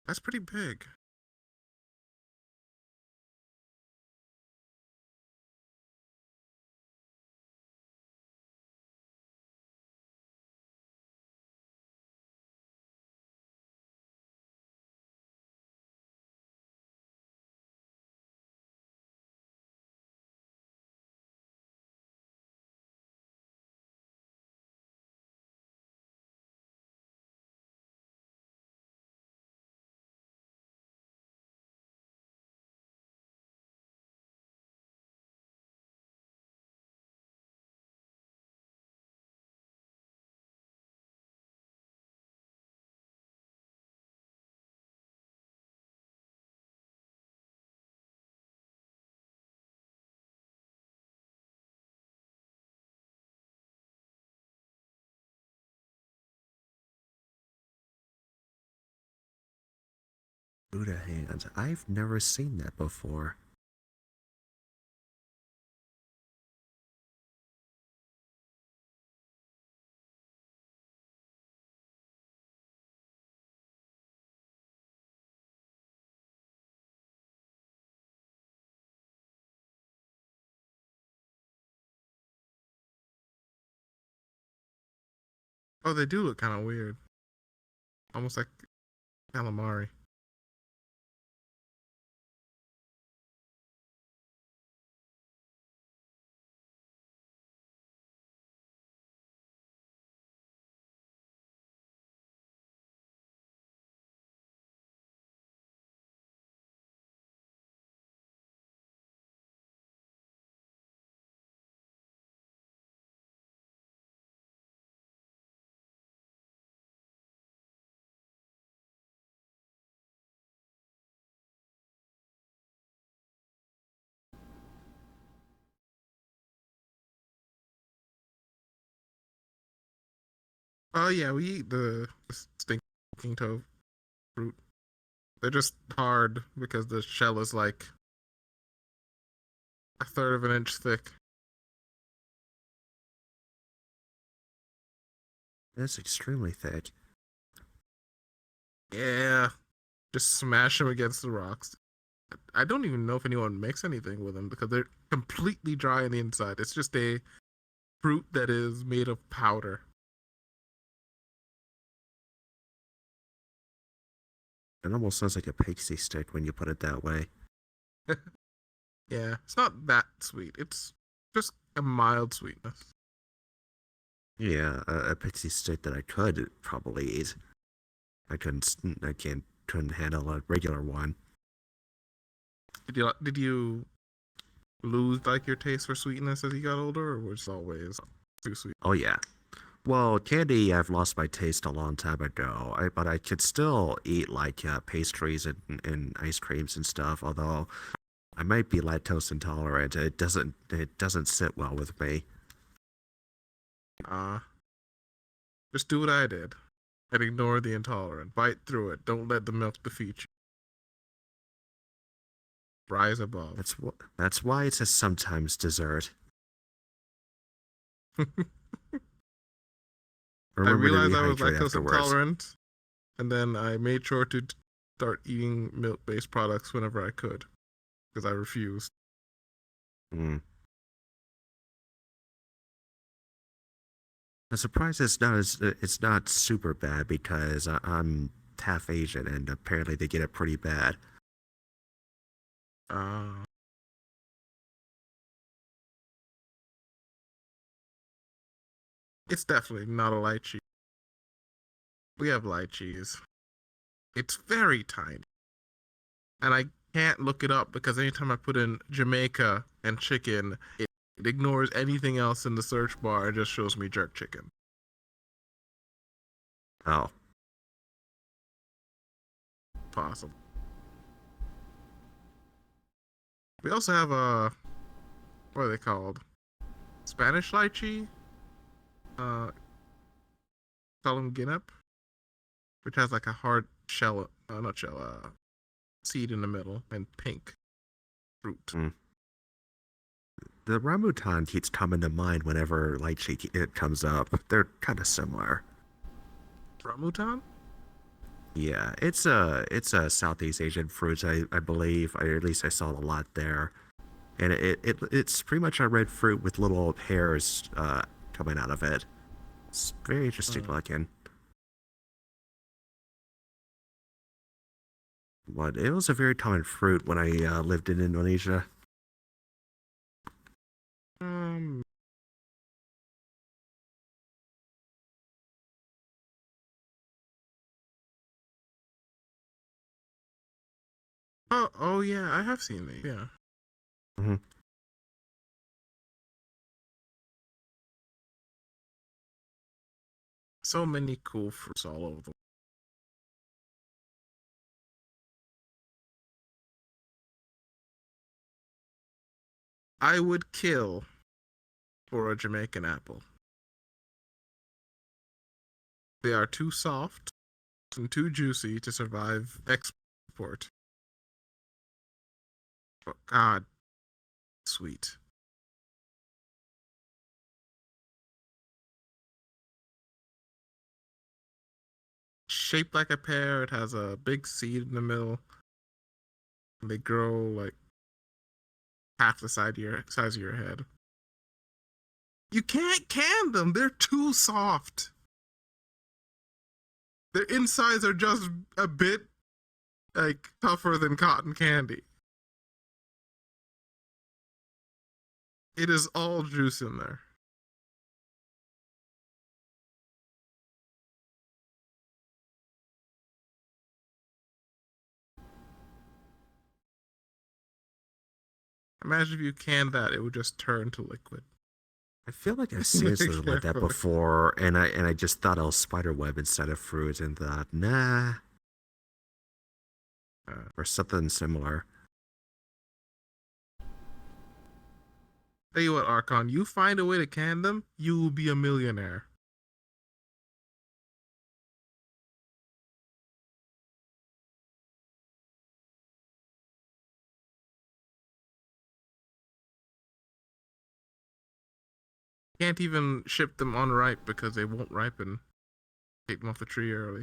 That's pretty big. Buddha hand. I've never seen that before. Oh, they do look kind of weird. Almost like calamari. Oh yeah, we eat the stinking tofu fruit. They're just hard because the shell is like a third of an inch thick. That's extremely thick. Yeah, just smash them against the rocks. I don't even know if anyone makes anything with them because they're completely dry on the inside. It's just a fruit that is made of powder. It almost sounds like a pixie stick when you put it that way. Yeah, it's not that sweet. It's just a mild sweetness. Yeah, a pixie stick that I could probably eat. I couldn't handle a regular one. Did you lose like your taste for sweetness as you got older, or was it always too sweet? Oh yeah. Well, candy, I've lost my taste a long time ago, but I could still eat like pastries and ice creams and stuff. Although I might be lactose intolerant, it doesn't sit well with me. Just do what I did and ignore the intolerant. Bite through it. Don't let the milk defeat you. Rise above. That's why it's a sometimes dessert. I realized I was rehydrate lactose afterwards. intolerant, and then I made sure to start eating milk-based products whenever I could, because I refused. I'm surprised it's not super bad because I'm half Asian and apparently they get it pretty bad. It's definitely not a lychee. We have lychees. It's very tiny. And I can't look it up because anytime I put in Jamaica and chicken, it ignores anything else in the search bar and just shows me jerk chicken. Oh. Possible. We also have what are they called? Spanish lychee? Call them guinep, which has like a hard shell, not shell, seed in the middle and pink fruit. The rambutan keeps coming to mind whenever lychee it comes up. They're kind of similar. Rambutan? Yeah, it's a Southeast Asian fruit, I believe. At least I saw a lot there, and it's pretty much a red fruit with little hairs coming out of it. It's very interesting looking. But it was a very common fruit when I lived in Indonesia. Oh yeah, I have seen these. Yeah. So many cool fruits all over the world. I would kill for a Jamaican apple. They are too soft and too juicy to survive export. Oh, God. Sweet. Shaped like a pear. It has a big seed in the middle. And they grow like half the size of your head. You can't can them. They're too soft. Their insides are just a bit like tougher than cotton candy. It is all juice in there. Imagine if you canned that, it would just turn to liquid. I feel like I've seen something like that before, and I just thought it was spiderweb instead of fruit, and thought, nah, or something similar. Tell you what, Archon, you find a way to can them, you will be a millionaire. Can't even ship them unripe because they won't ripen. Take them off the tree early.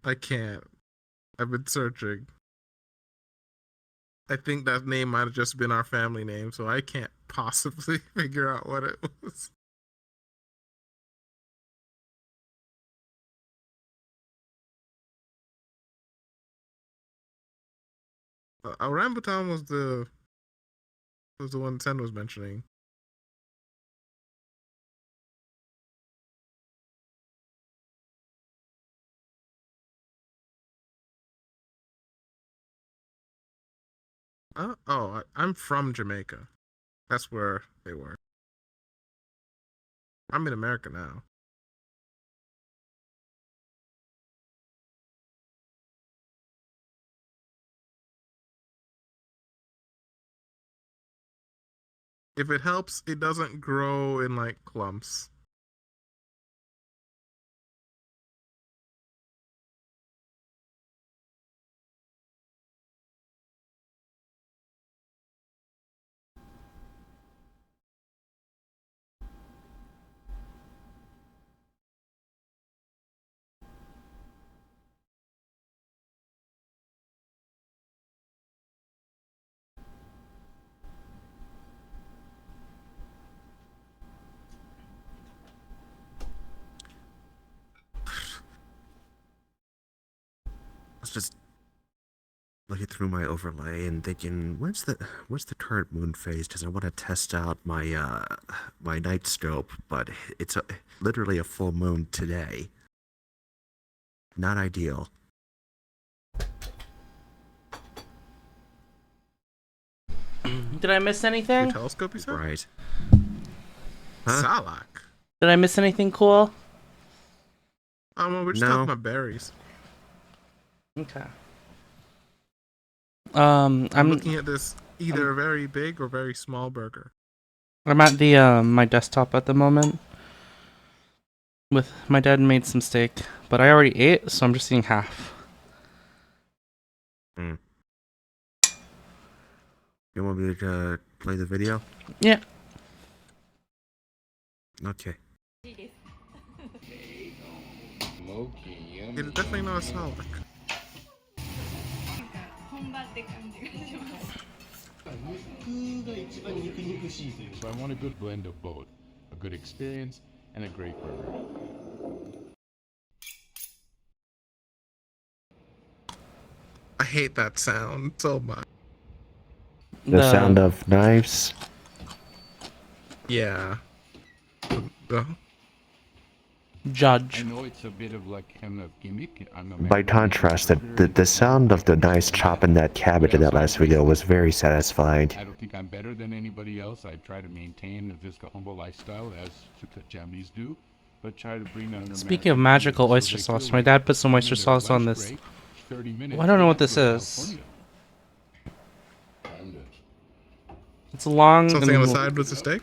I can't. I've been searching. I think that name might have just been our family name, so I can't possibly figure out what it was. Orangutan was the one Sen was mentioning. I'm from Jamaica. That's where they were. I'm in America now. If it helps, it doesn't grow in like clumps. I was just looking through my overlay and thinking, where's the current moon phase? Because I want to test out my my night scope, but it's literally a full moon today. Not ideal. Did I miss anything? Your telescope, you said? Right. Huh? Salak. Did I miss anything cool? Well, we're just talking about berries. Okay. I'm looking at this either very big or very small burger. I'm at the my desktop at the moment. With my dad made some steak, but I already ate, so I'm just eating half. You want me to play the video? Yeah. Okay. It's definitely not a salak. So I want a good blend of both. A good experience and a great burger. I hate that sound so much. The sound of knives. Yeah. Judge. I know it's a bit of like kind of gimmick. By contrast, the sound of the knives chopping that cabbage in that last video was very satisfying. I don't think I'm better than anybody else. I try to maintain this humble lifestyle as Japanese do, but try to bring down. Speaking of magical oyster sauce, my dad put some oyster sauce on this. Well, I don't know what this is. It's long. Something on the side with the steak?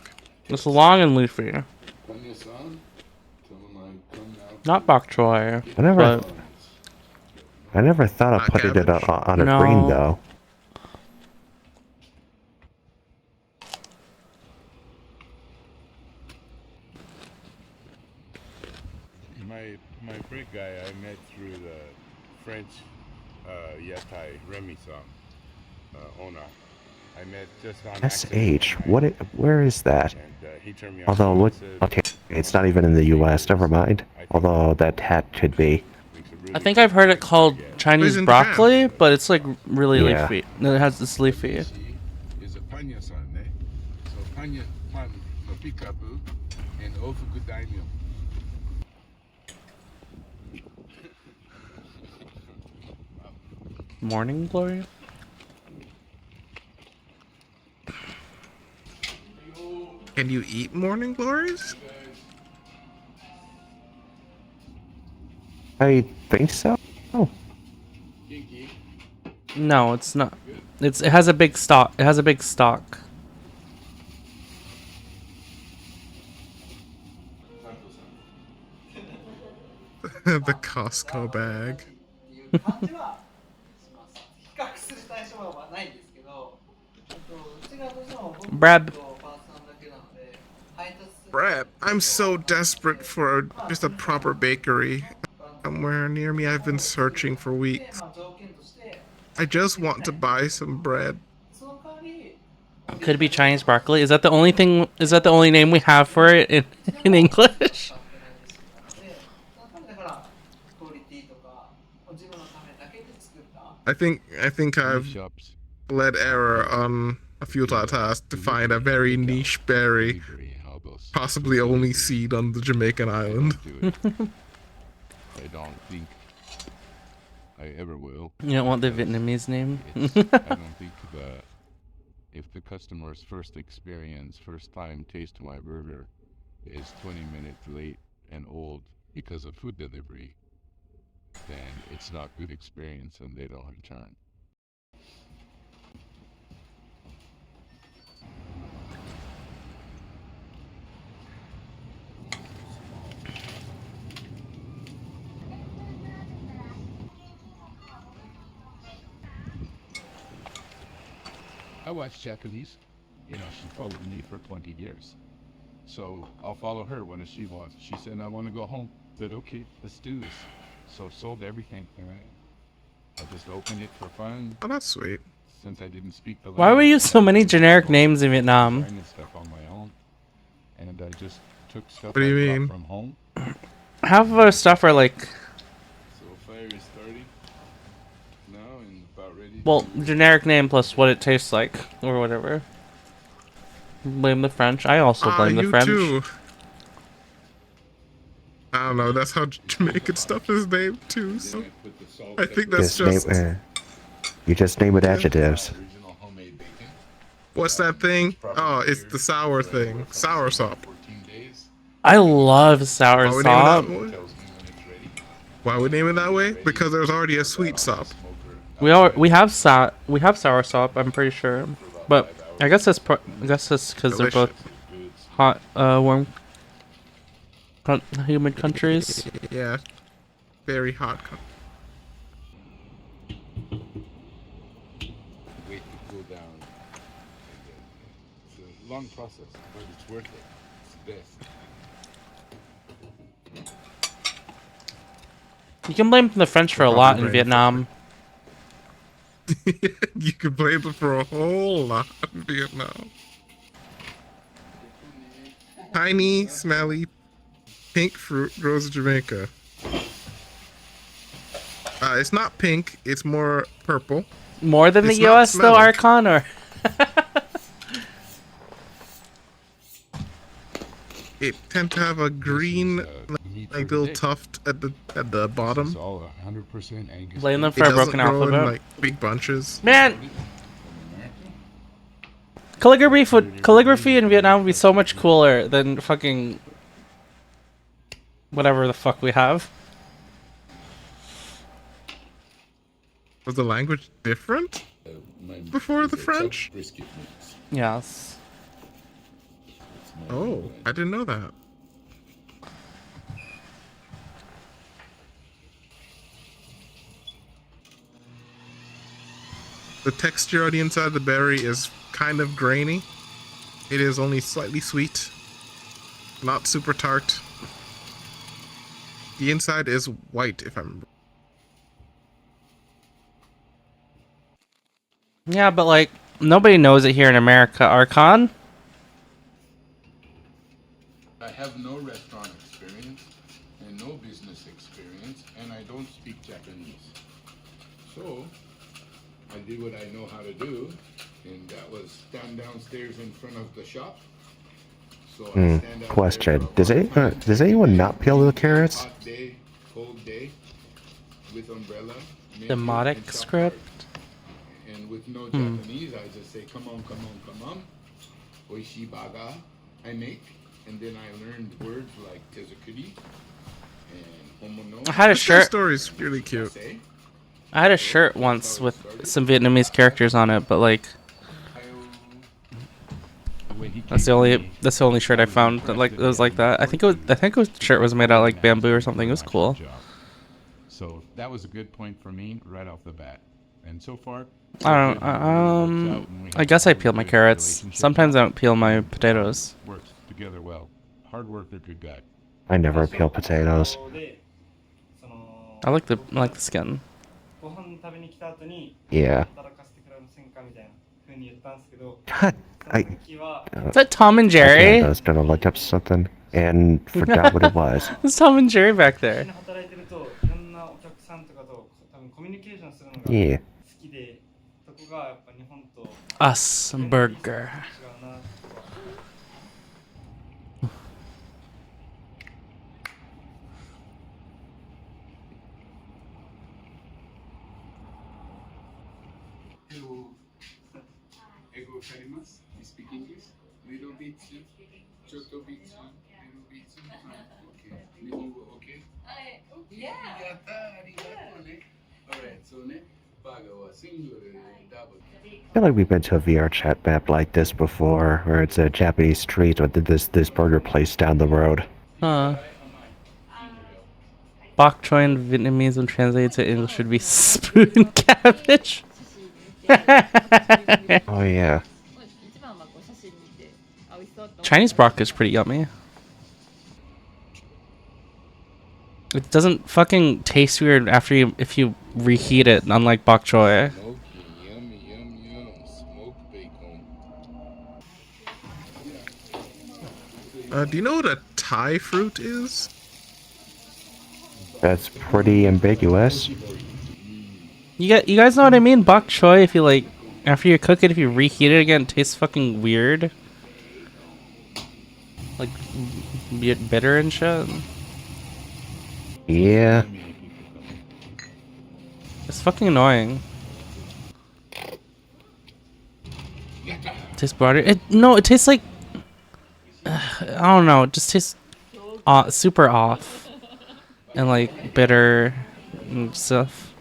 It's long and leafy. Not bok choy. Whenever, I never thought of putting it on a green No. though. My brick guy I met through the French Yatai Remy song owner. I met just on accident. SH, where is that? He turned me on Although to it look, and said, okay, it's not even in the US, never mind. Although that hat could be. I think I've heard it called Chinese in broccoli, but it's like really Yeah. leafy. It has this leafy. is a panya san, eh? So panya pan no pikabu and ofuku daimyo. Morning glory? Can you eat morning glories? I think so. Oh. No, it's not. It has a big stalk. It has a big stalk. The Costco bag. Brad. Brad, I'm so desperate for just a proper bakery somewhere near me. I've been searching for weeks. I just want to buy some bread. Could it be Chinese broccoli? Is that the only thing? Is that the only name we have for it in English? I think I've led error on a futile task to find a very niche berry, possibly only seed on the Jamaican island. I don't think I ever will. You don't want the Vietnamese name? I don't think that if the customer's first time taste of my burger is 20 minutes late and old because of food delivery, then it's not good experience and they don't return. I watch Japanese. You know, she followed me for 20 years. So I'll follow her when she wants. She said, I want to go home. I said, okay, let's do this. So sold everything. I just opened it for fun. Oh, that's sweet. Since I didn't speak the language. Why we use so many generic names in Vietnam? Finding stuff on my own. And I just took stuff What do you I brought mean? from home. Half of our stuff are like, So fire is starting now and about ready. well, generic name plus what it tastes like or whatever. Blame the French. I also blame the you French. too. I don't know. That's how Jamaican stuff is named too. So I think that's just. You just name it adjectives. What's that thing? Oh, it's the sour thing. Sour sop. I love sour sop. Why would we name it that way? Because there's already a sweet sop. We have sour sop. I'm pretty sure, but I guess that's because they're both hot, warm, humid countries. Yeah, very hot. Wait to cool down. It's a long process, but it's worth it. It's the best. You can blame the French for a lot in Vietnam. You can blame them for a whole lot in Vietnam. Tiny, smelly, pink fruit grows in Jamaica. It's not pink, it's more purple. More than It's the not U.S. though, smelly. Archon, or It tend to have a green, like little tuft at the bottom. It's all 100% Angus. blame them It for a doesn't broken grow in, alphabet. like big bunches. Man, calligraphy in Vietnam would be so much cooler than fucking whatever the fuck we have. Was the language different before the French? Yes. Oh, I didn't know that. The texture on the inside of the berry is kind of grainy. It is only slightly sweet, not super tart. The inside is white, if I remember. Yeah, but like nobody knows it here in America. Archon? I have no restaurant experience and no business experience, and I don't speak Japanese. So I did what I know how to do, and that was stand downstairs in front of the shop. So I stand out there Question: for a long time. Does anyone not peel the carrots? Hot day, cold day, with umbrella. Demotic script? And with no Japanese, I just say, come on, come on, come on. Oishi baga, I make. And then I learned words like tezukuri and homono. I had a This shirt. story's really cute. I had a shirt once with some Vietnamese characters on it, but like that's the only shirt I found that like it was like that. I think the shirt was made out of like bamboo or something. It was cool. So that was a good point for me right off the bat. And so far, I don't I guess I peel my carrots. Sometimes I don't peel my potatoes. Works together well. Hard work that good guy. I never peel potatoes. I like the skin. Yeah. Is that Tom and Jerry? I was gonna look up something and forgot what it was. It's Tom and Jerry back there. Yeah. Us burger. Hello. Ego karimasu. You speak English? Little bit. Chotto bit. Little bit. Okay. Nihongo okay? Yeah. Alright, so ne, paga wa single double. I feel like we've been to a VR chat map like this before, where it's a Japanese street with this burger place down the road. Huh. Bok choy in Vietnamese when translated to English should be spoon cabbage. Oh yeah. Chinese broccoli is pretty yummy. It doesn't fucking taste weird after if you reheat it, unlike bok choy. Do you know what a Thai fruit is? That's pretty ambiguous. You guys know what I mean? Bok choy, if you like, after you cook it, if you reheat it again, it tastes fucking weird. Like, bitter and shit. Yeah. It's fucking annoying. Tastes broader. It tastes like I don't know. It just tastes super off and like bitter and stuff.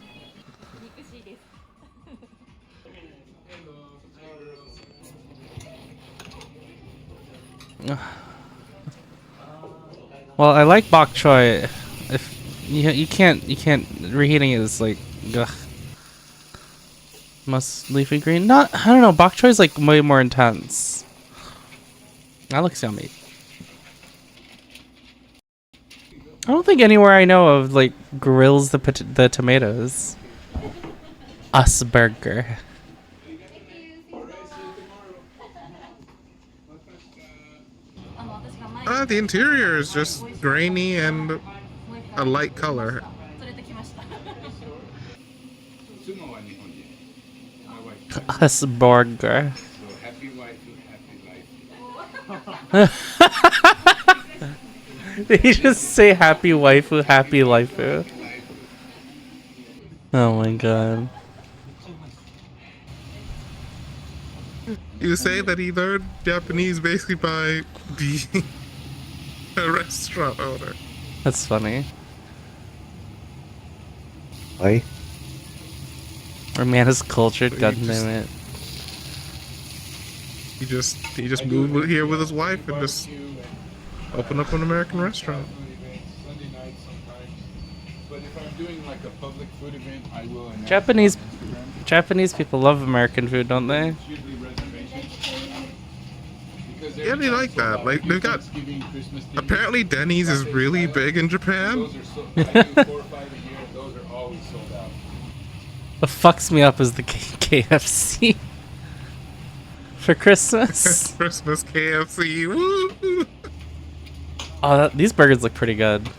Well, I like bok choy. If you can't reheating it is like ugh. Must leafy green. I don't know. Bok choy is like way more intense. That looks yummy. I don't think anywhere I know of like grills the tomatoes. Us burger. The interior is just grainy and a light color. Us burger. Did he just say happy waifu, happy lifeu? Oh my god. You say that he learned Japanese basically by being a restaurant owner. That's funny. Why? Our man is cultured, goddamn it. He just moved here with his wife and just opened up an American restaurant. Sunday nights sometimes. But if I'm doing like a public food event, I will announce Japanese on Instagram. Japanese people love American food, don't they? Yeah, they like that. Like they've got. Apparently, Denny's is really big in Japan. What fucks me up is the KFC for Christmas. Christmas KFC. Woo! Oh, these burgers look pretty good.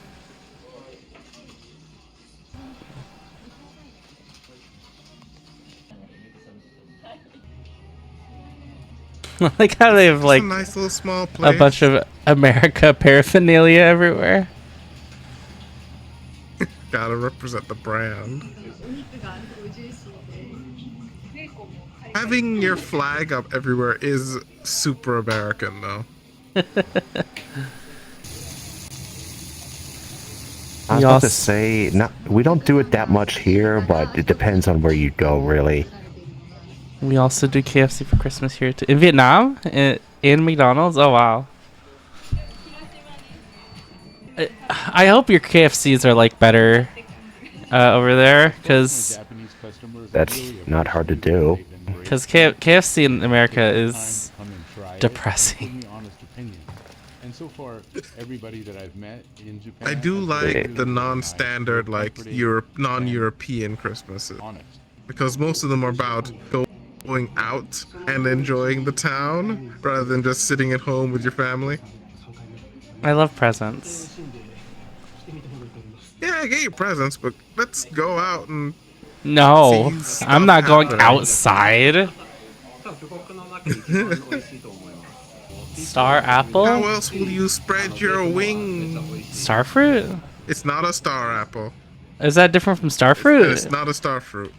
I like how they have like a nice little small a place. bunch of America paraphernalia everywhere. Gotta represent the brand. Having your flag up everywhere is super American, though. I was about to say, we don't do it that much here, but it depends on where you go, really. We also do KFC for Christmas here too. In Vietnam? In McDonald's? Oh, wow. I hope your KFCs are like better over there, because that's not hard to do. Because KFC in America is depressing. And so far, everybody that I've met in Japan, I do like the non-standard, like non-European Christmases, because most of them are about going out and enjoying the town rather than just sitting at home with your family. I love presents. Yeah, I get you presents, but let's go out and. No, I'm not going outside. Star apple? How else will you spread your wings? Star fruit? It's not a star apple. Is that different from star fruit? It's not a star fruit.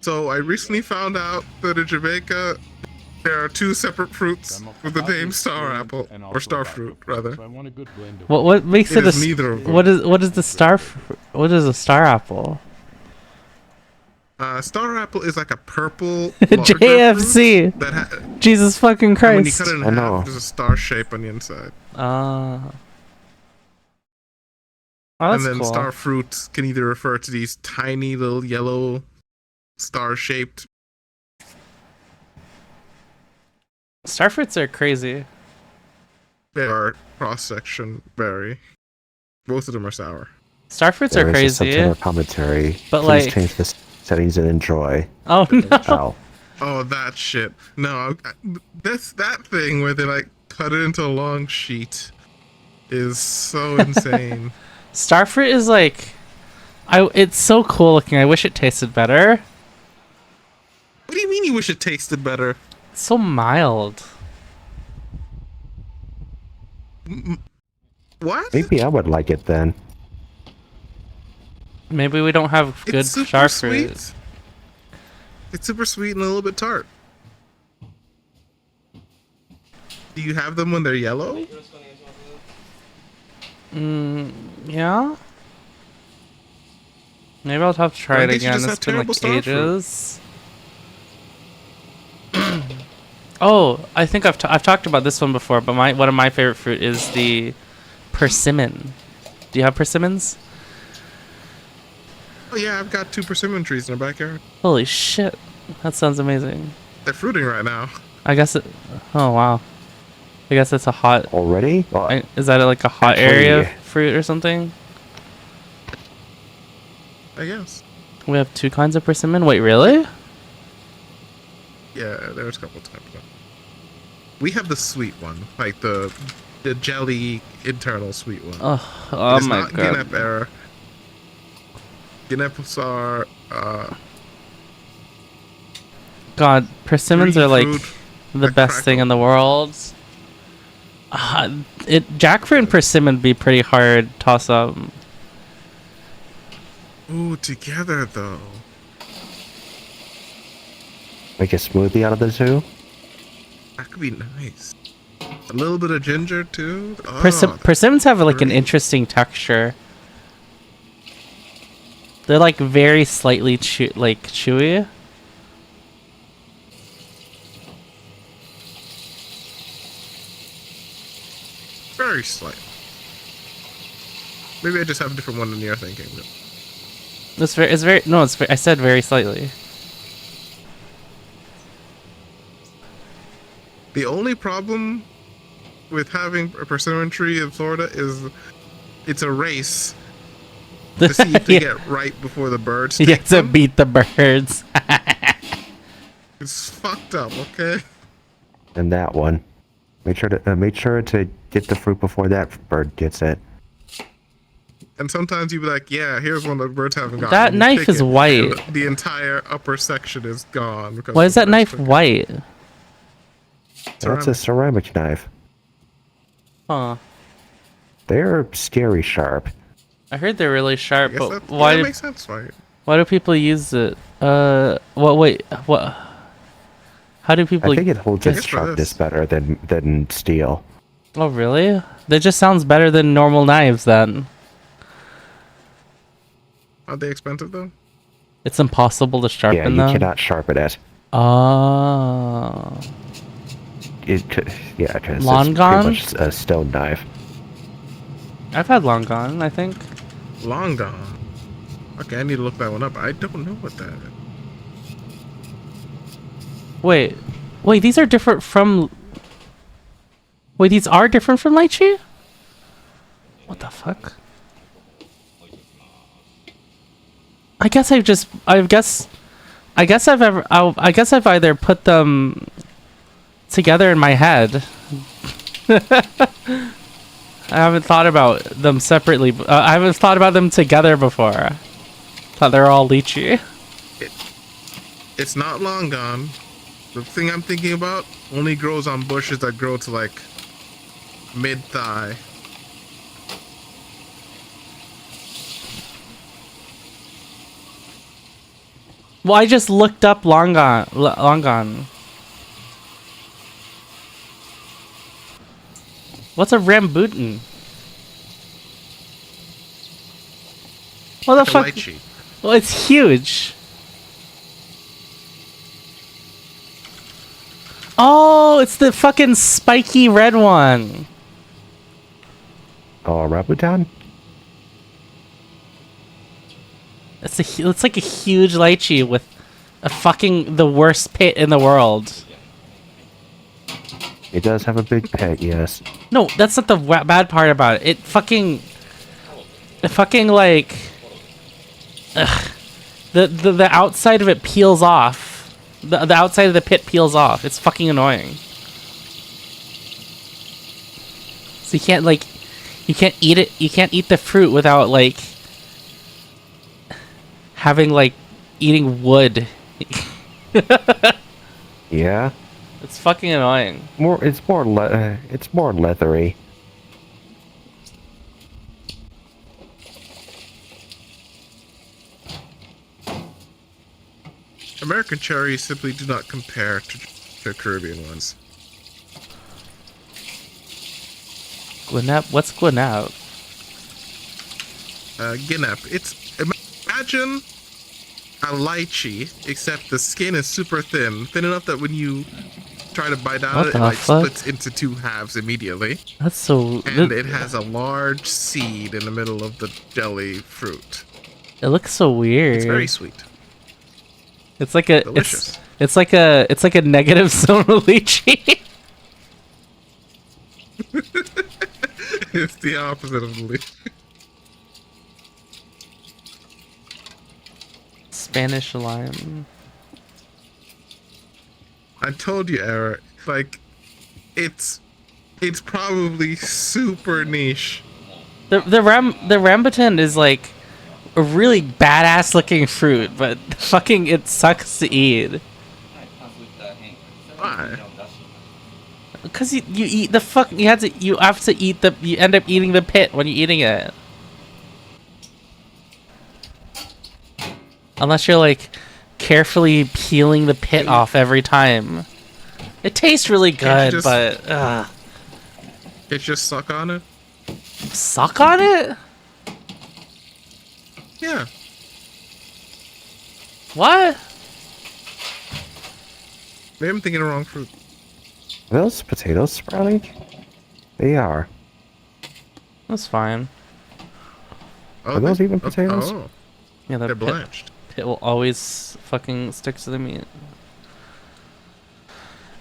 So I recently found out that in Jamaica there are two separate fruits with the name star apple or star fruit rather. What makes it a neither of them. what is the star what is a star apple? Star apple is like a purple JFC. Jesus fucking Christ! And when you cut it in half, there's a star shape on the inside. Oh, And that's then cool. star fruits can either refer to these tiny little yellow star-shaped. Star fruits are crazy. They are cross-section berry. Both of them are sour. Star fruits are There is a crazy. subtitle commentary. But, Please like- change the settings and enjoy. Oh no! Oh. Oh, that shit. No, that thing where they like cut it into a long sheet is so insane. Starfruit is like, it's so cool looking. I wish it tasted better. What do you mean you wish it tasted better? It's so mild. What? Maybe I would like it then. Maybe we don't have good It's super starfruit. sweet. It's super sweet and a little bit tart. Do you have them when they're yellow? Yeah. Maybe I'll have to try I it guess you again. just It's have been like terrible starfruit. ages. Oh, I think I've talked about this one before, but one of my favorite fruit is the persimmon. Do you have persimmons? Oh yeah, I've got 2 persimmon trees in our backyard. Holy shit, that sounds amazing. They're fruiting right now. I guess it. Oh wow. I guess it's a hot. Already? Is that like a hot area of fruit or something? I guess. We have 2 kinds of persimmon. Wait, really? Yeah, there's a couple times. We have the sweet one, like the jelly internal sweet one. Oh It's my not god. Guinnep era. Guineps are God, persimmons green are like fruit the that best crackle. thing in the world. Jackfruit and persimmon would be pretty hard toss up. Ooh, together though. Make a smoothie out of the two? That could be nice. A little bit of ginger too. Oh, Persimmons have like an great. interesting texture. They're like very slightly chewy. Very slight. Maybe I just have a different one than you're thinking. It's very. I said very slightly. The only problem with having a persimmon tree in Florida is it's a race to see if they get right before the birds You take have to them. beat the birds. It's fucked up, okay? And that one. Make sure to get the fruit before that bird gets it. And sometimes you'd be like, yeah, here's one that the birds haven't gotten. That and you knife pick is it, white. and the entire upper section is gone. Because Why is the that birds knife took it. white? That's a ceramic knife. Huh. They're scary sharp. I heard they're really sharp, Yes, but that, why? that do- makes sense, right? Why do people use it? Wait, what? How do people? I think it holds get- its sharpness better than steel. Oh, really? That just sounds better than normal knives, then. Are they expensive, though? It's impossible to sharpen Yeah, you them? cannot sharpen it. Oh. Yeah, because Long it's gone? pretty much a stone knife. I've had long gone, I think. Long gone. Okay, I need to look that one up. I don't know what that is. Wait, these are different from... Wait, these are different from lychee? What the fuck? I guess I've either put them together in my head. I haven't thought about them separately. I haven't thought about them together before. Thought they're all lychee. It's not long gone. The thing I'm thinking about only grows on bushes that grow to like mid-thigh. Well, I just looked up long gone. What's a rambutan? What the Like a fuck? lychee. Well, it's huge. Oh, it's the fucking spiky red one. Oh, rambutan? It's like a huge lychee with a fucking the worst pit in the world. It does have a big pet, yes. No, that's not the bad part about it. It fucking like, ugh, the outside of it peels off. The outside of the pit peels off. It's fucking annoying. So you can't eat it. You can't eat the fruit without like having like eating wood. Yeah. It's fucking annoying. It's more leathery. American cherries simply do not compare to Caribbean ones. Gwinnett? What's Gwinnett? Guinnep. Imagine a lychee, except the skin is super thin enough that when you try to bite out What of it, the it like fuck? splits into two halves immediately. That's so. And it has a large seed in the middle of the jelly fruit. It looks so weird. It's very sweet. It's like a Delicious. it's like a negative Sona lychee. It's the opposite of the leaf. Spanish lime. I told you, Eric. Like, it's probably super niche. The rambutan is like a really badass looking fruit, but fucking it sucks to eat. Why? Because you eat the fuck you have to eat the you end up eating the pit when you're eating it. Unless you're like carefully peeling the pit off every time. It tastes really Can't good, you just- but It's just suck on it? suck on it? Yeah. What? Maybe I'm thinking of the wrong fruit. Are those potatoes sprouting? They are. That's fine. Are those even potatoes? Oh. Yeah, They're that blanched. pit will always fucking stick to the meat.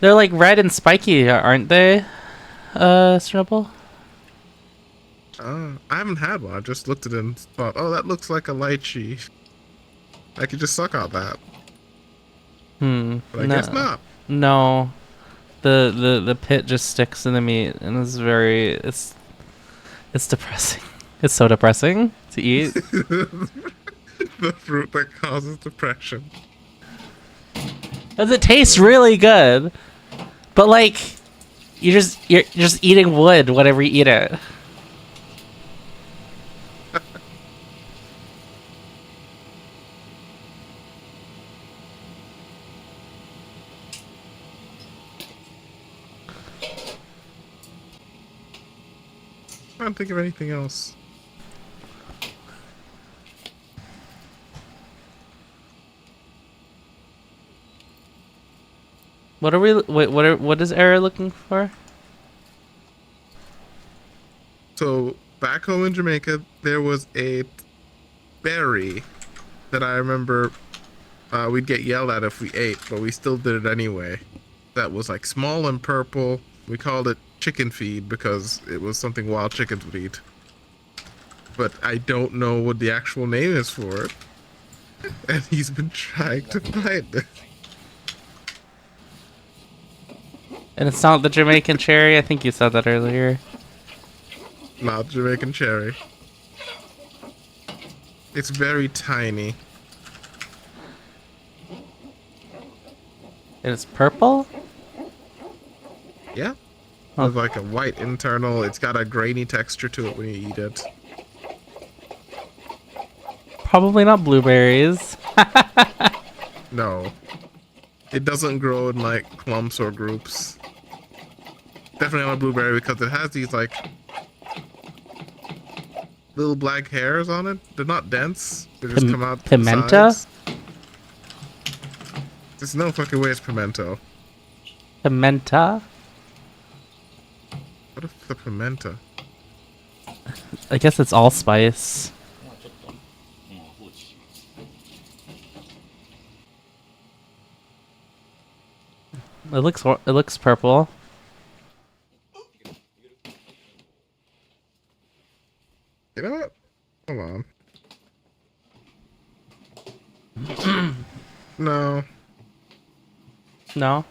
They're like red and spiky, aren't they? Snubble? I haven't had one. I just looked at it and thought, oh, that looks like a lychee. I could just suck out that. But I guess not. No. The pit just sticks in the meat and it's depressing. It's so depressing to eat. The fruit that causes depression. Cause it tastes really good. But like you're just eating wood whenever you eat it. I can't think of anything else. What are we? Wait, what is Era looking for? So back home in Jamaica, there was a berry that I remember we'd get yelled at if we ate, but we still did it anyway. That was like small and purple. We called it chicken feed because it was something wild chickens would eat. But I don't know what the actual name is for it. And he's been trying to find it. And it's not the Jamaican cherry. I think you said that earlier. Not Jamaican cherry. It's very tiny. And it's purple? Yeah. With like a white internal. It's got a grainy texture to it when you eat it. Probably not blueberries. No. It doesn't grow in like clumps or groups. Definitely not a blueberry because it has these like little black hairs on it. They're not dense. They just come out. Pimenta? There's no fucking way it's pimento. Pimenta? What is the pimenta? I guess it's allspice. It looks purple. You know what? Hold on. No. No.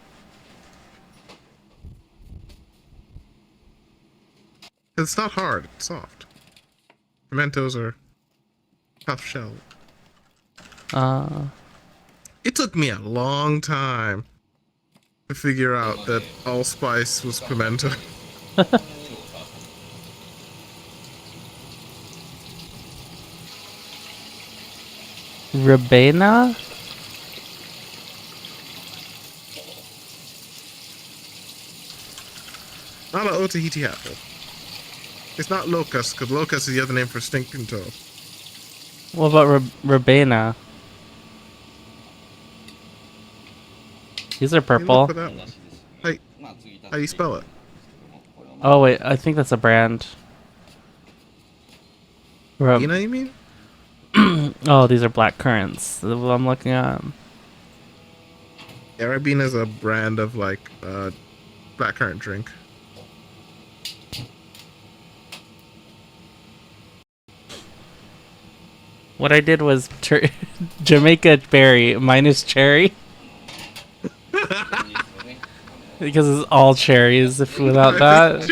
It's not hard. It's soft. Pimentos are tough shelled. It took me a long time to figure out that allspice was pimento. Rabena? Not an Otahiti apple. It's not locust, because locust is the other name for stinking toe. What about Rabena? These are purple. Look for that one. Hey, how do you spell it? Oh wait, I think that's a brand. Rabena, you mean? Oh, these are black currants. That's what I'm looking at. Yeah, Rabena is a brand of like blackcurrant drink. What I did was Jamaica berry minus cherry. Because it's all cherries without that.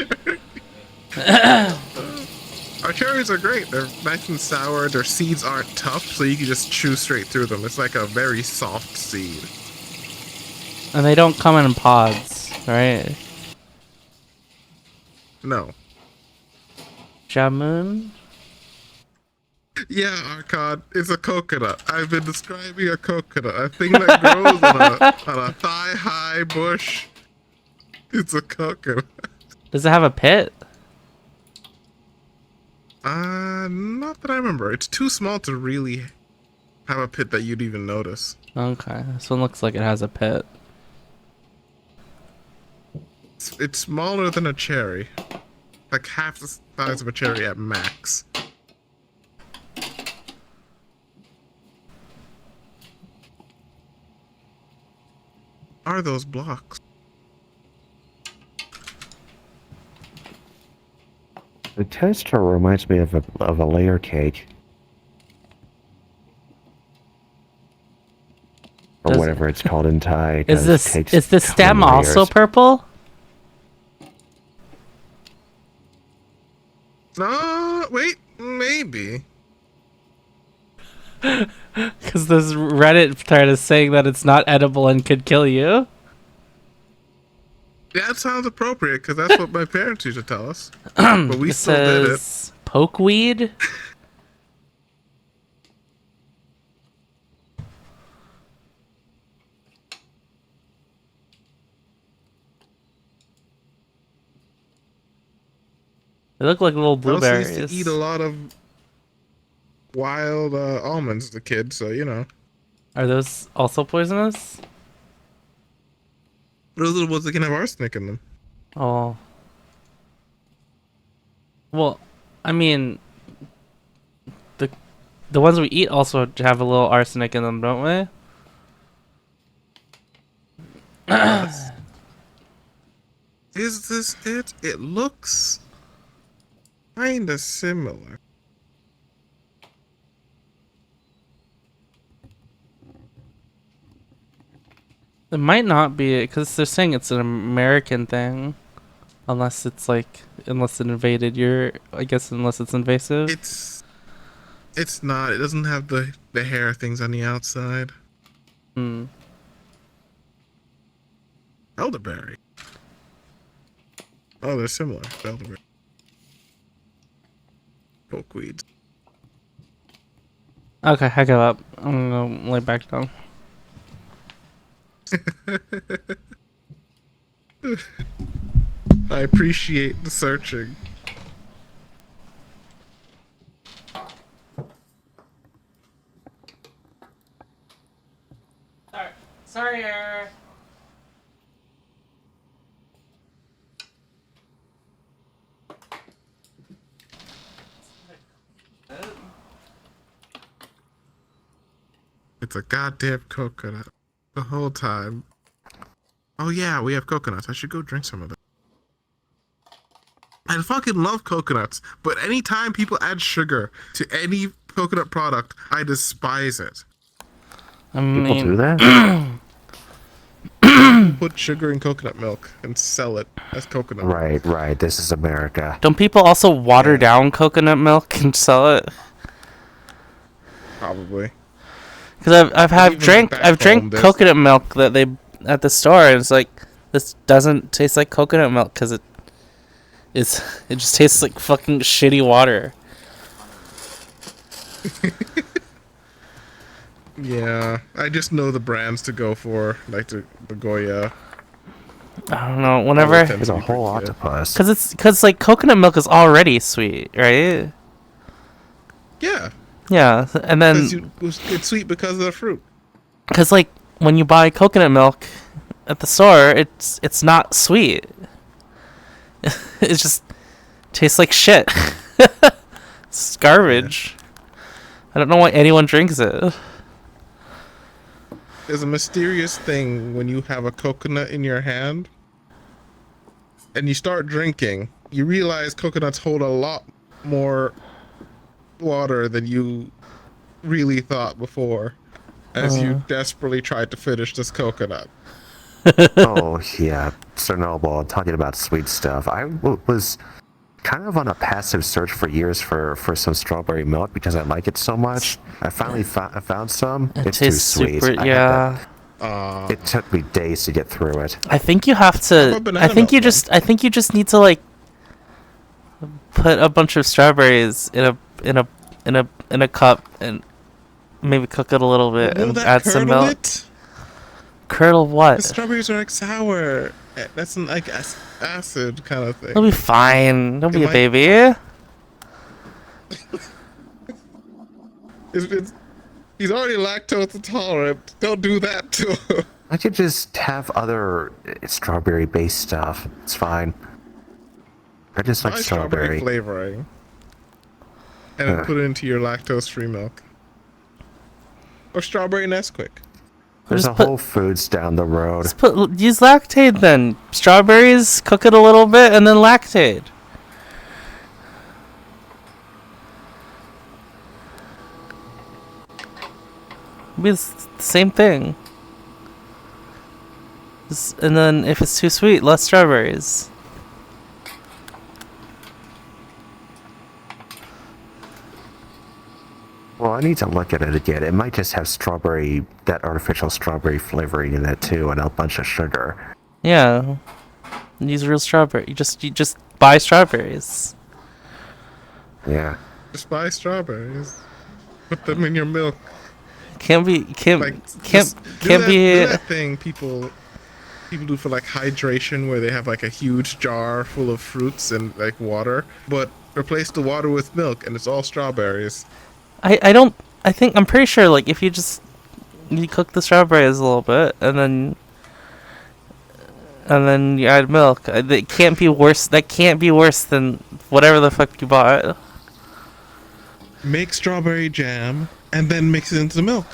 Our cherries are great. They're nice and sour. Their seeds aren't tough, so you can just chew straight through them. It's like a very soft seed. And they don't come in pods, right? No. Jamun? Yeah, Arcad, it's a coconut. I've been describing a coconut. A thing that grows on a thigh-high bush. It's a coconut. Does it have a pit? Not that I remember. It's too small to really have a pit that you'd even notice. Okay, this one looks like it has a pit. It's smaller than a cherry. Like half the size of a cherry at max. Are those blocks? The texture reminds me of a layer cake. Or Does- whatever it's called in Thai. Is Those this cakes is the come in stem also layers. purple? Wait, maybe. Because this Reddit thread is saying that it's not edible and could kill you. Yeah, it sounds appropriate because that's what my parents used to tell us. But we It still did it. says pokeweed. They look like little I also blueberries. used to eat a lot of wild almonds as a kid, so you know. Are those also poisonous? Those are the ones that can have arsenic in them. Oh. Well, I mean, the ones we eat also have a little arsenic in them, don't we? Yes. Is this it? It looks kinda similar. It might not be it because they're saying it's an American thing, unless it's unless it invaded I guess unless it's invasive. It's not. It doesn't have the hair things on the outside. Hmm. Elderberry. Oh, they're similar. Elderberry. Pokeweeds. Okay, I give up. I'm gonna lay back down. I appreciate the searching. Sorry, error. It's a goddamn coconut. The whole time. Oh yeah, we have coconuts. I should go drink some of them. I fucking love coconuts, but anytime people add sugar to any coconut product, I despise it. I mean, do that? People put sugar in coconut milk and sell it as coconut milk. Right. This is America. Don't people also water down coconut milk and sell it? Probably. Because I've drank there's- coconut milk that they at the store, and it's like, this doesn't taste like coconut milk because it just tastes like fucking shitty water. Yeah, I just know the brands to go for, like the Goya. I don't know. Whenever There's a whole octopus. because like coconut milk is already sweet, right? Yeah. Yeah, and then It's sweet because of the fruit. because like when you buy coconut milk at the store, it's not sweet. It just tastes like shit. It's garbage. I don't know why anyone drinks it. There's a mysterious thing when you have a coconut in your hand and you start drinking, you realize coconuts hold a lot more water than you really thought before as you desperately tried to finish this coconut. Oh, yeah. Chernobyl, I'm talking about sweet stuff. I was kind of on a passive search for years for some strawberry milk because I like it so much. I finally found some. It's too tastes sweet. super- I yeah. had to- it took me days to get through it. I think you have to. I think you just need to like put a bunch of strawberries in a cup and maybe cook it a little bit Will and that add some curdle milk. it? Curdle what? The strawberries are like sour. That's an like acid kind of thing. It'll be fine. Don't It be a might- baby. He's already lactose intolerant. Don't do that to him. I could just have other strawberry-based stuff. It's fine. I just like Try strawberry. flavoring. And then put it into your lactose-free milk. Or strawberry Nesquik. There's Just a Whole Foods down the road. Use Lactaid then. Strawberries, cook it a little bit, and then Lactaid. It'd be the same thing. And then if it's too sweet, less strawberries. Well, I need to look at it again. It might just have strawberry, that artificial strawberry flavoring in it too, and a bunch of sugar. Yeah. Use real strawberry. You just buy strawberries. Yeah. Just buy strawberries. Put them in your milk. Can't be do that thing people do for like hydration, where they have like a huge jar full of fruits and like water, but replace the water with milk and it's all strawberries. I'm pretty sure like if you cook the strawberries a little bit and then you add milk, it can't be worse. That can't be worse than whatever the fuck you bought. Make strawberry jam and then mix it into the milk.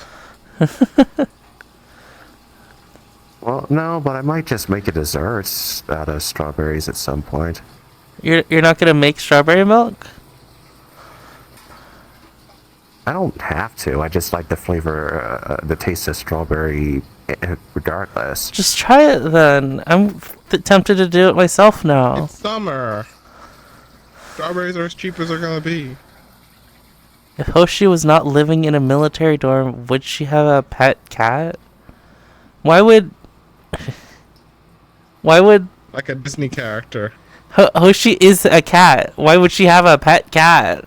Well, no, but I might just make a dessert out of strawberries at some point. You're not gonna make strawberry milk? I don't have to. I just like the flavor, the taste of strawberry, regardless. Just try it then. I'm tempted to do it myself now. It's summer. Strawberries are as cheap as they're gonna be. If Hoshi was not living in a military dorm, would she have a pet cat? Why would like a Disney character? Hoshi is a cat. Why would she have a pet cat?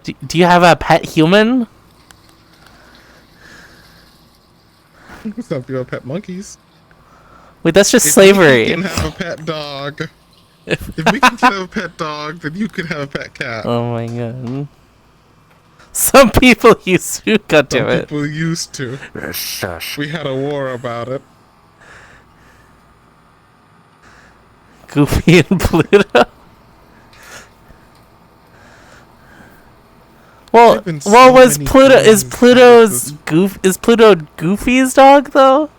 Do you have a pet human? Some people have pet monkeys. Wait, that's just if slavery. We can have a pet dog. If we can have a pet dog, then you can have a pet cat. Oh my god. Some people used to got to it. Some people used to. Shush. We had a war about it. Goofy and Pluto. Well, was Pluto is Pluto Goofy's dog though?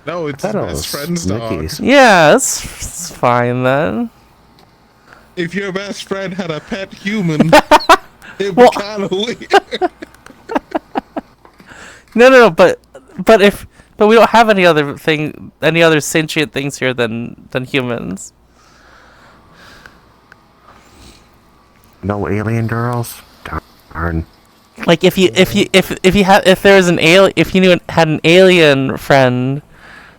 No, it's his best friend's dog. Yeah, it's fine then. If your best friend had a pet human, it'd be kind of weird. No, but we don't have any other sentient things here than humans. No alien girls? Darn. Like if you had an alien friend,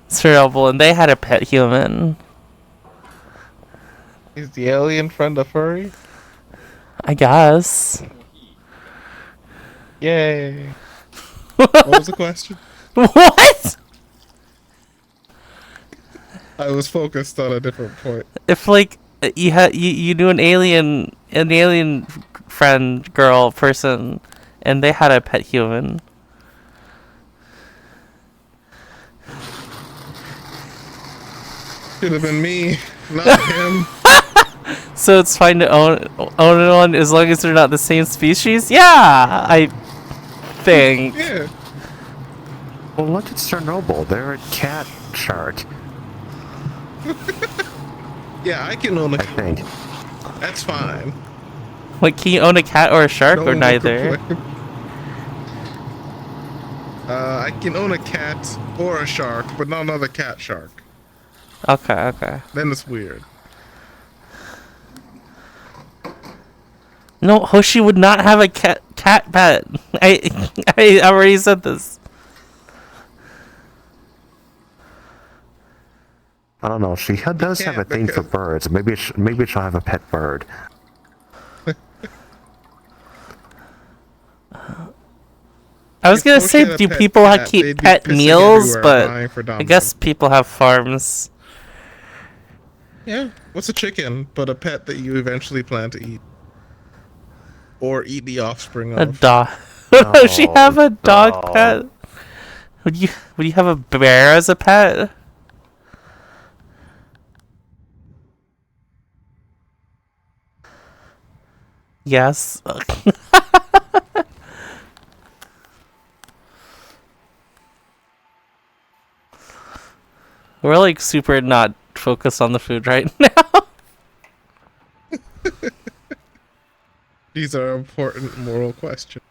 Chernobyl, and they had a pet human. Is the alien friend a furry? I guess. Yay. What was the question? What? I was focused on a different point. If like you knew an alien friend girl person and they had a pet human. Should have been me, not him. So it's fine to own one as long as they're not the same species? Yeah, I think. Yeah. Well, look at Chernobyl. They're a cat shark. Yeah, I can own a I think. That's fine. Like, can you own a cat or a shark or neither? I can own a cat or a shark, but not another cat shark. Okay. Then it's weird. No, Hoshi would not have a cat pet. I already said this. I don't know. She does have a thing for birds. Maybe she'll have a pet bird. I was gonna say, do people keep pet meals? But I guess people have farms. Yeah. What's a chicken but a pet that you eventually plan to eat? Or eat the offspring of? A dog. Does she have a dog pet? Would you have a bear as a pet? Yes. We're like super not focused on the food right now. These are important moral questions.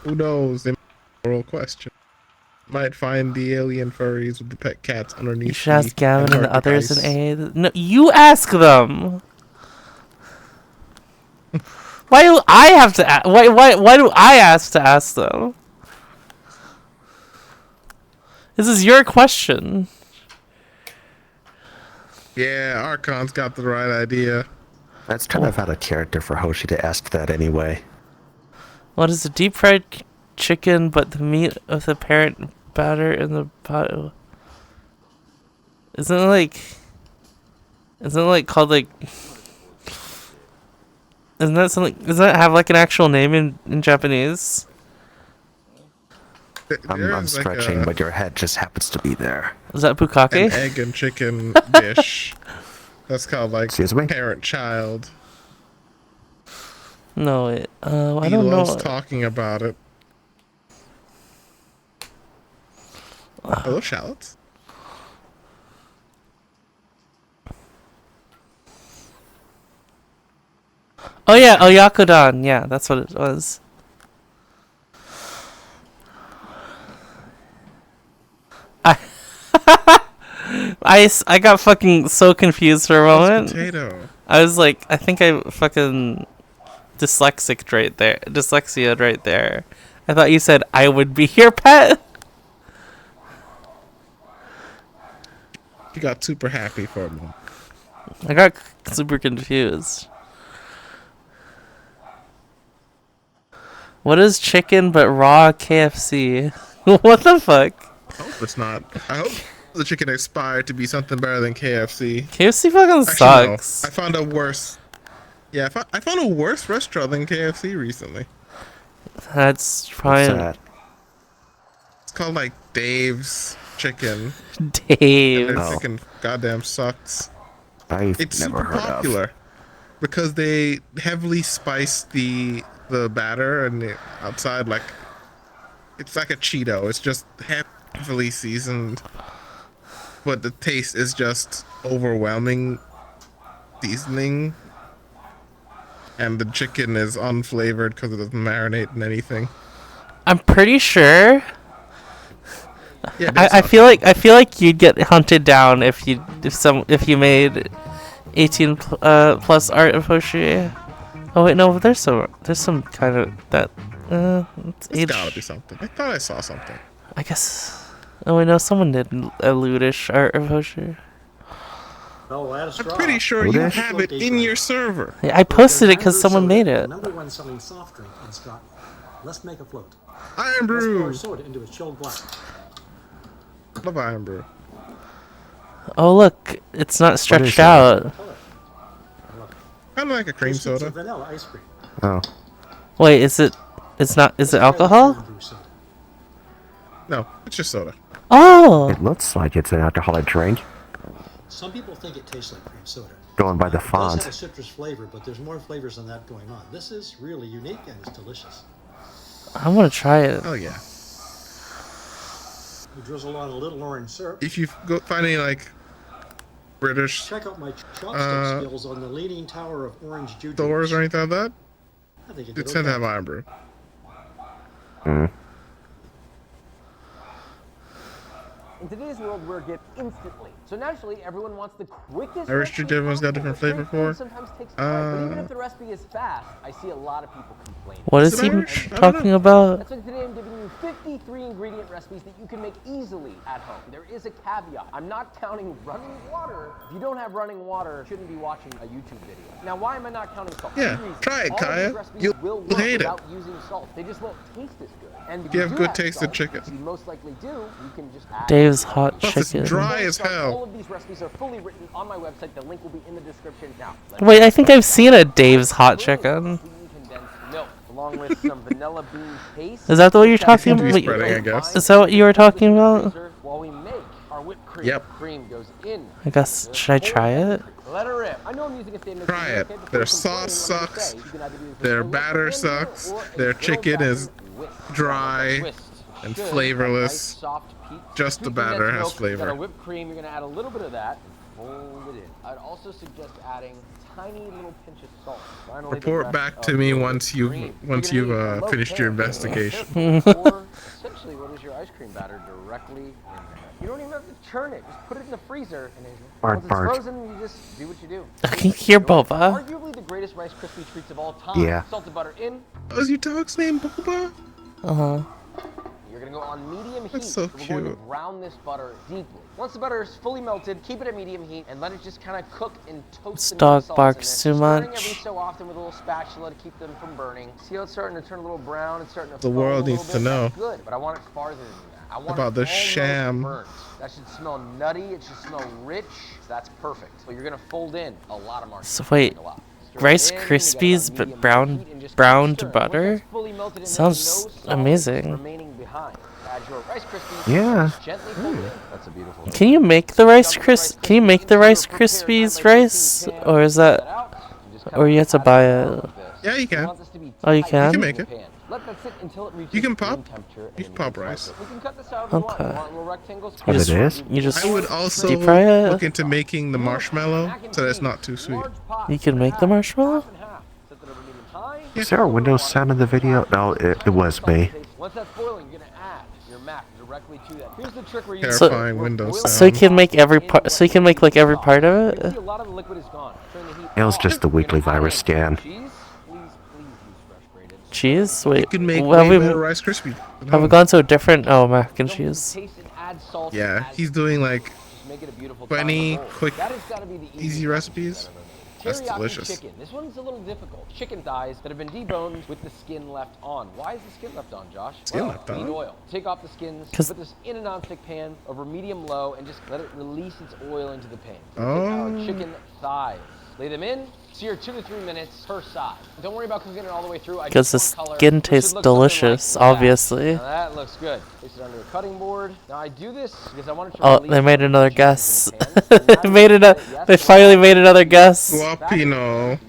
Who knows? They might have a real question. Might find the alien furries with the pet cats underneath. You should ask Gavin and the Antarctic others ice. in A. No, you ask them. Why do I have to? Why do I ask to ask them? This is your question. Yeah, Archon's got the right idea. That's kind of out of character for Hoshi to ask that anyway. What is a deep fried chicken, but the meat of the parent batter in the pot? Isn't it like called like? Isn't that something? Doesn't that have like an actual name in Japanese? I'm stretching, but your head just happens to be there. Is that bukkake? An egg and chicken dish. That's called like parent-child. No, I He don't know. loves talking about it. Hello, shallots. Oh yeah, Oyakodon. Yeah, that's what it was. I got fucking so confused for a moment. Potato. I was like, I think I fucking dyslexia right there. I thought you said I would be your pet. You got super happy for me. I got super confused. What is chicken but raw KFC? What the fuck? I hope it's not. I hope the chicken aspired to be something better than KFC. KFC fucking sucks. No. I found a worse. Yeah, I found a worse restaurant than KFC recently. That's probably. It's called like Dave's Chicken. Dave. And their chicken goddamn sucks. It's super never heard popular because they heavily spice the batter and the outside like it's like a Cheeto. It's just heavily seasoned, but the taste is just overwhelming seasoning, and the chicken is unflavored because it doesn't marinate in anything. I'm pretty sure. Yeah, I feel like you'd get hunted down if you made 18 plus art of Hoshi. Oh wait, no, there's some kind of that. It's gotta be something. I thought I saw something. I guess. Oh wait, no, someone did a lewdish art of Hoshi. I'm pretty sure you have it in your server. Yeah, I posted it because someone made it. Number one selling soft drink in Scotland. Let's make a float. Iron brew. Let's pour soda into a chilled glass. Love Iron brew. Oh look, it's not stretched out. Kind of like a cream soda. Vanilla ice cream. Oh. Wait, is it? It's not. Is it alcohol? No, it's just soda. Oh. It looks like it's an alcoholic drink. Some people think it tastes like cream soda. Going by the It does font. have a citrus flavor, but there's more flavors than that going on. This is really unique and it's delicious. I want to try it. Oh yeah. We drizzle on a little orange syrup. If you go find any like British Check out my chopstick skills on the Leaning Tower of Orange Juju. stores or anything like that, I think they tend to have Iron brew. In today's world, we're gift instantly. So naturally, everyone wants the quickest. Irish Street everyone's got a different flavor for. Sometimes takes time, but even if the recipe is fast, I see a lot of people complain. What is he talking about? That's why today I'm giving you 53 ingredient recipes that you can make easily at home. There is a caveat. I'm not counting running water. If you don't have running water, you shouldn't be watching a YouTube video. Now, why am I not counting salt? Yeah, try it, Kaya. You'll hate it. Without using salt. They just won't taste as good. And If you have good tasted chicken. you most likely do, you can just add Dave's hot Plus it's chicken. dry as hell. All of these recipes are fully written on my website. The link will be in the description now. Wait, I think I've seen a Dave's hot chicken. Milk, along with some vanilla bean paste. Is that the what you're talking about? Seems to be spreading, I guess. Is that what you were talking about? While we make our whipped cream. Yep. Cream goes in. I guess, should I try it? Let her rip. I know I'm using a stainless Try it. Their sauce sucks. Their batter sucks. Their chicken is dry and flavorless. Just the batter has Got our flavor. whipped cream. You're gonna add a little bit of that and fold it in. I'd also suggest adding tiny little pinch of salt. Finally, the Report rest back of to me your once you've cream. You're gonna need a loaf finished your pan. investigation. Pour essentially what is your ice cream batter directly in there. You don't even have to churn it. Just put it in the freezer, and once it's frozen, you just do what you do. I can hear Boba. Arguably the greatest Rice Krispie treats of all time. Yeah. Salted butter in. Was your dog's name Boba? Uh-huh. You're gonna go on medium heat. That's so We're going to cute. brown this butter deeply. Once the butter is fully melted, keep it at medium heat and let it just kind of cook and toast This the dog salts barks in too there. Stirring much. every so often with a little spatula to keep them from burning. See how it's starting to turn a little brown? It's starting to The foam world a little needs to bit? know. That's good, but I want it farther than that. I want About it the almost sham. burnt. That should smell nutty. It should smell rich. That's perfect. So you're gonna fold in a lot of marshmallows. So wait, Rice Krispies but browned butter? Sounds amazing. Remaining behind. Add your Rice Krispies. Yeah. Gently fold it in. That's a beautiful. Can you make the Rice Krispies rice? Or is that... Or you have to buy it? Yeah, you can. Oh, you can? You can make it. Let that sit until it reaches You can pop. room temperature. You can pop rice. We can cut this out if you want. You Okay. want little rectangles? Oh, it is? You just I would also deep fry it? look into making the marshmallow so that it's not too sweet. You can make the marshmallow? Is there a Windows sound in the video? No, it was me. Once that's boiling, you're gonna add your mac directly to that. Here's the trick where you Terrifying Windows So you sound. can make every part. So you can make like every part of See, it. a lot of the liquid is gone. Turn the heat It was off. just the weekly virus scan. Cheese? Please use fresh grated. Cheese? Wait. You can make have way we better Rice Krispies. have we gone to a different? Oh, mac and cheese. Taste and add salt. Yeah, he's doing like Just make it a beautiful 20 bowl. quick, That has gotta be the easy recipes. That's Teriyaki delicious. chicken. This one's a little difficult. Chicken thighs that have been deboned with the skin left on. Why is the skin left on, Josh? Skin left you need on? oil. Take off the skins, 'Cause- put this in a nonstick pan over medium-low, and just let it release its oil into the pan. So Oh. take our chicken thighs. Lay them in, sear 2 to 3 minutes per side. Don't worry about cooking it all the way through. I Because just the want color. skin It should tastes look something delicious, like that. obviously. Now that looks good. Place it onto a cutting board. Now I do this because I wanted to Oh, release they made the another juices guess. in the pan. They made it. They finally made another guess. Guapino.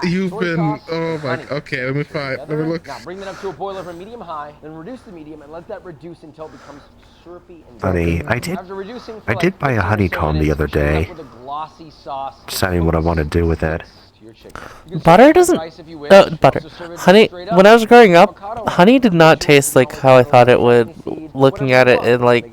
You've been. Oh my. Okay, let me find. Let me look. Now bring that up to a boil over medium high, then reduce the medium and let that reduce until it becomes syrupy and Honey, gooey. I did After reducing for I like did buy a 15 or so honeycomb the minutes, other you'll end day. up with a glossy sauce. Deciding what I want to do with it. To your chicken. You can Butter serve it with doesn't. rice if you wish. Butter. Also serve it Honey. straight up. When I was growing up, Avocado. honey did not taste like how I thought it would. Looking at it in like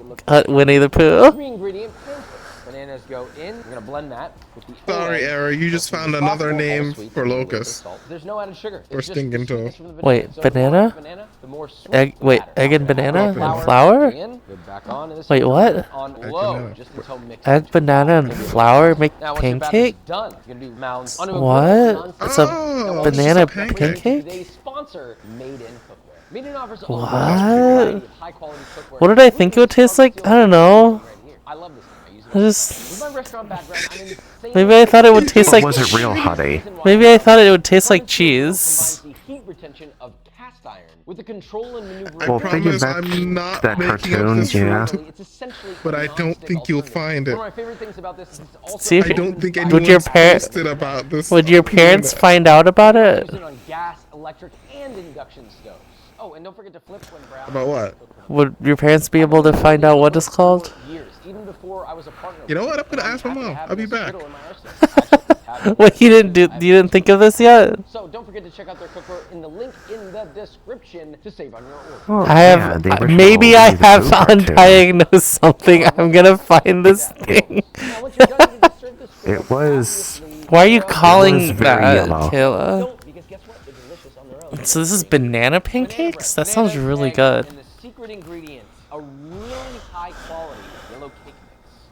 Winnie the Pooh. 3 ingredient pancakes. Bananas go in. We're gonna blend that with the Sorry, oil. Error. You just found another name for locust. There's no added sugar. Or It's just stinging toe. it's from the Wait, So the more banana? banana, the more sweet Egg. Wait, batter. egg and banana Flour and flour. in, go back on, and this Wait, is what? On Egg low, banana. just until mixed. Egg, banana, and flour make Now, once your batter's pancake. done, you're gonna do mounds onto a What? griddle, It's a Oh, banana it's a pancake. pancake? Today's sponsor, Made in Cookware. Made in offers a What? variety of high-quality cookware. What did I think it would taste like? I don't know. I love this thing. I use it. I With just. my restaurant background, I'm insane. Maybe I thought it would taste like. Was it real honey? Maybe I thought it would taste like cheese. Combines the heat retention of cast iron with the control and maneuverability. I Well, promise piggyback I'm not that making up cartoon, this yeah. food, It's essentially but a I don't non-stick think you'll alternative. find it. One of my favorite things about this is it's also See if I don't think Would your anyone's parents? posted about this. Would your parents find out about it? used it on gas, electric, and induction stoves. Oh, and don't forget to flip when brown. About what? Would your parents be able to find out what it's called? Years, even before I was a partner. You know with what? it. I'm gonna ask my happy to mom. have I'll be this back. griddle in my arsenal. Wait, you didn't think of this yet? So don't forget to check out their cookware in the link in the description to save on your order. Oh, I have. yeah, the original Maybe I Winnie the have Pooh cartoon. undiagnosed something. I'm gonna find this thing. Now, once you're done, you can just serve this griddle. It was. Why are you It was calling very that, yellow. Kayla? Don't, because guess what? They're delicious on their own. So this is banana pancakes? That sounds Bananas, really eggs, good. And the secret ingredients, a really high quality yellow cake mix.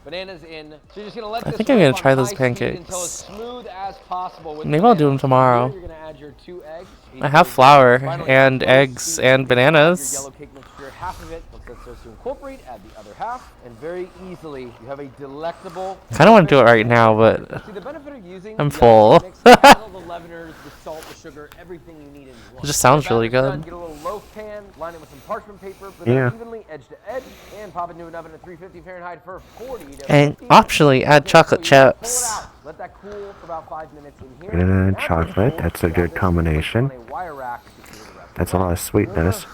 Bananas in. So you're just gonna let I this think I'm gonna rip on try those high speed until pancakes. as smooth as possible with Maybe I'll do them bananas. tomorrow. Here you're gonna add your 2 eggs. I have flour Finally, and low eggs speed, and add bananas. Your yellow cake mixture, half of it. Once that starts to incorporate, add the other half, and very easily you have a delectable. Kind of want to do it right now, but See, the benefit of using I'm the full. yellow cake mix is all the leaveners, the salt, the sugar, everything you need in one. It just sounds When the really batter's done, good. Get a little loaf pan, line it with some parchment paper, put Yeah. it evenly edge to edge, and pop it into an oven at 350 Fahrenheit for 40 to and 50 optionally add minutes. chocolate So you pull it chips. out, let that cool for about 5 minutes in here. And After chocolate, cool, that's a grab good this, combination. put it on a wire rack to cool the rest. That's a lot of sweetness.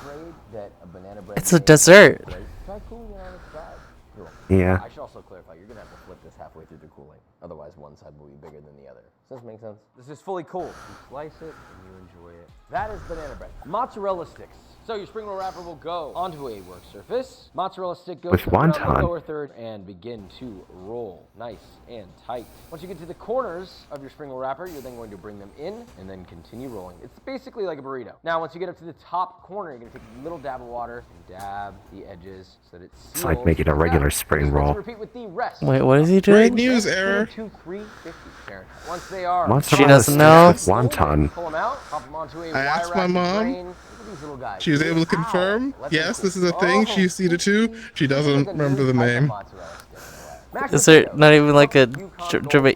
It's a dessert. Try cooling it on its side. Yeah. I should also clarify, you're gonna have to flip this halfway through the cooling. Otherwise, one side will be bigger than the other. Does this make sense? This is fully cooled. You slice it and you enjoy it. That is banana bread. Mozzarella sticks. So your spring roll wrapper will go onto a work surface. Mozzarella stick goes With around wonton. the lower third and begin to roll nice and tight. Once you get to the corners of your spring roll wrapper, you're then going to bring them in and then continue rolling. It's basically like a burrito. Now, once you get up to the top corner, you're gonna take a little dab of water and dab the edges so that it seals. It's like making a regular spring roll. Repeat with the rest. Wait, what is he Great doing? news, error. 350 Fahrenheit. Once they are, She doesn't know. With wonton. pull them out, pop them onto a I asked my wire-wrapped mom. drain. Look at these little guys. She was able to confirm. Yes, this is a thing. She's seen it too. She doesn't remember the name. Is there not even like a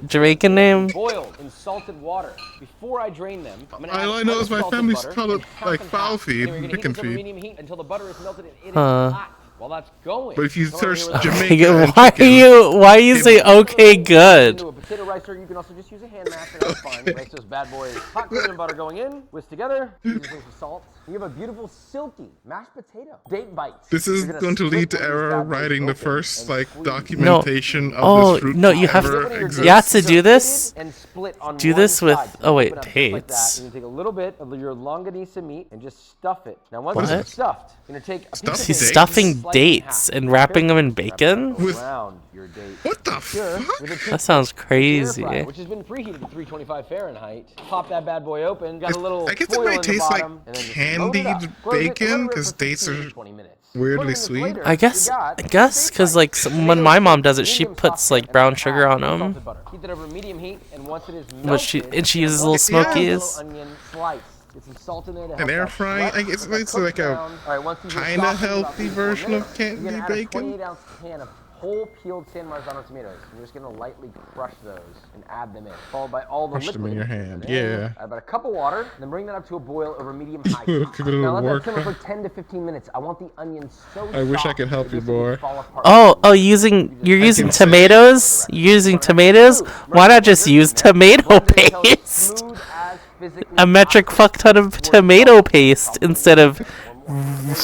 Jamaican name? Boiled in salted water. Before I drain them, I'm gonna All I add know is my unsalted family's butter call it and half like and fowl half. feed, And we're gonna heat chicken this over feed. medium heat until the butter is melted and it is Huh. hot. While that's going. But if you come over search here with a- Jamaica and Why chicken, are you say okay good? Into a potato ricer, you can also just use a hand masher. That's fine. Rice those bad boys. Hot cream and butter going in. Whisk together. Use some salt. You have a beautiful silky mashed potato. Date bites. this is You're gonna going to lead split to one of these error bad boys writing the open first and like squeeze. documentation of Oh this fruit. no, you have ever to. exists. You have to do this. And split on Do one this with. side. Oh wait, Open up just like that. dates. And you take a little bit of your longanisa meat and just stuff it. Now once What? it's stuffed, you're gonna take a piece of He's bacon, stuffing slice it in dates half. and wrapping them in bacon. Around your date. What the Sure, fuck? with a That sounds air crazy. fryer, which has been preheated to 325 Fahrenheit. Pop that bad boy open. Got a It's- little I guess it foil might in the taste like bottom, and then just load it up. candied Close it, bacon let it because rip for dates 15 are to 20 minutes. 20 weirdly minutes sweet. later, I guess because like when my mom does it, she puts like brown sugar on them. salted butter. Heat that over medium heat, and once it is But she melted, and she uses little Yeah. smokies. little onion slice. Get some salt in there to help An air that frying, sweat, I guess let that it's cook like a down. All right, once these are kinda softened, about healthy 3 to 4 version of minutes, candy you're gonna add a bacon. 28-ounce can of whole peeled San Marzano tomatoes. You're just gonna lightly crush those and add them in, followed by all the Crush them in liquid. your hand, Put it in, yeah. Add about a cup of water, then bring that up to a boil over medium-high. Give it a Now little let work. that simmer for 10 to 15 minutes. I want the onions so I wish I soft could help they you basically more. fall apart. Oh, you're using tomatoes? You're using tomatoes? Why not just use tomato paste? A metric fuck ton of tomato paste instead of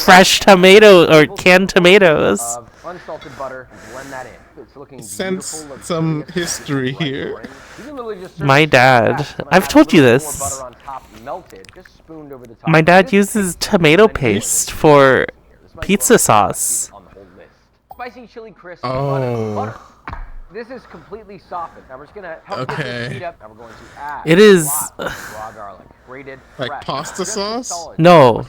fresh tomato or canned tomatoes. Unsalted butter and blend that in. It's looking Sense beautiful, some history here. You can literally just serve My it dad, fast. I'm gonna I've add a told you little more this. butter on top, melted, just spooned over the top. My dad This uses tomato paste for pizza sauce. on the whole list. Spicy chili crisp Oh. butter. This is completely softened. Now we're just gonna help get Okay. this heat up. Now we're going to add It is- a lot of raw garlic, grated Like fresh. pasta Just a sauce? solid No.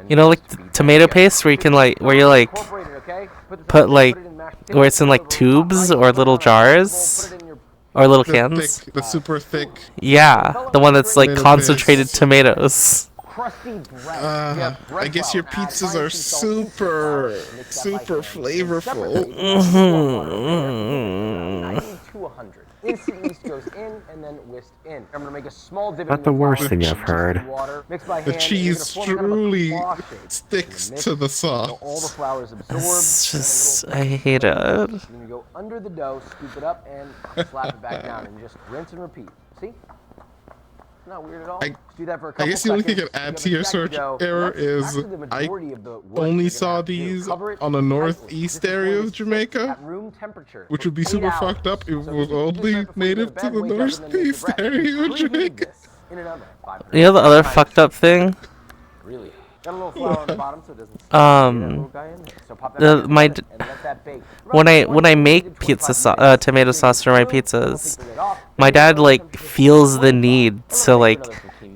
You know, like tomato paste where you can like where you like put like where it's in like tubes or little jars or little cans. The super thick. Yeah, the one that's like Tomato concentrated paste. tomatoes. crusty bread. I guess your pizzas are super flavorful. 90 to 100. Instant yeast goes in and then whisked in. I'm gonna make a small divot Not in the worst flour, thing I've heard. water, mix by The hand, cheese and you're gonna form kind of a truly claw shape. sticks Mix to the until all the sauce. flour is absorbed. It's and then a just little- I hate it. Then you go under the dough, scoop it up, and slap it back down, and just rinse and repeat. See? Not weird at all. Just do that for a couple I guess the only thing I seconds. could add You to have your exact search dough. error That's is actually the I majority of the work only you're gonna saw have to do. these Cover it on the tightly. northeast This is area going of to sit Jamaica, at room temperature which for would be 8 super hours. fucked up if it So was if you do this only right before you go native to to bed, the wake up and then make your northeast breakfast. area of Preheated Jamaica. this in an oven at 500. You know the other fucked up thing? Really? Got a little flour on the bottom so it doesn't stick. Um, That little guy in there. So pop that back in my the oven and let that bake. when I make pizza tomato sauce for my pizzas, my dad like feels the need to like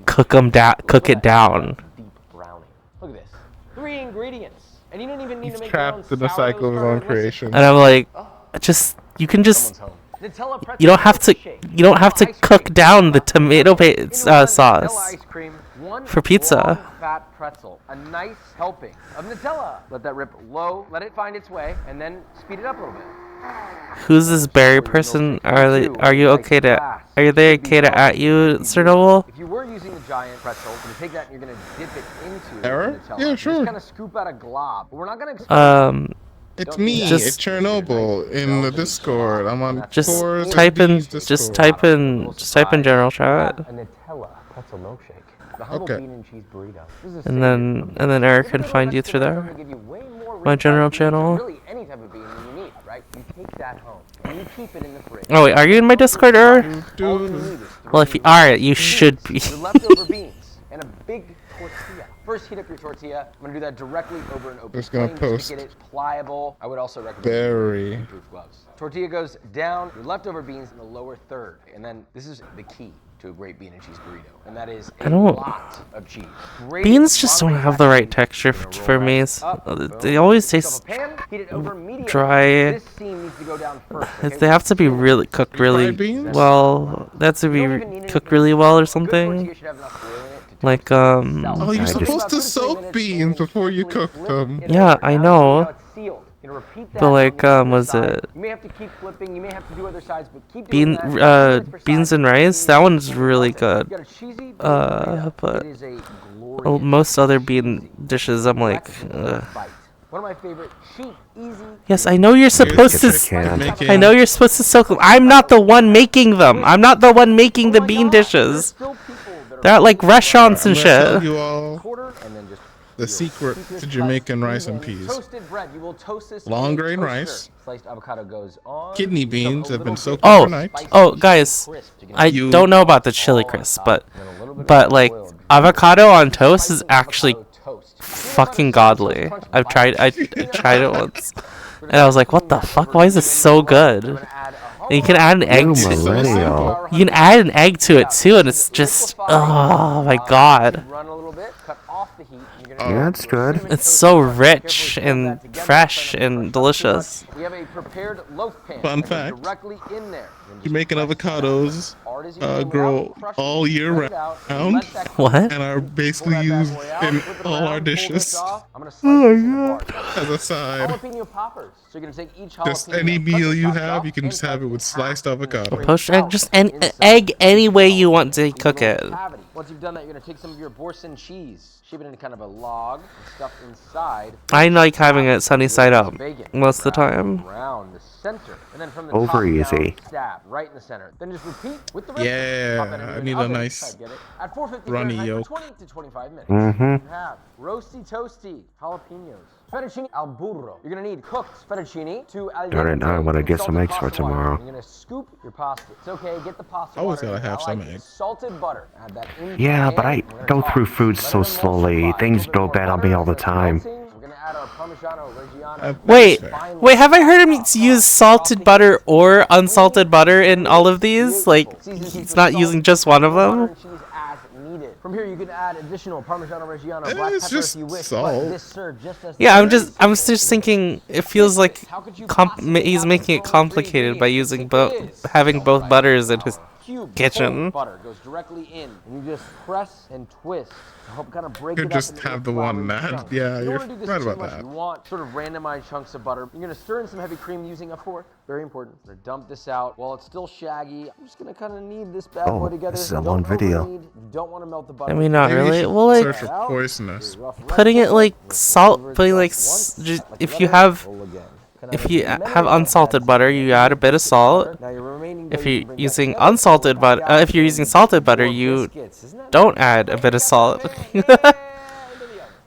cook it down. Browning. Look at this. 3 ingredients. And you don't even need He's to make your own trapped in the cycle of his own creation. And I'm like, you can just Nutella pretzel you don't have to shake. cook down the tomato paste Vanilla sauce ice cream, one for pizza. long, fat pretzel, a nice helping of Nutella. Let that rip low, let it find its way, and then speed it up a little bit. Who's this berry person? Are they okay to at you, Sir Noble? If you were using the giant pretzel, you take that and you're gonna dip it into Error? Nutella. Yeah, You sure. Just kind of scoop out a glob. But we're not gonna. It's Don't me, do it's that. Chernobyl in the Discord. I'm on Just Core's type in MD's Discord. general chat, A Nutella pretzel milkshake. The humble Okay. bean and cheese burrito. This is a and then Eric can find you through there. My general channel. Really, any type of bean you need, right? You take that home. and you keep it in the fridge. Oh wait, are you in my Discord, or? All you need is Well, if you are, you should be. your leftover beans and a big tortilla. First, heat up your tortilla. I'm gonna do that directly over an open Just gonna flame post to get it pliable. I would also recommend Berry. proof gloves. Tortilla goes down, your leftover beans in the lower third, and then this is the key to a great bean and cheese burrito, and that is a lot of cheese. Grated Beans just don't Monterey have the Jack right cheese. texture You're gonna for roll me. right up, They boom. always Heat up taste a pan, heat it over medium. dry. This seam needs to go down first. Okay? They have to be really cooked really well. They have to be cooked really well or something. Like Oh, you're supposed to soak beans before you cook them. Yeah, I know. Sealed. You know, repeat that But like on the was other it side. You may have to keep flipping. You may have to do other sides, but keep doing that. beans and rice? That one's really good. But most other bean dishes, I'm like, One of my favorite cheap, easy. yes, I know you're supposed to. I know you're supposed to soak them. I'm not the one making them. I'm not the one making the bean dishes. They're at like restaurants and I'm gonna tell shit. you all the secret to Jamaican rice and peas. Toasted bread. You will toast this Long in a grain toaster. rice. Sliced avocado goes on. Kidney beans have been soaked Oh, overnight. guys, I don't know about the chili crisp, but like avocado on toast is actually fucking godly. I tried it once, and I was like, what the fuck? Why is this so good? And you can add an egg to it. You can add an egg to it too, and it's just, oh my god. Yeah, that's good. It's so rich and fresh and delicious. We have a prepared loaf pan. Fun fact. Directly in there. Jamaican avocados grow all year round. What? And are basically used in all our dishes. I'm gonna slice this into bars. As a side. Jalapeno poppers. So you're gonna take each jalapeno. Just any meal you have, you can just have it with sliced avocado. Poached egg, just an egg any way you want to cook it. Once you've done that, you're gonna take some of your Boursin cheese, shape it into kind of a log, and stuff inside. I like having it sunny side up most of the time. Around the center, and then from the Over top easy. down, stab right in the center. Then just repeat with the rest. Yeah, I need a nice At 450 runny Fahrenheit yolk. for 20 to 25 minutes. Mhm. You have roasty toasty jalapenos. Fettuccine al burro. You're gonna need cooked fettuccine to al Alright, now I want to get some eggs for pasta water. tomorrow. You're gonna scoop your pasta. It's okay, get the pasta Always water. gotta have I some like eggs. salted butter. Add that in. Yeah, but I go through food so slowly. Things go bad on me all the time. We're gonna add our Parmigiano Reggiano. Wait, have I heard him use salted butter or unsalted butter in all of these? Like, he's not using just one of them? From here, you can add additional Parmigiano Reggiano, black pepper if you wish, but this served just as Yeah, I'm just thinking. It feels like he's making it complicated by using having both butters in his kitchen. Butter goes directly in, and you just press and twist to help kind of break You it up just into have the little one floury that. chunks. Yeah, You don't you're wanna do this right too about much. that. You want sort of randomized chunks of butter. You're gonna stir in some heavy cream using a fork. Very important. I'm gonna dump this out while it's still shaggy. I'm just gonna kind of knead this bad boy together. this is a Don't long video. overknead. You don't want to melt the butter. I mean, not Maybe you really. should Well, like search for poisonous. putting it like salt, putting like if you have unsalted butter, you add a bit of salt. If you're using unsalted butter, if you're using salted butter, you don't add a bit of salt.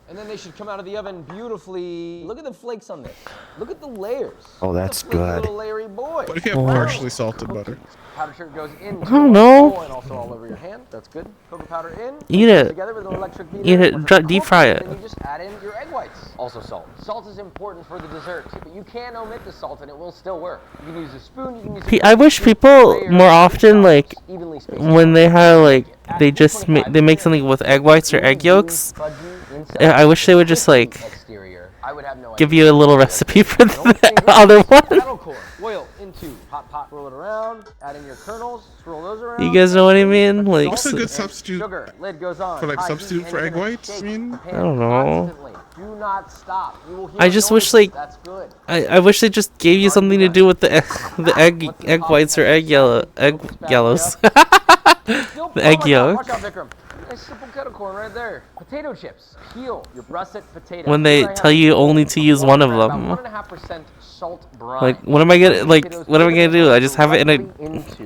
And then they should come out of the oven beautifully. Look at the flakes on this. Look at the layers. Oh, that's Look at the good. little Larry boy. What if you have partially salted butter? Powder sugar goes into I don't the know. bowl and also all over your hand. That's good. Cocoa powder in. Eat it. Together with an electric beater. Eat it. Once it's Deep cooked, fry it. Then you just add in your egg whites. Also salt. Salt is important for the dessert, but you can omit the salt and it will still work. You can use a spoon. You can use a I wish people more often, like, when they have like they make something with egg whites or egg yolks. I wish they would just like give you a little recipe for the other one. Oil into hot pot, roll it around, add in your kernels, swirl those around. You guys know what I mean? Like, What's a good substitute Sugar, lid goes on. for like High substitute heat, for and egg you're gonna whites? I shake mean, the pan I don't know. constantly. Do not stop. You will hear I a just noise. wish like That's good. I wish they just gave you something to do with the egg whites or egg yellows. The egg yolk. Watch out, Vikram. Nice simple kettle corn right there. Potato chips. Peel your russet potato. When they tell you only to use one of them. About 1.5% salt brine. Like, what am I gonna do? I just have it in a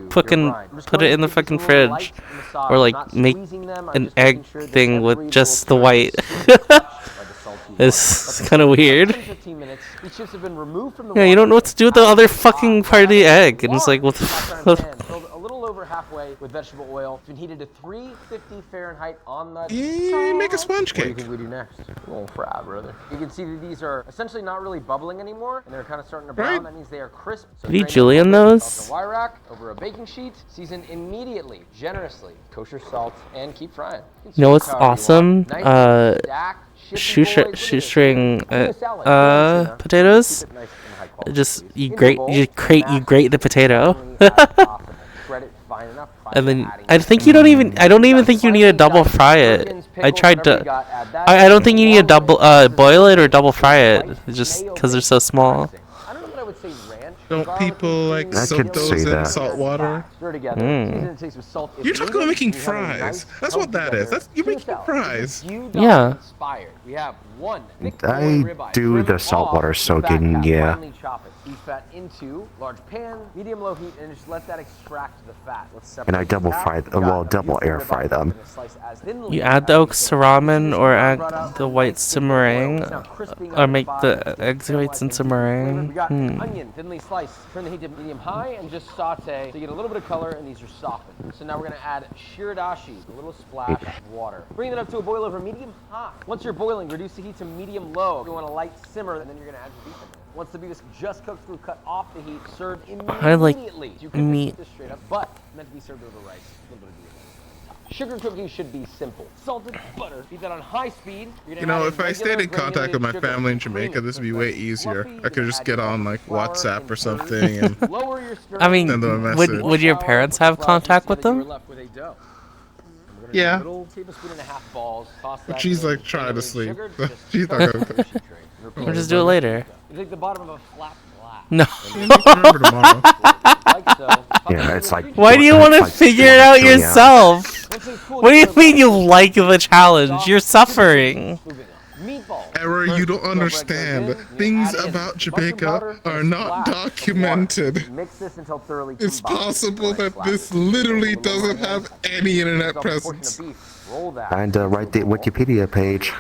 put it in the fucking fridge, or like make an egg thing with just the white. It's kind of weird. These chips have been removed from the Yeah, you don't know what to do with the other fucking part of the egg. And it's like, what the filled a little over halfway with vegetable oil. It's been heated to 350 Fahrenheit on the Make a sponge What do you cake. think we do next? Oh, fry, brother. You can see that these are essentially not really bubbling anymore, and they're kind of starting to brown. Right. That means they are crisp. So Did he drain them julienne over those? onto a wire rack over a baking sheet. Season immediately, generously, kosher salt, and keep frying. You know what's However you want. awesome? Nice, stacked, shippy boys. Look at this. Shoestring potatoes. Just you grate the potato. Shred it fine enough. And then I don't even think you need to double fry it. I tried to. I don't think you need to double boil it or double fry it. Just because they're so small. I don't know what I would say ranch. Don't people like I soak could those see in that. salt water? Stir together. Mm. Season and taste with salt. if You're talking needed. about making We have a fries. nice, That's what that is. held You're making together fries. few Yeah. dollars inspired. We have one thick I ribeye. do Trim the saltwater off the soaking, back half. yeah. Finely chop it. Beef fat into large pan, medium low heat, and just let that extract the fat. Let's separate And I double the fry, fat. well, Got double beautiful air fry ribeye. them. We're gonna slice as thinly You add the as oaks to ramen or add the whites to meringue, or make the eggs whites into We meringue. got onion thinly sliced. Turn the heat to medium high and just saute so you get a little bit of color and these are softened. So now we're gonna add shiradashi, a little splash of water. Bring it up to a boil over medium high. Once you're boiling, reduce the heat to medium low. You want a light simmer, and then you're gonna add your beef in there. Once the beef is just cooked through, cut off the heat, serve immediately. I like You can meat. eat this straight up, but meant to be served over rice. A little bit of beef. Sugar cooking should be simple. Salted butter. Beat that on high speed. You're You gonna know, add if I stayed regular in contact with my granulated family in sugar. Jamaica, this would be way easier. Fluffy, I could just get on like WhatsApp or something and Lower your stir. I mean, send them a message. would your parents have contact with them? Left with a dough. Yeah. Little tablespoon and a half balls. Toss that She's in, like trying to granulated sleep. sugar, just She's not gonna cook. Or just do it later. You take the bottom of a flat glass. No. Remember tomorrow. Like so. Yeah, it's like. Why do you want to like figure it out 2 a.m. yourself? What do you mean you like the challenge? You're suffering. Error, you don't understand. Things about Jamaica are not documented. Mix this until thoroughly It's combined. possible that this literally doesn't have any internet presence. Roll that. And write the Wikipedia page.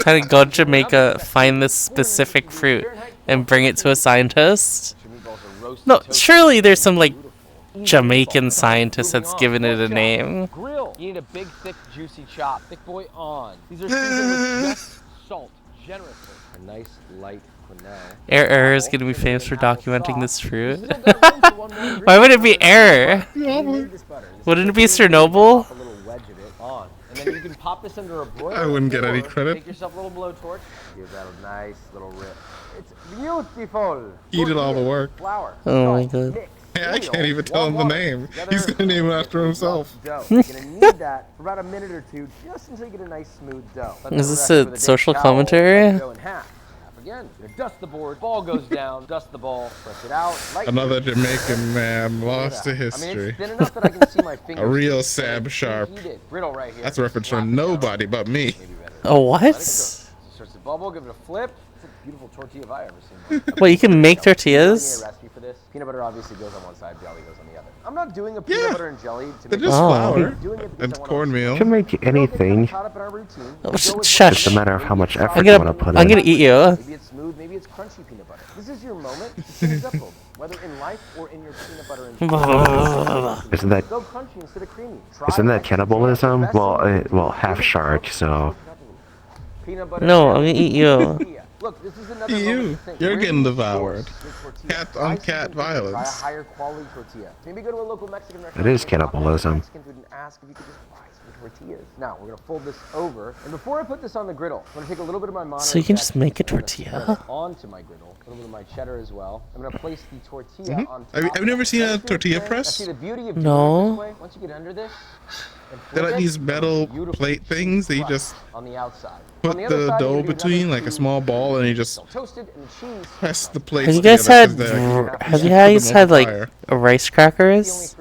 Kind of go to Jamaica, find this specific fruit, and bring it to a scientist. No, surely there's some like Jamaican scientist that's given it a name. Grill. You need a big, thick, juicy chop. Thick boy on. These are seasoned with just salt, generously. A nice light quenelle. Error is gonna be famous for documenting this fruit. Why would it be Error? Wouldn't it be Chernobyl? A little wedge of it on. And then you can pop this under a broiler. I wouldn't get any or credit. Take yourself a little blowtorch. Give that a nice little rip. It's beautiful. He did all the work. Flour. Oh my god. Mix. Hey, I can't even tell him the name. He's gonna name it after himself. Dough. You're gonna need that for about a minute or two, just until you get a nice smooth dough. Let Is the this rest a with dish social towel, commentary? cut the dough in half. Half again. You're gonna dust the board. Ball goes down. Dust the ball. Press it out. Lightly. Another Jamaican man lost to I mean, history. it's thin enough that I can see my fingers. A real Sam Sharp. Heated. Brittle right here. That's a reference from nobody but me. Oh what? Let it cook. So it starts to bubble. Give it a flip. It's a beautiful tortilla if I ever seen one. Wait, you can make I need a tortillas? recipe for this. Peanut butter obviously goes on one side. Jelly goes on the other. I'm not doing a peanut butter and jelly to They're make just Oh. flour I'm doing it because and I wanna- cornmeal. You can make anything. Caught up in our routine. Oh, Go with shush. It's a matter of how much effort I'm you gonna, want to put I'm in. gonna eat you. Maybe it's smooth, maybe it's crunchy peanut butter. This is your moment to change up a little bit, whether in life or in your peanut butter and Isn't that go crunchy instead of creamy. isn't that cannibalism? Well, half shark, so. Peanut butter. No, I'm gonna eat you. Look, this is another You, moment to think. you're Where getting do you devoured. source your tortilla? Cat Try on something cat different. Try a violence. higher quality tortilla. Maybe go to a local Mexican restaurant. It is and stop at cannibalism. Mexican food and ask if you could just fry some tortillas. Now we're gonna fold this over, and before I put this on the griddle, I'm gonna take a little bit of my Monterey So you can just Jack make a cheese, I'm gonna tortilla? spread it onto my griddle. A little bit of my cheddar as well. I'm gonna place the tortilla on top. Have you never seen a tortilla Now, press? see the beauty of doing No. it this way. Once you get under this, and They're flip like it, these metal beautiful plate things that you just on the outside. put On the other the side, dough you're gonna do between, another like a small ball, and you just toasted and cheese. press the plates Have you guys together, 'cause had they're- have you put guys them over had like fire. rice crackers?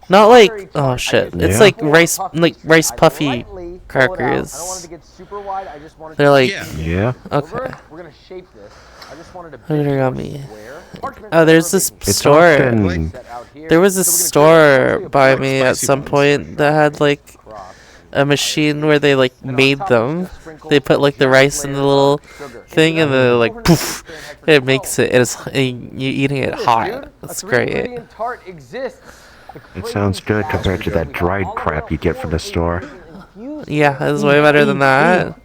Not like oh shit. It's Yeah. like rice puffy crackers. I don't want it to get super wide. I just want it They're to like Yeah. okay. We're gonna shape this. I just wanted to Oh, bake they it got to a me. square. Parchment Oh, there's paper this baking store. often- set out here. There was this So we're gonna create store by a me at spicy some ones. point that had like a machine where they like made them. They put like the rice in the little thing and then like poof, it makes it. And you eating it hot. That's great. Tart exists. It sounds good compared to that dried crap you get from the store. Yeah, it's way better than that.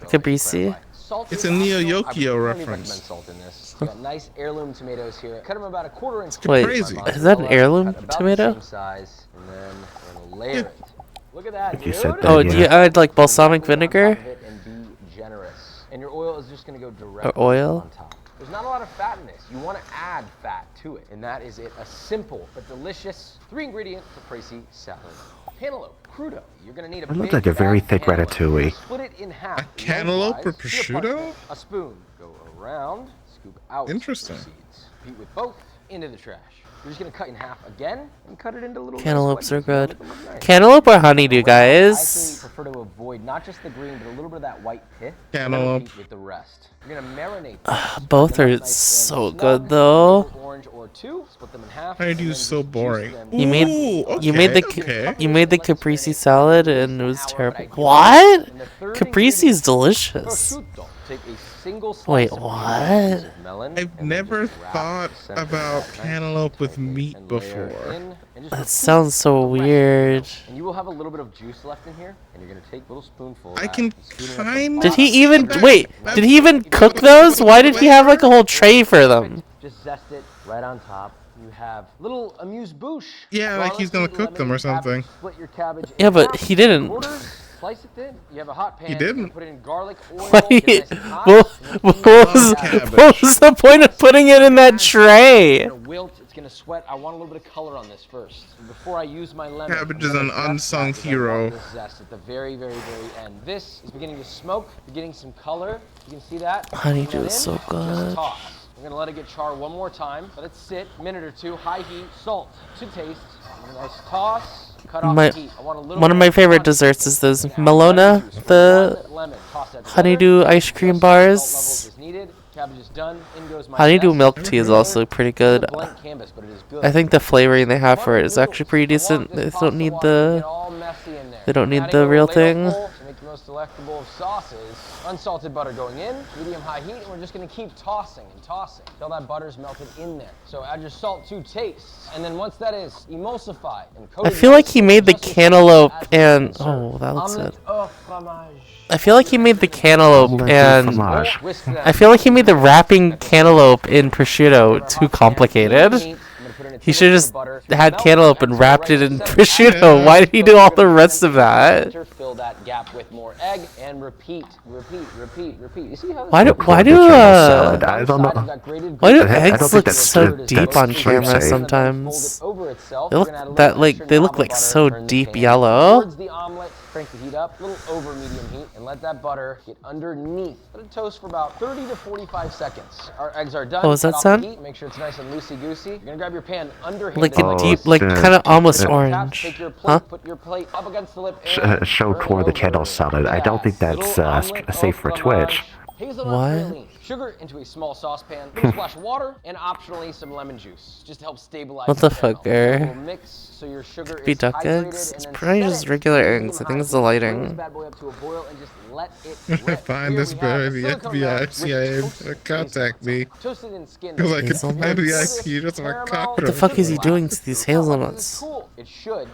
Caprese. It's a Neo Yokio reference. We got nice heirloom tomatoes here. Cut them about a quarter-inch. Wait, is that an heirloom tomato? Size, and then we're gonna layer it. Look at that, dude. Oh, do you add like balsamic vinegar? And be generous. And your oil is just gonna go directly Or oil? on top. There's not a lot of fat in this. You want to add fat to it, and that is it. A simple but delicious 3-ingredient caprese salad. Cantaloupe, crudo. You're gonna need a It looks like a very thick ratatouille. Split it in half. A cantaloupe or prosciutto? A spoon. Go around. Scoop out. Interesting. The seeds. Repeat with both into the trash. You're just gonna cut in half again and cut it into little. Cantaloupes are good. Cantaloupe or honeydew, guys? I prefer to avoid not just the green, but a little bit of that white pith. Cantaloupe. With the rest. You're gonna marinate. Both are so good though. Orange or two. Split them in half. Honeydew is so boring. You made okay. you made the caprese salad and it was terrible. What? Caprese is delicious. Take a single Wait, slice of what? melon. I've never thought about cantaloupe with meat before. That sounds so weird. And you will have a little bit of juice left in here, and you're gonna take a little spoonful. I can kind. Did he even wait? Did he even cook those? Why did he have like a whole tray for them? Just zest it right on top. You have little amuse-bouche. Yeah, like he's gonna cook them or something. Split your cabbage. Yeah, but he didn't. Slice it thin. You have a hot pan. He didn't. Put in garlic oil. What was the point of putting it in that tray? It's gonna wilt. It's gonna sweat. I want a little bit of color on this first. Before I use my lemon. Cabbage is an unsung hero. Zest at the very, very, very end. This is beginning to smoke. You're getting some color. You can see that. Honeydew is so good. Just toss. We're gonna let it get char one more time. Let it sit a minute or two. High heat. Salt to taste. A nice toss. Cut off the heat. I want a little One of my favorite desserts is those Melona, the honeydew ice cream bars. Honeydew milk tea is also pretty good. I think the flavoring they have for it is actually pretty decent. They don't need the real thing. Make the most delectable of sauces. Unsalted butter going in, medium-high heat, and we're just gonna keep tossing and tossing until that butter's melted in there. So add your salt to taste, and then once that is emulsified and I coated, feel like he made the cantaloupe and that looks good. I feel like he made the cantaloupe and I feel like he made the wrapping cantaloupe in prosciutto too complicated. He should have just had cantaloupe and wrapped it in prosciutto. Why did he do all the rest of that? Fill that gap with more egg and repeat. You see how Why do eggs look so deep on camera sometimes? They look like so deep yellow. The omelet, crank the heat up, a little over medium heat, and let that butter get underneath. Let it toast for about 30 to 45 seconds. Our eggs are done. What was that sound? Make sure it's nice and loosey-goosey. You're gonna grab your pan underhand. Like a deep, like kind of almost orange. Take your plate, Huh? put your plate up against the lip. Show toward the candle salad. I don't think that's safe for Twitch. What? Sugar into a small saucepan, a little splash of water, and optionally some lemon juice, just to help stabilize. What the fuck, We'll mix so your sugar Be is duck hydrated, eggs? and It's then probably set just it regular medium eggs. I high think it's heat. the Bring this lighting. bad boy up to a boil and just let it rip. Find Here this we have better the the silicone FBI, nut with CIA, toasted contact me. Toasted and skinned. Because I can Hazelnuts? find the IP, that's my cockroach. What the fuck is he doing to these hazelnuts? Cool. It should.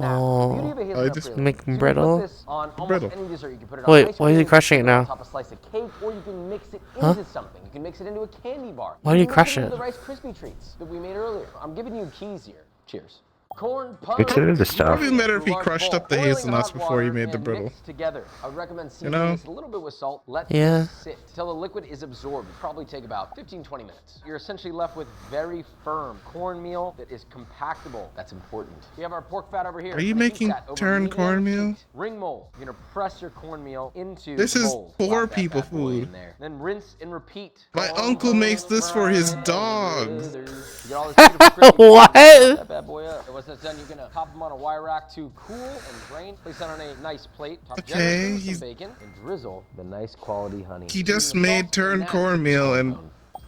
Oh, I just make them brittle. On almost Brittle. any dessert. You can put it on Wait, ice why is he cream, crushing it put on now? top of a slice of cake, or you can mix it Huh? into something. You can mix it into a candy bar. Why do you can crush mix it it? into the Rice Krispie treats that we made earlier. I'm giving you keys here. Cheers. Corn pone. Consider the stuff. Probably better if he crushed up the hazelnuts before he made the brittle. Together. I would recommend seasoning know? this a little bit with salt. Let Yeah. this sit till the liquid is absorbed. Probably take about 15-20 minutes. You're essentially left with very firm cornmeal that is compactable. That's important. We have our pork fat over here. Are you Heat making that over turned medium cornmeal? heat. Ring mold. You're gonna press your cornmeal into This the is mold. poor Plop that people bad boy food. in there. Then rinse and repeat. My uncle makes this for his dogs. You get all this beautiful crispy What? that bad boy up. And once that's done, you're gonna pop them on a wire rack to cool and drain. Place that on a nice plate. Top Okay, generously with he's- some bacon and drizzle the nice quality honey. He just made turned cornmeal and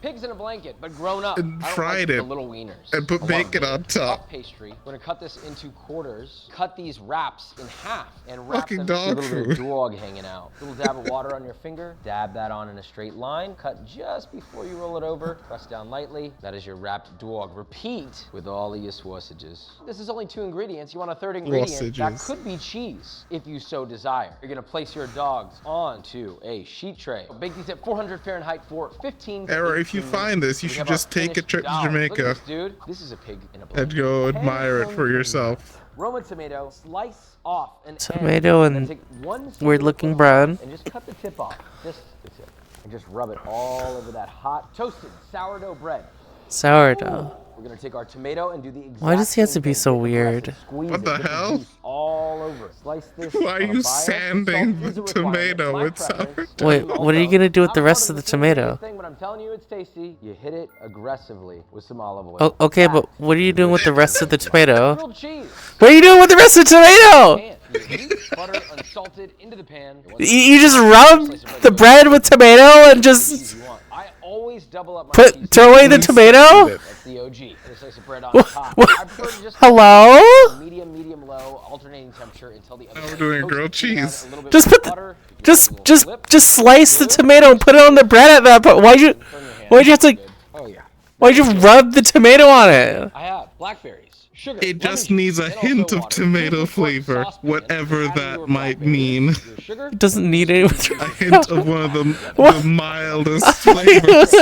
Pigs in a blanket, but grown up. And I don't fried like it. the little wieners. And put I love bacon on puff top. pastry. We're gonna cut this into quarters. Cut these wraps in half and wrap Fucking them. dog See a little bit food. of dog hanging out. Little dab of water on your finger. Dab that on in a straight line. Cut just before you roll it over. Press down lightly. That is your wrapped dog. Repeat with all of your sausages. This is only 2 ingredients. You want a third ingredient? That Sausages. could be cheese, if you so desire. You're gonna place your dogs onto a sheet tray. Bake these at 400 Fahrenheit for 15 to Error, if you 18 find this, you We should have our just take a finished trip to dogs. Look at Jamaica this, dude. This is a pig in a blanket. and go admire it for yourself. Roma tomato, slice off an Tomato end. and Then take one weird-looking spoonful bread. And just cut the tip off. Just the tip. And just rub it all over that hot, toasted sourdough bread. Sourdough. We're gonna take our tomato and do the exact Why does he have to same be thing. so Get weird? aggressive, squeeze What it, the get hell? juice all over it. Slice this. Why are on a you bias. sanding Salt is the a requirement. tomato My with preference. sourdough? Wait, what are you gonna do with the rest of the tomato? Thing, but I'm telling you, it's tasty. You hit it aggressively with some olive oil. Oh, okay, but what are you doing with the rest of the tomato? Grilled cheese. What are you doing with the rest of the tomato? Pan. You heat butter unsalted into the pan. You just rub the bread with tomato and just I always double up my cheese. throw away the tomato? That's the OG. And a slice of bread on top. I prefer to just Hello? medium, low, alternating temperature until the other Now we're doing grilled cheese. Just put the, just slice the tomato and put it on the bread at that point. Why'd you have to? Oh yeah. Why'd you rub the tomato on it? I have blackberries, sugar. It just needs a hint of tomato flavor, whatever that might mean. It doesn't need any. A hint of one of the mildest flavors.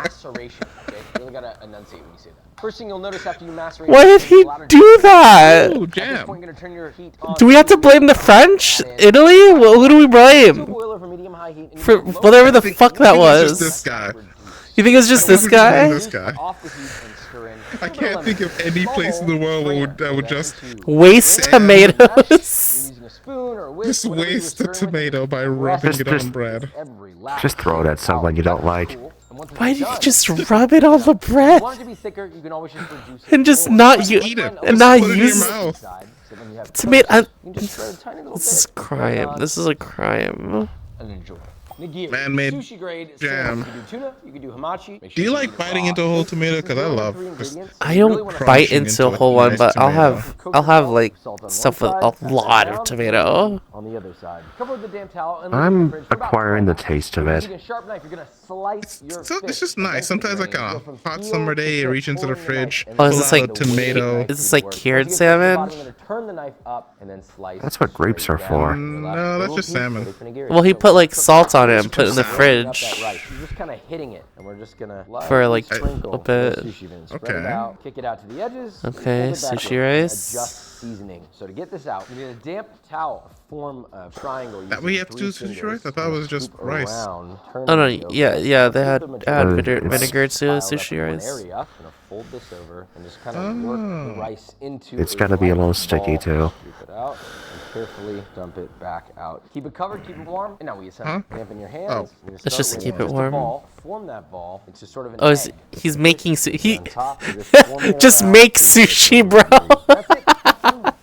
Maceration. Okay, you really gotta enunciate when you say that. First thing you'll notice after you macerate. Why did he do that? Oh, At this damn. point, you're gonna turn your heat on. Do we have to blame the French? Italy? Well, who do we blame? Boil over medium-high heat and For whatever the fuck that It's just was. this guy. You think it was just this guy? This guy. off the heat and stir in. I can't think of any place in the world that would just Waste tomatoes. Using a spoon or a whisk, just whatever you waste the stir in. tomato by rubbing it on bread. Every last Just throw it at someone you don't like. And once it's Why did you done, just rub it on the if you bread want it to be thicker, you can always just reduce it. and just more. not use Eat it. and Just not put it in your use mouth. So then you have tomato? toast. You can just stir a tiny little This is bit. crime. This is a crime. And enjoy. Nigiri. Man-made Sushi grade. jam. You can do tuna. You can do hamachi. Make Do sure you eat like it biting raw. into a whole tomato? Because I These are love three just ingredients. I You really don't wanna bite crunching into a into whole a one, nice but I'll tomato. have like Salt on stuff one with side, a pass lot that of down, tomato. On the other side. Cover with the damn towel and leave it in the I'm fridge for about acquiring 12 the taste of Using it. a sharp knife, you're gonna slice your So fish. it's just nice. Sometimes like a hot summer day, you reach into the fridge, Oh, pull is this out like a tomato. Is this like cured Once you get to the salmon? bottom, you're gonna turn the knife up and then slice. That's what grapes are straight for. down. No, that's just salmon. Well, he put like salt on it and put it in the Up fridge that rice. You're just kind of hitting it, and we're just gonna for like sprinkle a bit. the sushi then. Spread it Okay. out, kick it out to the edges. and Okay, fold it back sushi over and rice. Adjust seasoning. So to get this out, you need a damp towel, form a triangle. That way you have to do sushi rice? I thought it was just rice. Oh no, yeah, they had vinegar to sushi rice. Area, fold this over and just kind of work the rice into. It's gotta be a little sticky too. Scoop it out and carefully dump it back out. Keep it covered, keep it warm. And now we assemble. Damp in your hands. Oh. You're gonna That's just to start keep with it warm. A ball. Form that ball into sort of an Oh, egg. he's making he On top, you're just forming it just around. make sushi, bro. That's it.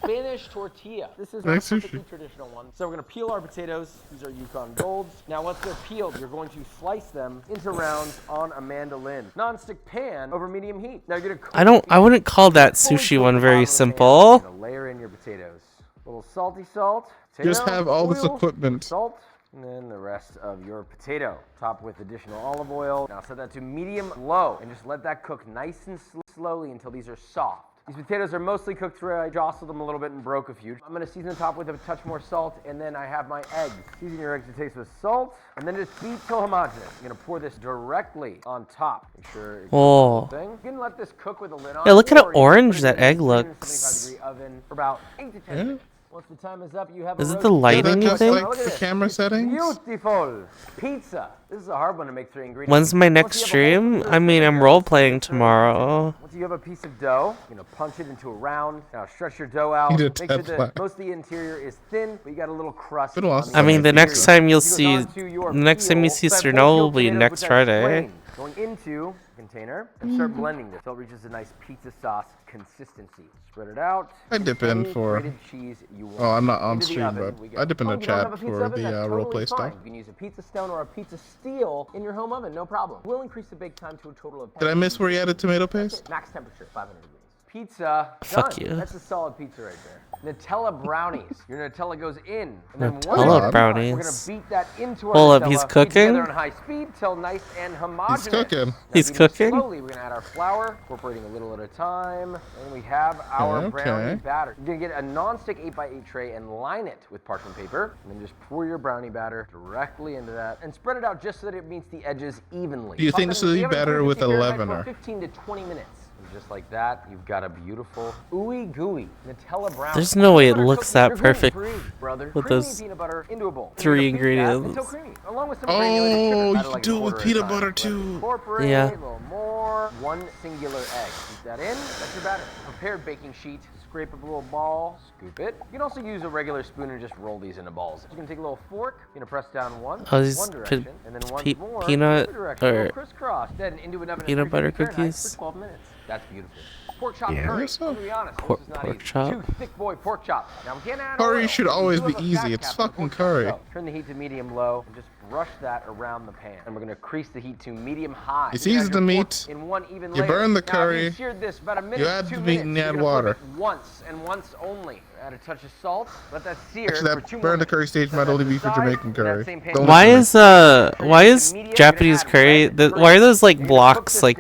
Spanish tortilla. This is our Nice sushi. perfectly traditional one. So we're gonna peel our potatoes. These are Yukon Golds. Now once they're peeled, you're going to slice them into rounds on a mandolin. Non-stick pan over medium heat. Now you're gonna I wouldn't call that sushi one very simple. You're gonna layer in your potatoes. A little salty salt. Just potato, have all this oil, equipment. Salt. And then the rest of your potato. Top with additional olive oil. Now set that to medium low and just let that cook nice and slowly until these are soft. These potatoes are mostly cooked through. I jostled them a little bit and broke a few. I'm gonna season the top with a touch more salt, and then I have my eggs. Season your eggs to taste with salt, and then just beat till homogeneous. I'm gonna pour this directly on top. Make sure it's Oh. the thing. You can let this cook with a lid on. Yeah, look at how or you can orange put it that in a egg 375 degree oven for about 8 to 10 Yeah. minutes. Once the time is up, you have Is a it the roast lighting, chicken. you Just think? like Look at the this. camera settings? Beautiful pizza. This is a hard one to make 3 ingredients. When's my next Once you have a stream? whole I mean, I'm role playing tomorrow. Once you have a piece of dough, you're gonna punch it into a round. Now stretch your dough out. Need a Make sure that Teflon. most of the interior is thin, but you got a little crust. Been a while on since the I mean, the exterior. next time you'll This goes see, onto your the next time you peel. see So I have Sterno full will be peeled next potatoes with that Friday. grain going into container and start blending this until it reaches a nice pizza sauce consistency. Spread it out. I dip in Any for. grated cheese you want. Oh, I'm not on Into the stream, oven but we go. I dip in Oh, the if you don't have a chat pizza for oven, the that's roleplay totally stuff. fine. You can use a pizza stone or a pizza steel in your home oven, no problem. We'll increase the bake time to a total of. Did I miss where you added tomato paste? Max temperature, 500 degrees. Pizza. Fuck done. you. That's a solid pizza right there. Nutella brownies. Your Nutella goes in. And then Nutella brownies. We're gonna beat that into our Hold Nutella. up, he's Beat cooking? together on high speed till nice and homogeneous. He's cooking. Now He's beating cooking? Slowly, we're gonna add our flour, incorporating a little at a time. And we have our brownie batter. You're gonna get a non-stick 8x8 tray and line it with parchment paper. And then just pour your brownie batter directly into that and spread it out just so that it meets the edges evenly. Do you think this will be better with a leavener? 15 to 20 minutes. And just like that, you've got a beautiful ooey gooey Nutella brownie. There's no way it looks that perfect brother. with Creamy those peanut butter into a bowl. 3 You're gonna beat that until ingredients. creamy, along with some Oh, granulated sugar. you Add can like do it a with quarter at a peanut time. butter Let it too. incorporate Yeah. a little more. 1 singular egg. Keep that in. That's your batter. Prepared baking sheet. Scrape up a little ball. Scoop it. You can also use a regular spoon and just roll these into balls. You're gonna take a little fork. You're gonna press down one. Oh, these one direction, and then once more. peanut the other direction. or Little crisscross. Then into an oven at peanut butter 350 Fahrenheit cookies? for 12 minutes. That's beautiful. Pork chop Yeah, curry. that's I'm gonna be honest. Pork- this is not pork easy. chop. 2 thick boy pork chops. Now we can't add Curry oil. should We always do be have a fat easy. It's cap on the fucking pork chop, curry. so turn the heat to medium low and just brush that around the pan. And we're gonna crease the heat to medium high. You You're gonna season add the your pork meat, in one even you layer. burn the Now, if curry, you seared this about a minute, you add 2 the meat and minutes, you you're add gonna flip water. it once and once only. Add a touch of salt. Let that sear Actually, for that 2 burn the minutes. curry stage might only be for Jamaican curry. Don't Why listen is Japanese curry why are those like blocks like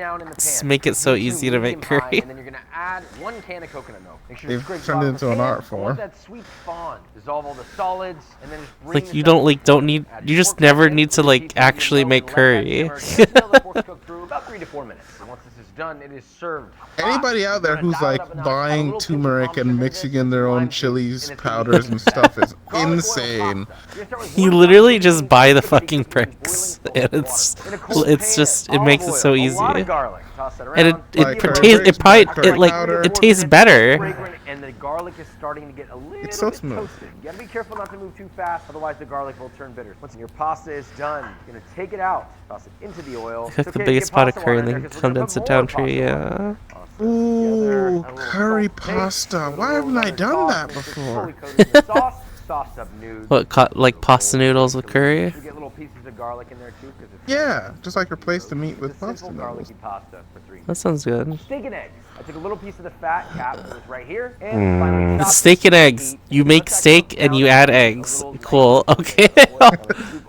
make it so easy to make curry? And then you're gonna add 1 can of coconut milk. Make sure They've you scrape turned it the into an pan. art I form. want that sweet fond. Dissolve all the solids and then just bring Like this you up don't to like don't need you just never need to like actually make curry. until the pork cooked through about 3 to 4 minutes. And once this is done, it is served. Anybody out there who's like buying turmeric and mixing in their own chilies, powders, and stuff is insane. You literally just buy the fucking bricks, and it's just it makes it so easy, and it tastes better. And the garlic is starting to get a little It's so bit smooth. toasted. You gotta be careful not to move too fast, otherwise the garlic will turn bitter. Once your pasta is done, you're gonna take it out, toss it into the oil. Cook the biggest pot of curry and then condense it down to yeah. Ooh, curry pasta. Why haven't I done that before? Sauce up nude. What like pasta noodles with curry? You get little pieces of garlic in there too, because it's Yeah, just like replace the meat with simple pasta noodles. garlicky pasta for 3 minutes. That sounds good. Steak and eggs. I took a little piece of the fat cap that was right here, and finally It's chopped steak and eggs. You make steak and you add eggs. Cool. Okay.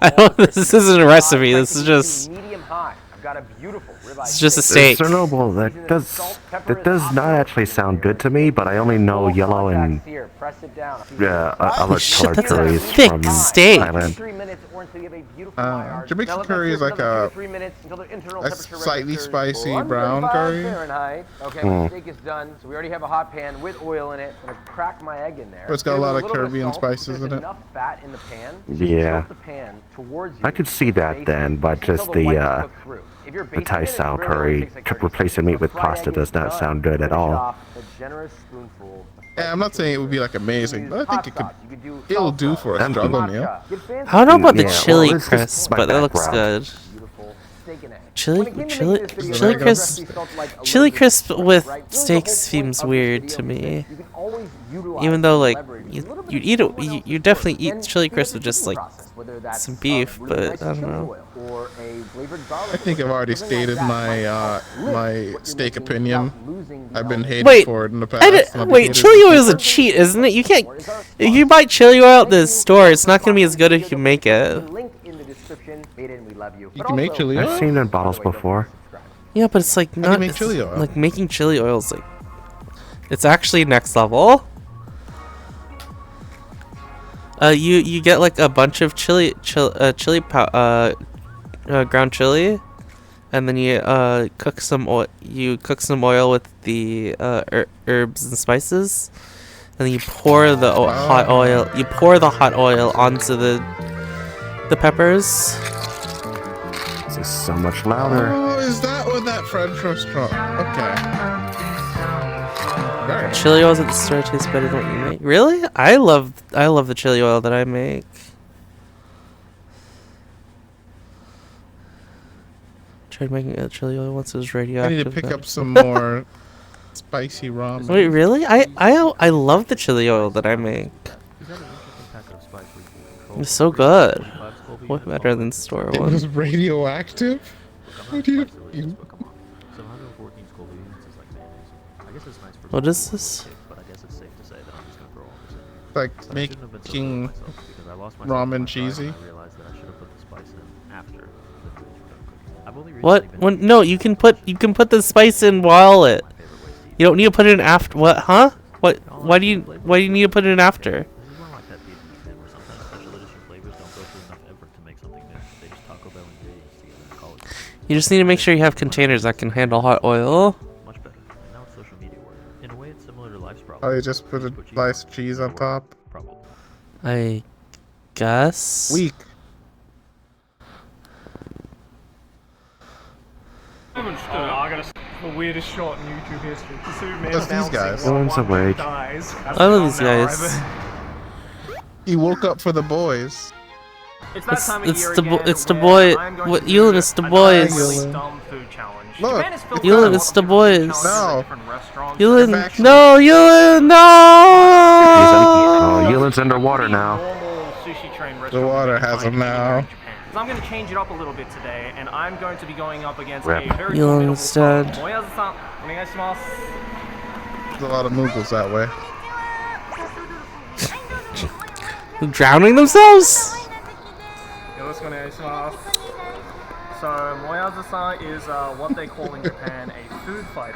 I don't. This isn't a recipe. This is just. medium high. I've got a beautiful ribeye. It's just a steak. Sir Noble, that does not actually sound good to me, but I only know yellow and Here, press it down. other shit, colored that's a curries thick from steak. Thailand. 3 minutes or until you have a beautiful maillard. Jamaican Now let that curry sit is for like another 2 a- to 3 minutes until the internal a temperature slightly registers spicy 135 brown curry. Fahrenheit. Okay, my steak is done, so we already have a hot pan with oil in it. I'm gonna crack my egg in there. But it's got a Give lot of little bit Caribbean salt, spices there's in it. enough fat in the pan. Yeah. Tilt the pan towards you. I could see that then, but just the Thai-style curry replacing meat with pasta does not sound good at all. A generous spoonful. Yeah, I'm not saying it would be like amazing, but I think it'll do for a struggle meal. I don't know about the Yeah, chili well, this is crisp, my but that looks background. good. Steak and egg. Chili crisp. Chili crisp with steak seems weird to me. Even though like you'd eat it, you definitely eat chili crisp with just like some beef, but I don't know. I think I've already stated my my steak opinion. I've been hated Wait, for it in the past. wait, chili oil is a cheat, isn't it? You can't. If you buy chili oil at the store, it's not gonna be as good if you make it. Link in the description. Made it and we love you. You can make chili oil. I've seen it in bottles before. Yeah, but it's like do you not make it's- chili oil? like making chili oil is like it's actually next level. You get like a bunch of ground chili, and then you cook some oil. You cook some oil with the herbs and spices, and then you pour the hot oil. You pour the hot oil onto the peppers. This is so much louder. Oh, is that what that French restaurant? Okay. Very nice. Chili oils at the store taste better than what you make. Really? I love the chili oil that I make. tried making a chili oil once. It was I radioactive. need to pick then. up some more spicy ramen. Wait, really? I love the chili oil that I make. It's so good. Way better than store It one. was radioactive? How do you... What is this? Like making ramen cheesy? What? When, no, you can put the spice in while it. You don't need to put it in after. What? Huh? What? Why do you need to put it in after? You just need to make sure you have containers that can handle hot oil. Oh, you just put a sliced cheese on top? I guess. Weak. I got the weirdest shot in YouTube history. What's these guys? One's awake. I love these guys. He woke up for the boys. It's that time of year It's the boy. What? Yulin, it's the boys. Look, Yulin, it's the boys. No. Yulin, no, Yulin, no! Oh, Yulin's underwater now. The water has him now. So I'm going to change it up a little bit today, and I'm going to be going up against Rip. a very Yulin instead. Moyazu-san, onegaishimasu. There's a lot of Muggles that way. Drowning themselves? So Moyazu-san is what they call in Japan a food fighter.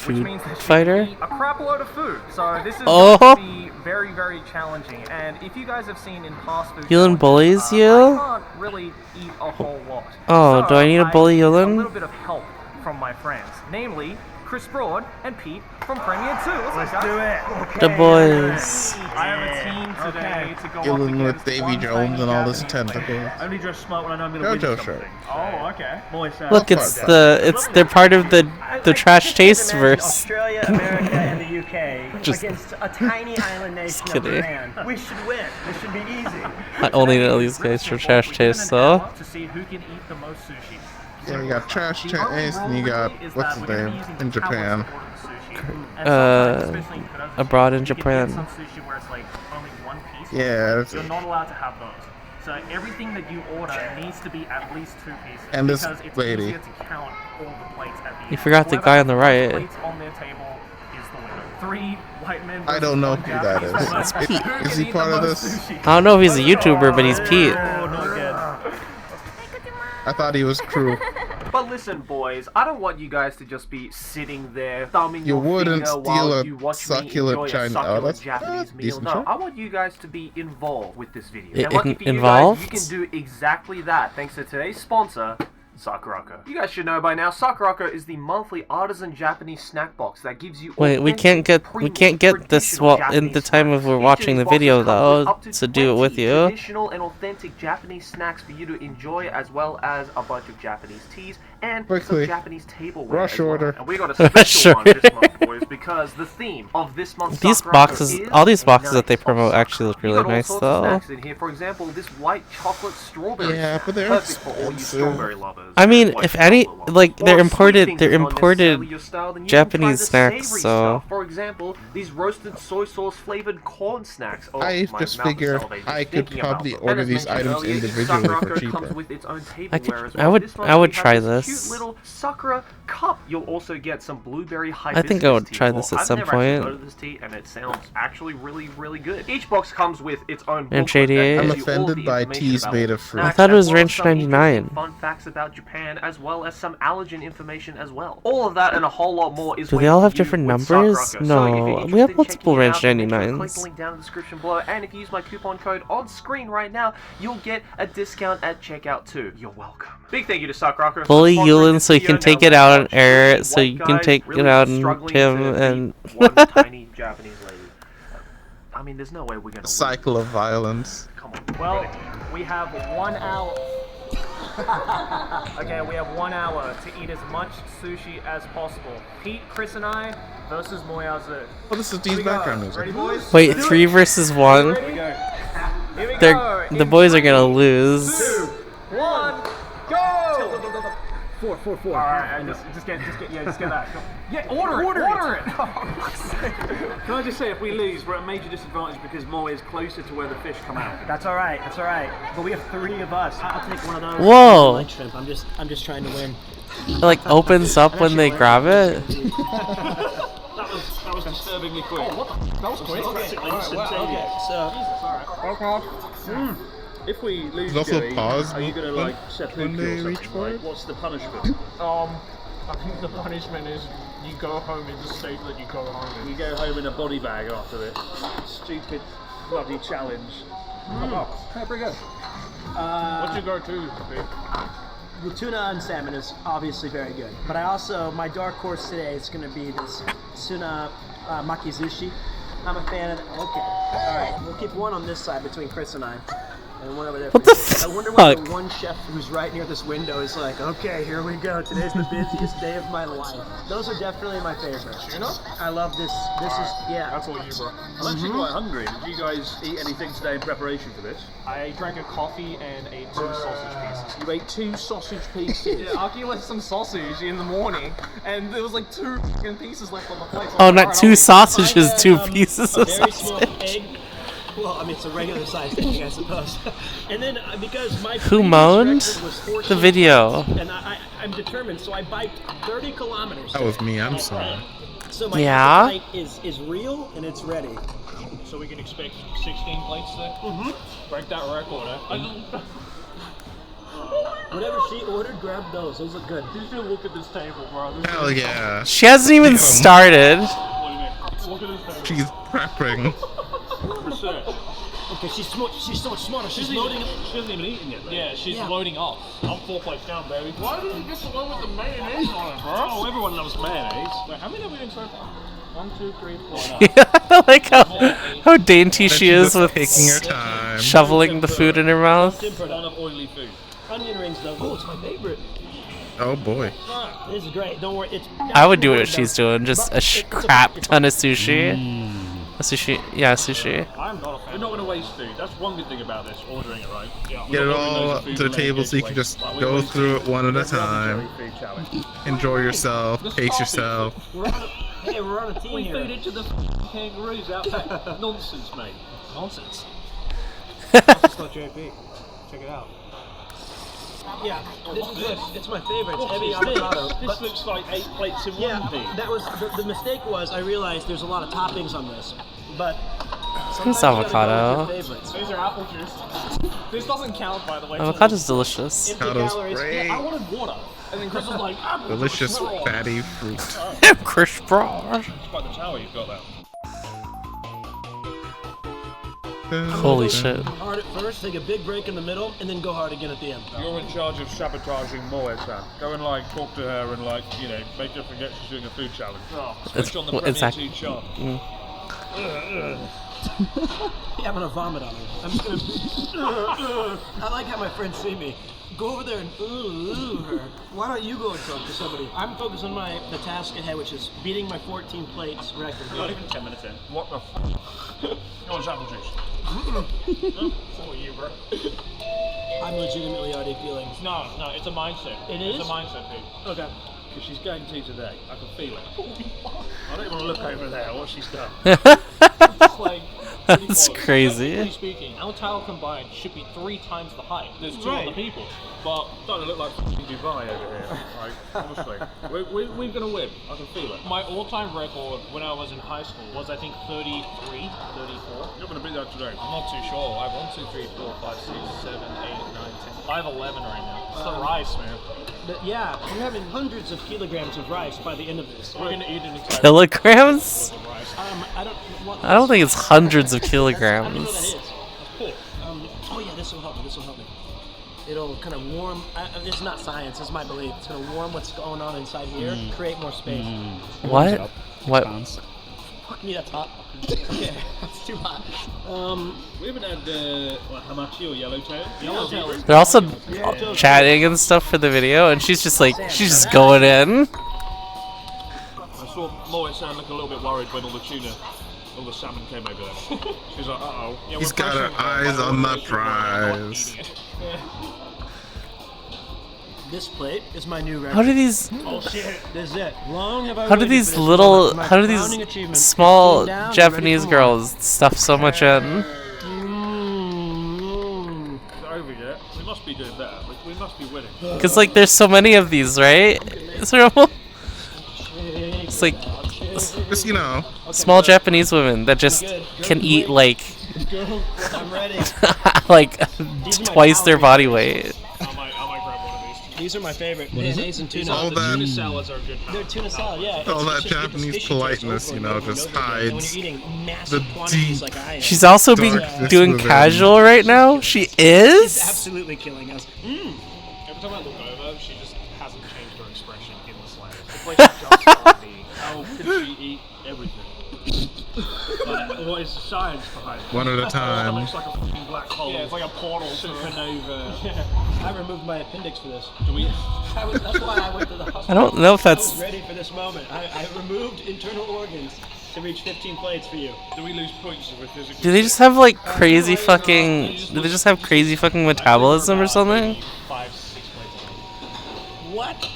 Which means that she can eat a crap load of food. So this is going to be very, very challenging. And if you guys have seen in past food Yulin bullies you? I can't really eat a whole lot. Oh, So do I need to bully need a Yulin? little bit of help from my friends, namely Chris Broad and Pete from Premier 2. Let's do it. The boys. I have a team today to go up Killing with against Davy one Jones tiny and all this Japanese player. tentacles. I only dress smart when I know I'm going to win JoJo shirt. something. Oh, okay. Boys, Look, they're part of the trash taste verse. Australia, America, and the UK Just- against a tiny island nation of kidding. Japan. We should win. This should be easy. I only know these guys for trash taste, though. To see who can eat the most sushi. Yeah, you got Trash Taste and you got, what's his name, in Japan. Abroad in Japan. Some sushi where it's like only one piece. Yeah, that's You're it. not allowed to have those. So everything that you order needs to be at least 2 pieces. And this because it's lady. easier to count all the plates at the You end. forgot the Whoever guy on the has right. plates on their table is the winner. 3 white men. I don't know versus who one that Japanese is. woman. It's Pete. Who Is can he eat part the of most this? sushi? I don't know if he's a YouTuber, but he's Pete. Oh, not good. I thought he was crew. But listen, boys, I don't want you guys to just be sitting there thumbing You your wouldn't finger steal while a you watch succulent me enjoy China- a succulent oh, that's Japanese meal. decent No, show. I want you guys to be involved with this video. I- And lucky for you involved? guys, you can do exactly that thanks to today's sponsor, Sakuraka. You guys should know by now, Sakuraka is the monthly artisan Japanese snack box that gives you Wait, we can't get this while in the time of we're watching the video though to do it with you. Traditional and authentic Japanese snacks for you to enjoy, as well as a bunch of Japanese teas and Quickly. some Japanese tableware. Rush as well. order. And we got a special one this month, boys, because the theme of this month's These Sakuraka boxes, is all these boxes nice that they promote actually look you really got all nice sorts of though. snacks in here. For example, this white chocolate strawberry. Yeah, but they're perfect for all you expensive. strawberry lovers. I mean, White if any, chocolate lovers. like they're Or sweet things imported that's not necessarily your style, then you can try Japanese the snacks, savory so stuff. For example, these roasted soy sauce flavored corn snacks. Oh, I my just mouth is figured salivating I could thinking about probably them. order And as these mentioned items earlier, each individually for Sakura cheaper. comes with its own I could, tableware as I well. would, This month I would we have try this this. cute little Sakura cup. You'll also get some blueberry I think I would hibiscus tea. try Well, this at I've some never actually point. heard of this tea, and it sounds actually really, really good. Each box comes with its own Ranch booklet that 88. gives I'm you all offended the by information teas about made all of the fruit. I snacks, thought it as was well as Ranch some interesting 99. Fun facts about Japan, as well as some allergen information as well. All of that and a whole lot more is Do they waiting all have for you different with numbers? Sakuraka. So if No, you're we interested have in multiple checking it Ranch out, then make sure to click 99s. the link down in the description below, and if you use my coupon code on screen right now, you'll get a discount at checkout too. You're welcome. Big thank you to Sakuraka for Bully sponsoring Yulin this so you video. can Now take it let's out and watch air three it so you white can guys take really it out and struggling him to and beat one tiny Japanese lady. I mean, there's no way we're gonna Cycle of violence. Come on. Well, we have 1 hour. Okay, we have 1 hour to eat as much sushi as possible. Pete, Chris, and I versus Moyazu. Oh, this is Here Dee's we go. background music. Ready, boys? Wait, Let's do 3 it. versus 1? Here we go. Here we They're go. the boys are gonna lose. 2, 1, go! 4. All right, and just get that. Yeah, order it. Can I just say, if we lose, we're at a major disadvantage because Moe is closer to where the fish come out. That's all right. But we have 3 of us. I'll take one of those. Whoa. Like shrimp. I'm just trying to win. It like opens up when they grab it. That was disturbingly quick. Oh, what the? That was quick. Okay, so if we lose, There's also Joey, pause are you gonna like when they reach for it? What's the punishment? I think the punishment is you go home in the state that you go home in. You go home in a body bag after this stupid bloody challenge. Okay, pretty good. What's your go-to, Steve? The tuna and salmon is obviously very good, but my dark horse today is going to be this tuna makizushi. I'm a fan of. Okay, all right, we'll keep one on this side between Chris and I, and one over there. What the fuck? I wonder what the one chef who's right near this window is like. Okay, here we go. Today's the busiest day of my life. Those are definitely my favorites. Tuna? I love this. This is That's all you, bro. I'm actually quite hungry. Did you guys eat anything today in preparation for this? I drank a coffee and ate 2 sausage pieces. You ate 2 sausage pieces? Yeah, Aki left some sausage in the morning, and there was like 2 pieces left on the plate. So Oh, not 2 sausages, 2 pieces of very small sausage. egg. Well, I mean, it's a regular sized egg, I suppose. And then because my Who previous moaned? record was 14 The video. points, and I'm determined, so I biked 30 kilometers. That was me. I'm sorry. So my Yeah? appetite is real and it's ready. So we can expect 16 plates there? Mm-hmm. Break that record, eh? Whatever she ordered, grab those. Those look good. You should look at this table, bro. Hell yeah. She hasn't even started. Look at this table. She's prepping. Okay, she's so much smarter. She's loading. She hasn't even eaten yet. Yeah, she's loading up. I'm 4 plates down, baby. Why did you get the one with the mayonnaise on it, bro? Oh, everyone loves mayonnaise. Wait, how many have we done so far? 1, 2, 3, 4. I like how dainty she is with taking her time. shoveling the food in her mouth. One of oily food. Onion rings, though. Oh, it's my favorite. Oh boy. This is great. Don't worry. I would do what she's doing, just a crap ton of sushi. A sushi, yeah, sushi. I'm not a fan. We're not going to waste food. That's one good thing about this, ordering it right. Yeah, Get it all to the table so you can just go through it one at a time. Enjoy yourself, pace yourself. Hey, we're on a team here. We feed it to the kangaroos out back. Nonsense, mate. Nonsense. That's not JP. Check it out. Yeah, this is good. It's my favorite. It's heavy avocado. This looks like 8 plates in one thing. That was the mistake. Was I realized there's a lot of toppings on this, but It's avocado. These are apple juice. This doesn't count, by the way. Avocado's delicious. Avocado's great. I wanted water, and then Chris was like, apple. Delicious fatty fruit. Chris Bra. It's by the tower you've got that. Holy shit. Hard at first, take a big break in the middle, and then go hard again at the end. You're in charge of sabotaging Moe-san. Go and like talk to her and like, you know, make her forget she's doing a food challenge. Switch on the Premier 2 chart. Yeah, I'm gonna vomit on her. I'm just gonna. I like how my friends see me. Go over there and ooh her. Why don't you go and talk to somebody? I'm focused on the task ahead, which is beating my 14 plates record. Not even 10 minutes in. What the f? Go on, apple juice. For you, bro. I'm legitimately already feeling. No, it's a mindset. It is? It's a mindset thing. Okay. Because she's going to today. I can feel it. I don't want to look over there what she's done. It's like, That's crazy. Pretty speaking, our tower combined should be 3 times the height. There's 2 other people. But Starting to look like f***ing Dubai over here. Like, honestly. We're going to win. I can feel it. my all-time record when I was in high school was, I think, 33, 34. You're going to beat that today. I'm not too sure. I have 1, 2, 3, 4, 5, 6, 7, 8, 9, 10. I have 11 right now. It's the rice, man. Yeah, I'm having hundreds of kilograms of rice by the end of this. We're gonna eat an entire Kilograms? I don't think it's hundreds of I don't know what kilograms. that is. Oh yeah, this will help me. This will help me. It'll kind of warm. It's not science. It's my belief. It's gonna warm what's going on inside here, create more space. What? What? Fuck me, that's hot. Okay, that's too hot. We haven't had hamachi or yellowtail. Yellowtail. They're also chatting and stuff for the video, and she's just going in. I saw Moe-san look a little bit worried when all the salmon came over there. She's like, uh-oh. Yeah, He's got her eyes on the prize. This plate is my new record. How do these? Oh shit! This is it. Long have I How do waited these for this little? moment, my How do crowning these achievement. small Cool down, Japanese ready for more. girls stuff so much in? It's over yet. We must be doing better. We must be winning. Because like there's so many of these, right? Is there almost? It's like Just, you know, small Japanese women that just can eat like I'm ready. like twice their body weight. These are my favorite. What is it? Mayonnaise and tuna. All that- Tuna salads are a good. They're tuna salad, yeah. all that It's just- Japanese it's politeness, you know, just hides the deep. She's also being darkness doing within. casual right now. She It's is. absolutely killing us. Every time I look over, she just hasn't changed her expression in the slightest. It's like just starting. How could she eat everything? Like, what is the science behind it? One at a It time. looks like a fucking black hole. Yeah, it's like a portal. Supernova. I removed my appendix for this. Do we? That's why I went to the hospital. I don't know if I that's- was ready for this moment. I removed internal organs to reach 15 plates for you. Do we lose points if we're physically? Do they just have like crazy fucking? Do they just have crazy fucking metabolism or something? 5, 6 plates. What?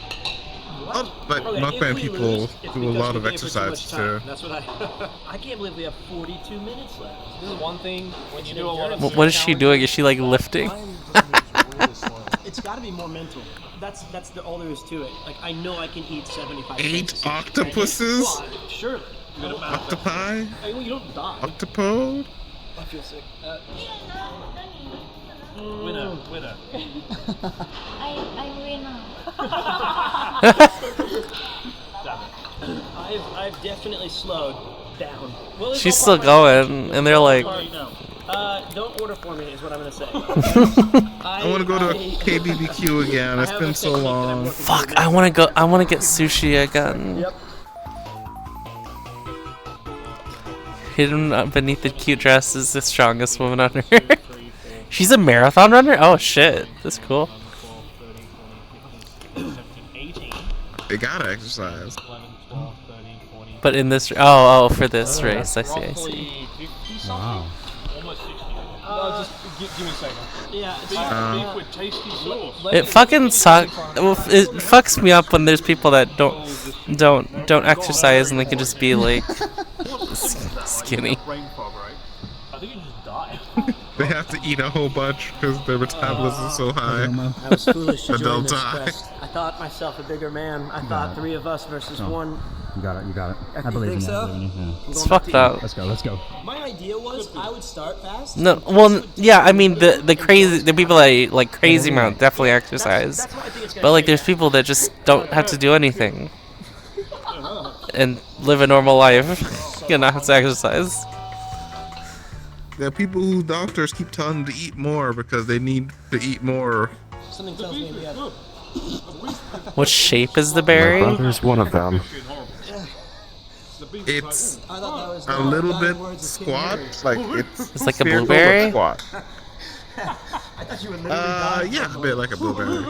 But mukbang people do a lot of exercise too. That's what I can't believe we have 42 minutes left. This is one thing when you do a lot of. What is she doing? Is she like lifting? It's got to be more mental. That's all there is to it. Like I know I can eat 75. 8 octopuses? Well, surely. Octopi? I mean, you don't die. Octopode? I feel sick. Winner, winner. I'm winner. I've definitely slowed down. Well, She's still going, and they're like. Don't order for me is what I'm gonna say. I want to go to a KBBQ again. It's been so long. Fuck! I want to go. I want to get sushi again. Yep. Hidden beneath the cute dress is the strongest woman on earth. She's a marathon runner? Oh shit, that's cool. They gotta exercise. But in this, oh, for this race, I see. Wow. Just give me a second. Yeah, beef with tasty sauce. It fucking sucks. It fucks me up when there's people that don't exercise and they can just be like skinny. I think you just die. They have to eat a whole bunch because their metabolism is so high. I was foolish to And they'll join this die. quest. I thought myself a bigger man. I thought 3 of us versus 1. You got it. You got it. You I believe in think you. I so? believe in you. Yeah. It's fucked up. Let's go. Let's go. My idea was I would start fast. No, well, yeah, I mean the people that eat, like crazy amount definitely exercise, but like there's people that just don't have to do anything and live a normal life, and not have to exercise. There are people whose doctors keep telling them to eat more because they need to eat more. Something tells me we have. What shape is the My berry? brother's one of them. It's a little bit squat, like It's like a spherical but blueberry? Squat. I thought you were literally Yeah, a bit like a blueberry,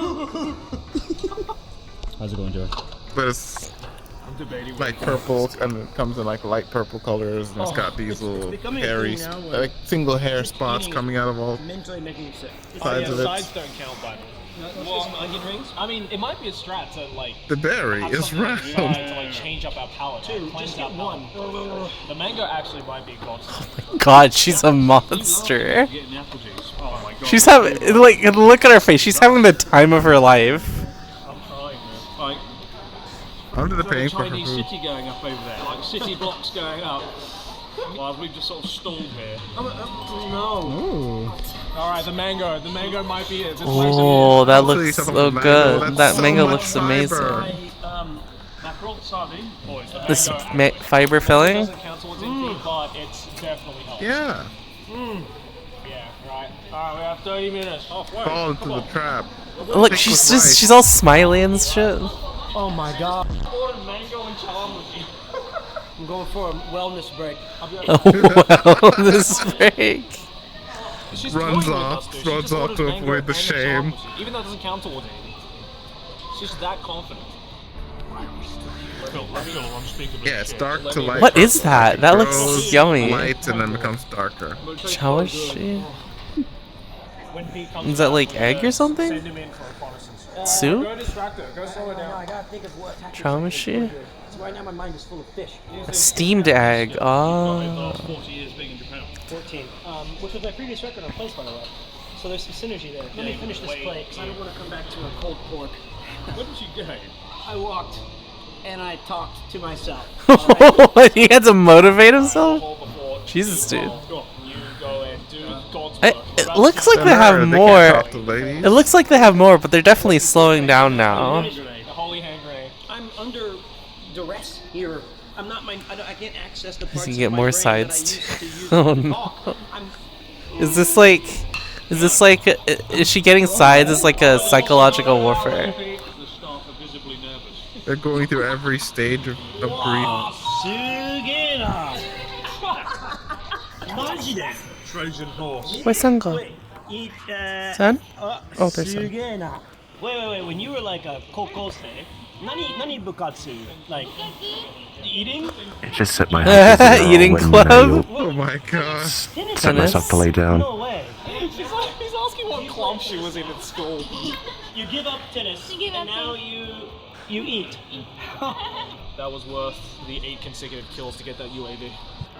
How's it going, Joe? but it's like purple, and it comes in like light purple colors, and it's got these little becoming a hairy, thing now where like single hair spots eating coming out of all mentally making you sick. sides of it. Sides don't count by me. Well, some onion rings. I mean, it might be a strat to like. The berry have is something round. to try to like change up our palate, Two, cleanse just our get palate. The mango actually might be a godsend. God, she's a monster. Getting apple juice. Oh my god. She's having like look at her face. She's having the time of her life. I'm trying, man. Like, Under the is there a paying for her Chinese food. city going up over there, like city blocks going up. While we've just sort of stalled here. No. All right, the mango might be it. This place Oh, that Hopefully looks something so with mango. good. That's That so mango much looks fiber. amazing. mackerel sardine. Boys, the This mango fiber filling. doesn't count towards anything, but it's definitely helps. Yeah, Yeah, right. All right, we have 30 minutes. Halfway. fall into the trap. Look, she's all smiley and shit. Oh my god. Ordered mango and chalamati. I'm going for a wellness break. Oh well, this break. She's Runs toying with off, us, dude. She runs just off ordered to mango avoid the and shame. chalamati, even though it doesn't count towards anything. She's that confident. Yeah, it's dark to light. What is that? That looks Grows yummy. Light and then becomes darker. Chawashi? When Pete comes Is that back like with egg or Send something? him in for reconnaissance. Soup? Go distract her. Go slow her No, I down. gotta think of what Chameshi? So right now my mind is full of fish. A steamed egg. Oh. 40 years being in Japan. 14. Which was my previous record on plates, by the way. So there's some synergy there. Let me finish this plate, because I don't want to come back to a cold pork. Where did you go? I walked, and I talked to myself. He had to motivate himself? Jesus, dude. It looks like they have more. It looks like they have more, but they're definitely slowing down now. I'm under duress here. I'm not I can't access the parts You can of get my more brain that I sides used to too. use Oh to no. talk. Is this like? Is she getting sides as like a psychological warfare? They're going through every stage of grief. Trojan horse. Where's Sun go? Sun? Oh, there's Sun. Wait. When you were like a kokose, nani bukatsu? Like eating? I just set my height to 0 Eating when club? Oh my gosh. set myself to lay down. No way. He's asking what club she was in at school. You give up tennis, and now you eat. That was worth the 8 consecutive kills to get that UAV.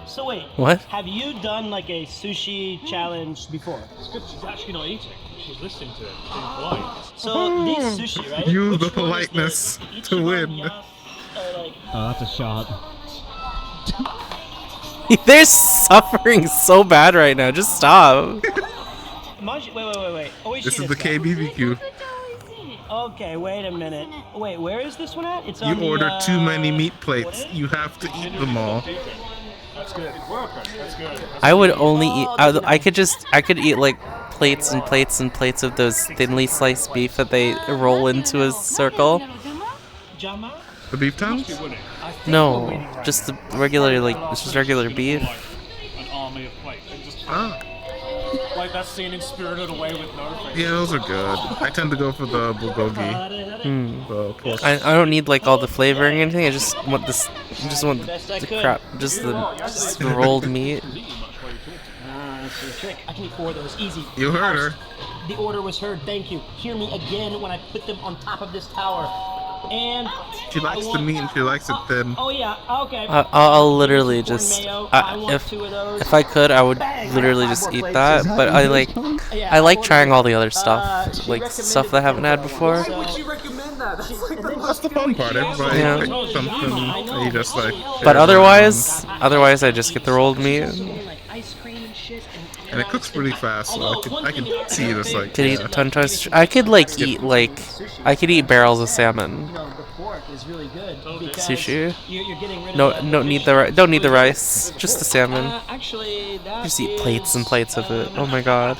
So wait, What? have you done like a sushi challenge before? It's good. She's actually not eating. She's listening to it. She's being polite. So these sushi, right? Use Which the one is politeness to win. Oh, that's a shot. They're suffering so bad right now. Just stop. Wait. This is the KBBQ. Okay, wait a minute. Wait, where is this one at? It's on You the, order too many meat plates. You have to eat them all. That's good. That's good. I would only eat. I could eat like plates and plates and plates of those thinly sliced beef that they roll into a circle. The beef towns? No, just the regular it's just regular beef. An army of plates. And just Ah. like that scene in Spirited Away with no face. Yeah, those are good. I tend to go for the bulgogi. The pork. I don't need like all the flavoring or anything. I just want this. I just want the crap. Just the rolled meat. That's the trick. I can eat 4 of those easy. You heard her. The order was heard. Thank you. Hear me again when I put them on top of this tower. And She likes the meat and she likes it thin. oh yeah, okay. I'll literally just if I could I would literally just eat that. But I like trying all the other stuff, like stuff that I haven't had before. Why would you recommend that? That's the fun part. Everybody Yeah. picks something that you just like. But otherwise I just get the rolled meat. And it cooks pretty fast, so I can see this like. Could eat I could eat barrels of salmon. Sushi. Don't need the rice. Just the salmon. Just eat plates and plates of it. Oh my god.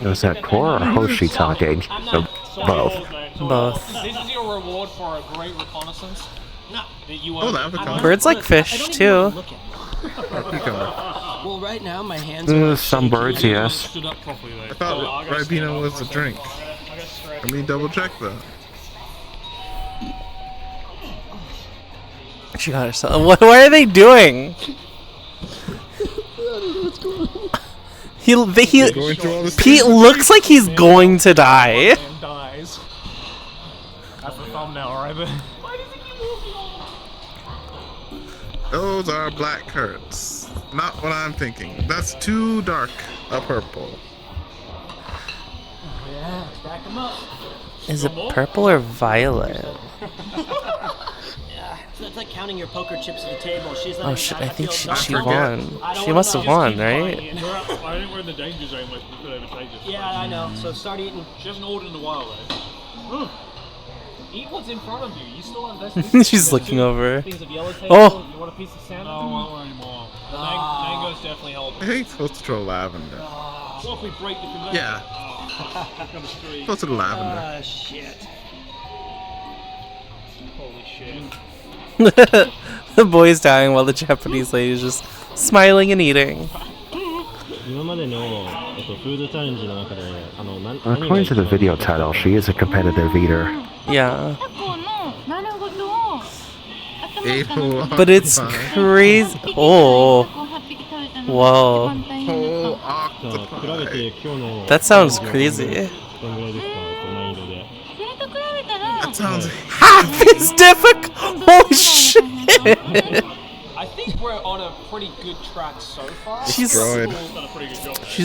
Was that core or Hoshi talking? Both. Both. This is your reward for a great reconnaissance. Oh, that avocado. Birds like fish too. Well, right now my hands Some birds, yes. I thought Ribena was a drink. Let me double check that. She got herself. What are they doing? Pete looks like he's going to die. Dies. That's the thumbnail right there. Those are black currants. Not what I'm thinking. That's too dark a purple. Yeah, stack them up. Is it purple or violet? So it's like counting your poker chips at the table. She's like, Oh shit! I think she forget. won. She must have won, right? I think we're in the danger zone where we could overtake this. Yeah, I know. So start eating. She hasn't ordered in a while though. Eat what's in front of you. You still invest. She's looking over. Piece of yellowtail. Oh. You want a piece of salmon? No, I won't anymore. The mango's definitely helping. I think it's supposed to throw lavender. What if we break the conveyor? Yeah. Supposed to the lavender. Ah, shit. Holy shit. The boy's dying while the Japanese lady's just smiling and eating. According to the video title, she is a competitive eater. Yeah. But it's crazy. Oh. Whoa. Whole octopus. That sounds crazy. sounds half is difficult. Holy shit! I think we're on a pretty good track so far. She's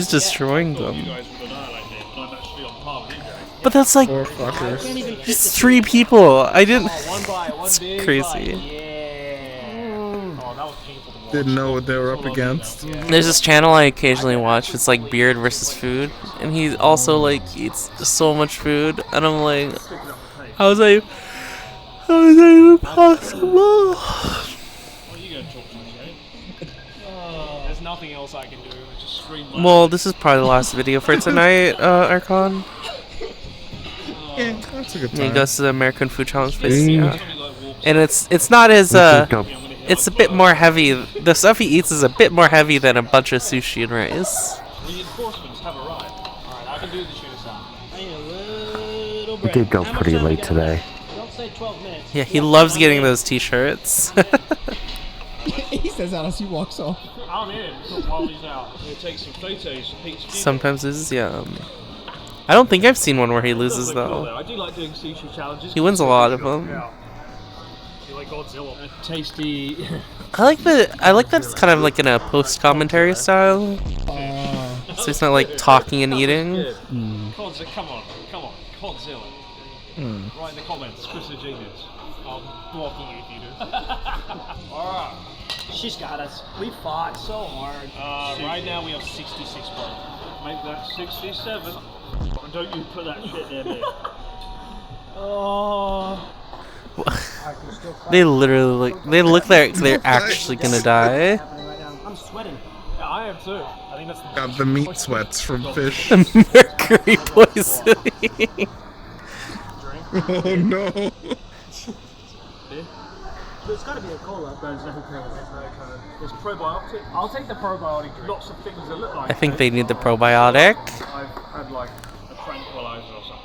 destroying them. But that's like Poor fuckers. just 3 people. I didn't. It's crazy. Didn't know what they were up against. There's this channel I occasionally watch. It's like Beard versus Food, and he also like eats so much food, and I'm like, how is that even possible? There's nothing else I can do. Just scream. Well, this is probably the last video for tonight, Archon. Yeah, that's a good He time. goes to the American Food Challenge place, yeah. And it's not as it's a bit more heavy. The stuff he eats is a bit more heavy than a bunch of sushi and rice. Reinforcements have arrived. Alright, I can do the tuna salad. We did go pretty late today. Don't say 12 minutes. Yeah, he loves getting those t-shirts. He says that as he walks off. I'm in while he's out. He'll take some photos. Sometimes this is yum. I don't think I've seen one where he loses though. I do like doing sushi challenges. He wins a lot of them. Yeah. You like Godzilla? Tasty. I like that it's kind of like in a post-commentary style. So he's not like talking and eating. Godzilla, come on, Godzilla. Write in the comments, Chris is a genius. I'm blocking you if you do. Alright. She's got us. We fought so hard. Right now we have 66 points. Make that 67. And don't you put that shit near me. Oh. They literally look like they're actually gonna die. I'm sweating. Yeah, I am too. I think that's Got the meat sweats from fish. Mercury poisoning. Oh no. There's gotta be a cola. There's no cola. There's probiotic. I'll take the probiotic drink. Lots of things that look like I think they need the probiotic. I've had like a tranquilizer or something.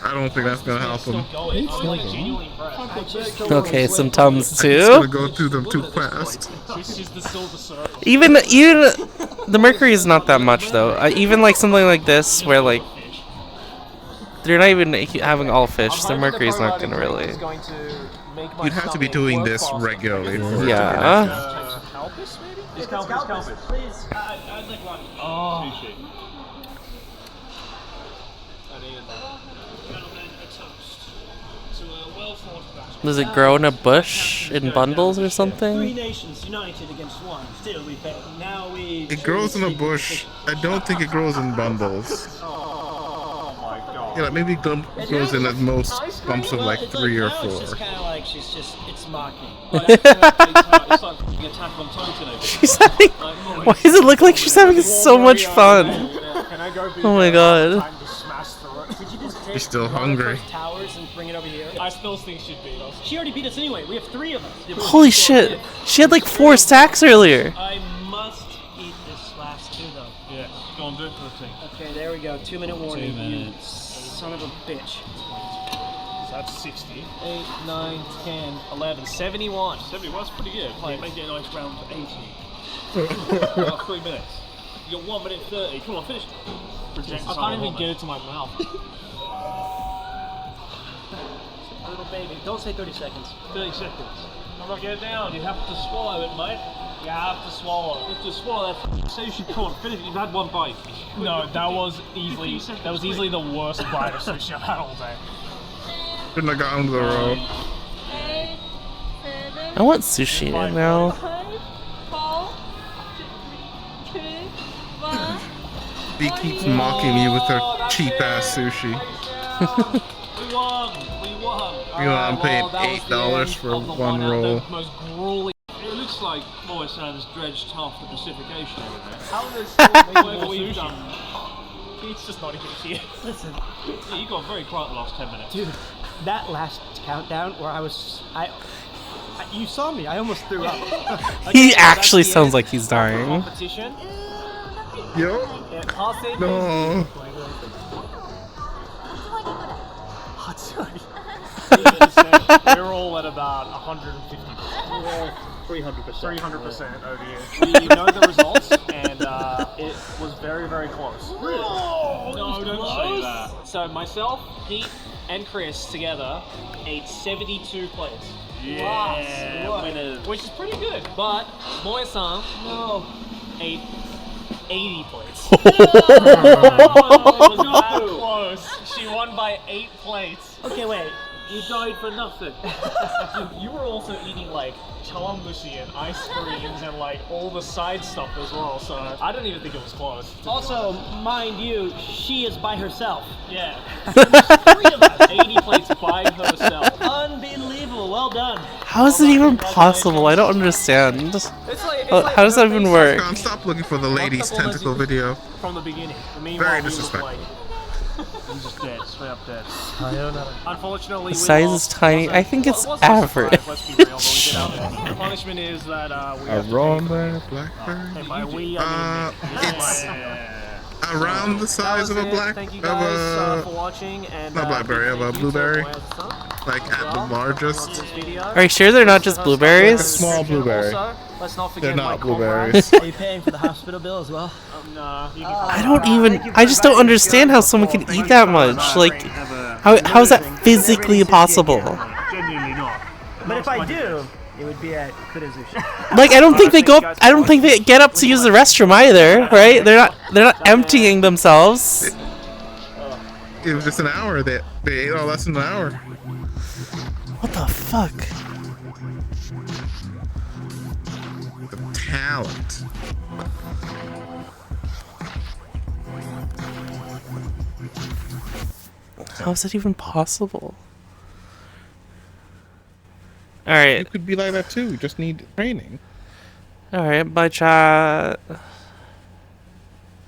I don't think that's gonna help him. Okay, some Tums It's too. gonna go through them too fast. This is the silver circle. Even the mercury is not that much though. Even like something like this where like they're not even having all fish. The mercury is not gonna really. You'd have to be doing this regularly. For Yeah. Calpis, maybe? It's Calpis. Please, I'd like one. Oh. Sushi. Does it grow in a bush in bundles or 3 something? nations united against one. Still, we failed. Now we. It grows in a bush. I don't think it grows in bundles. Oh my god. Yeah, like maybe it grows in at most bumps of like 3 or 4. It's just kind of like it's mocking. It's like Attack on Titan. She's having. Why does it look like she's having so much fun? Oh my god. She's still hungry. Towers and bring it over here. I still think she'd beat us. She already beat us anyway. We have 3 of us. Holy shit! She had like 4 stacks earlier. I must eat this last 2 though. Yeah, go on, do it for the team. Okay, there we go. 2-minute warning. 2 minutes. Son of a bitch. So that's 60. 8, 9, 10, 11, 71. 71's pretty good. Like, make it a nice round to 80. You got 3 minutes. You got 1 minute 30. Come on, finish. I can't even get it to my mouth. Little baby. Don't say 30 seconds. 30 seconds. I'm not getting down. You have to swallow it, mate. You have to swallow. You have to swallow that sushi. Come on, finish it. You've had 1 bite. No, that was easily the worst bite of sushi I've had all day. Shouldn't have gotten to the road. I want sushi now. 5, 4, 3, 2, 1. He keeps mocking me with her cheap ass sushi. We won. We won. You know, I'm paying $8 for 1 roll. The most grueling. It looks like Moe Sands dredged half the Pacific Ocean over there. How are they still making more we've sushi? done. It's just not even here. Listen. Yeah, you got very quiet the last 10 minutes. Dude, that last countdown where you saw me. I almost threw up. He actually sounds like he's dying. Competition. Yo. Yeah, I'll say No. We're all at about 150%. 300%. 300% over here. We know the results, and it was very, very close. No, don't say that. So myself, Pete, and Chris together ate 72 plates. Yeah, Plus, winners. which is pretty good. But Moya-san ate 80 plates. It was that close. She won by 8 plates. Okay, wait. You died for nothing. You were also eating like chawanmushi and ice creams and like all the side stuff as well, so I don't even think it was close. Also, mind you, she is by herself. Yeah. 3 of us, 80 plates by herself. Unbelievable. Well done. How is it even possible? I don't understand. How does that even work? Come on, stop looking for the lady's tentacle video. From the beginning. Very disrespectful. I'm just dead, straight up dead. Unfortunately, The size is tiny. I think it's average. Let's be real, but we did our best. The punishment is that we have to Around there, blackberry. and by we, I mean It's around the size of a black Thank you of guys a for watching and not blackberry of a blueberry, like at the largest. Are you sure they're not just blueberries? A small blueberry. Let's not They're forget my not blueberries. Are you paying for the hospital bill as well? Nah, you I don't even. I just don't understand how someone can eat that much. Like, how is that physically possible? Genuinely not. But if I do, it would be at Kurezushi. Like, I don't think they go up. I don't think they get up to use the restroom either, right? They're not emptying themselves. It was just an hour. They ate all less than an hour. What the fuck? The talent. How is that even possible? Alright. You could be like that too. You just need training. Alright, bye chat.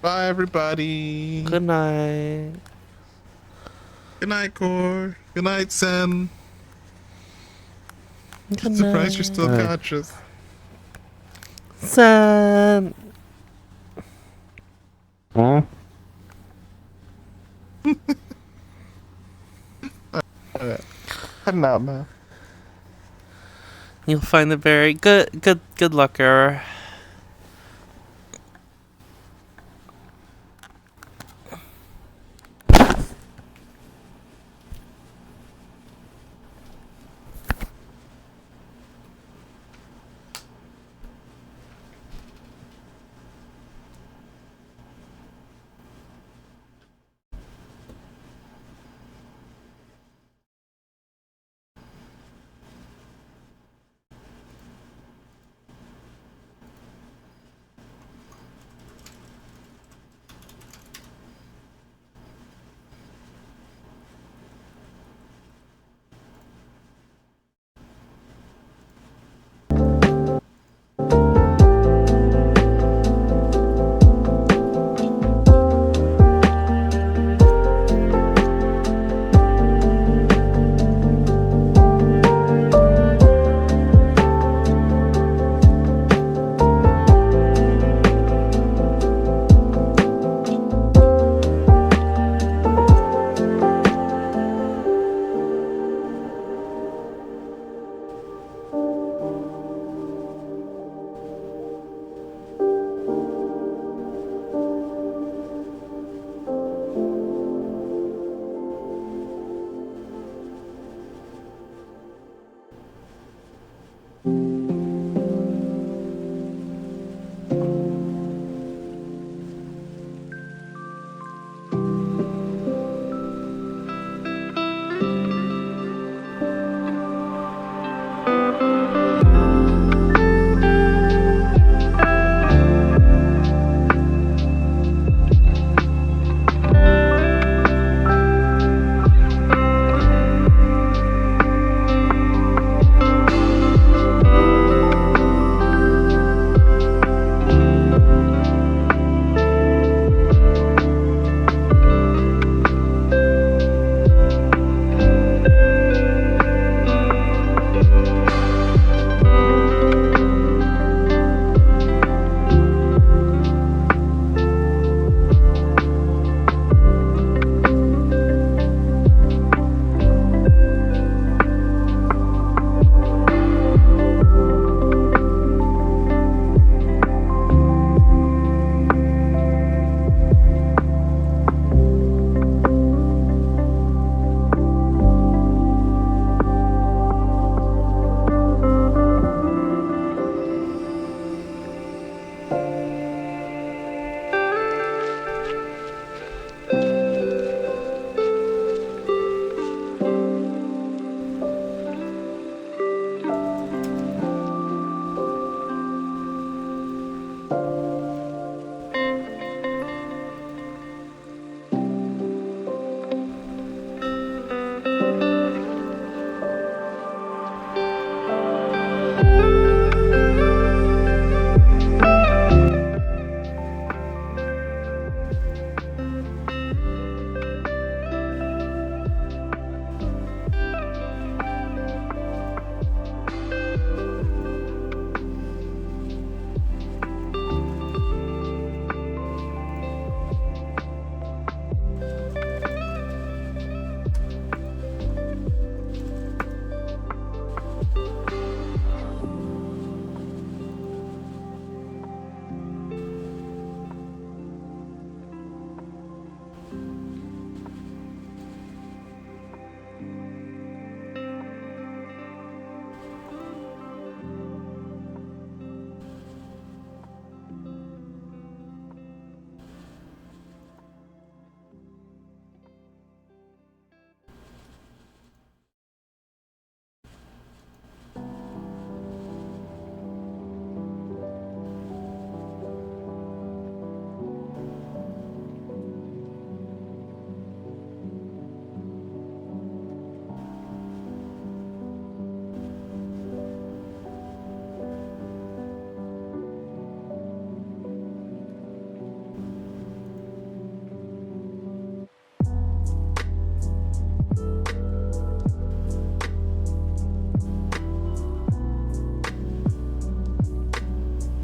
Bye everybody. Good night. Good night, Core. Good night, Sen. Good Surprised you're still night. conscious. Son. Hmm? Heading out now. You'll find the berry. Good luck, Error.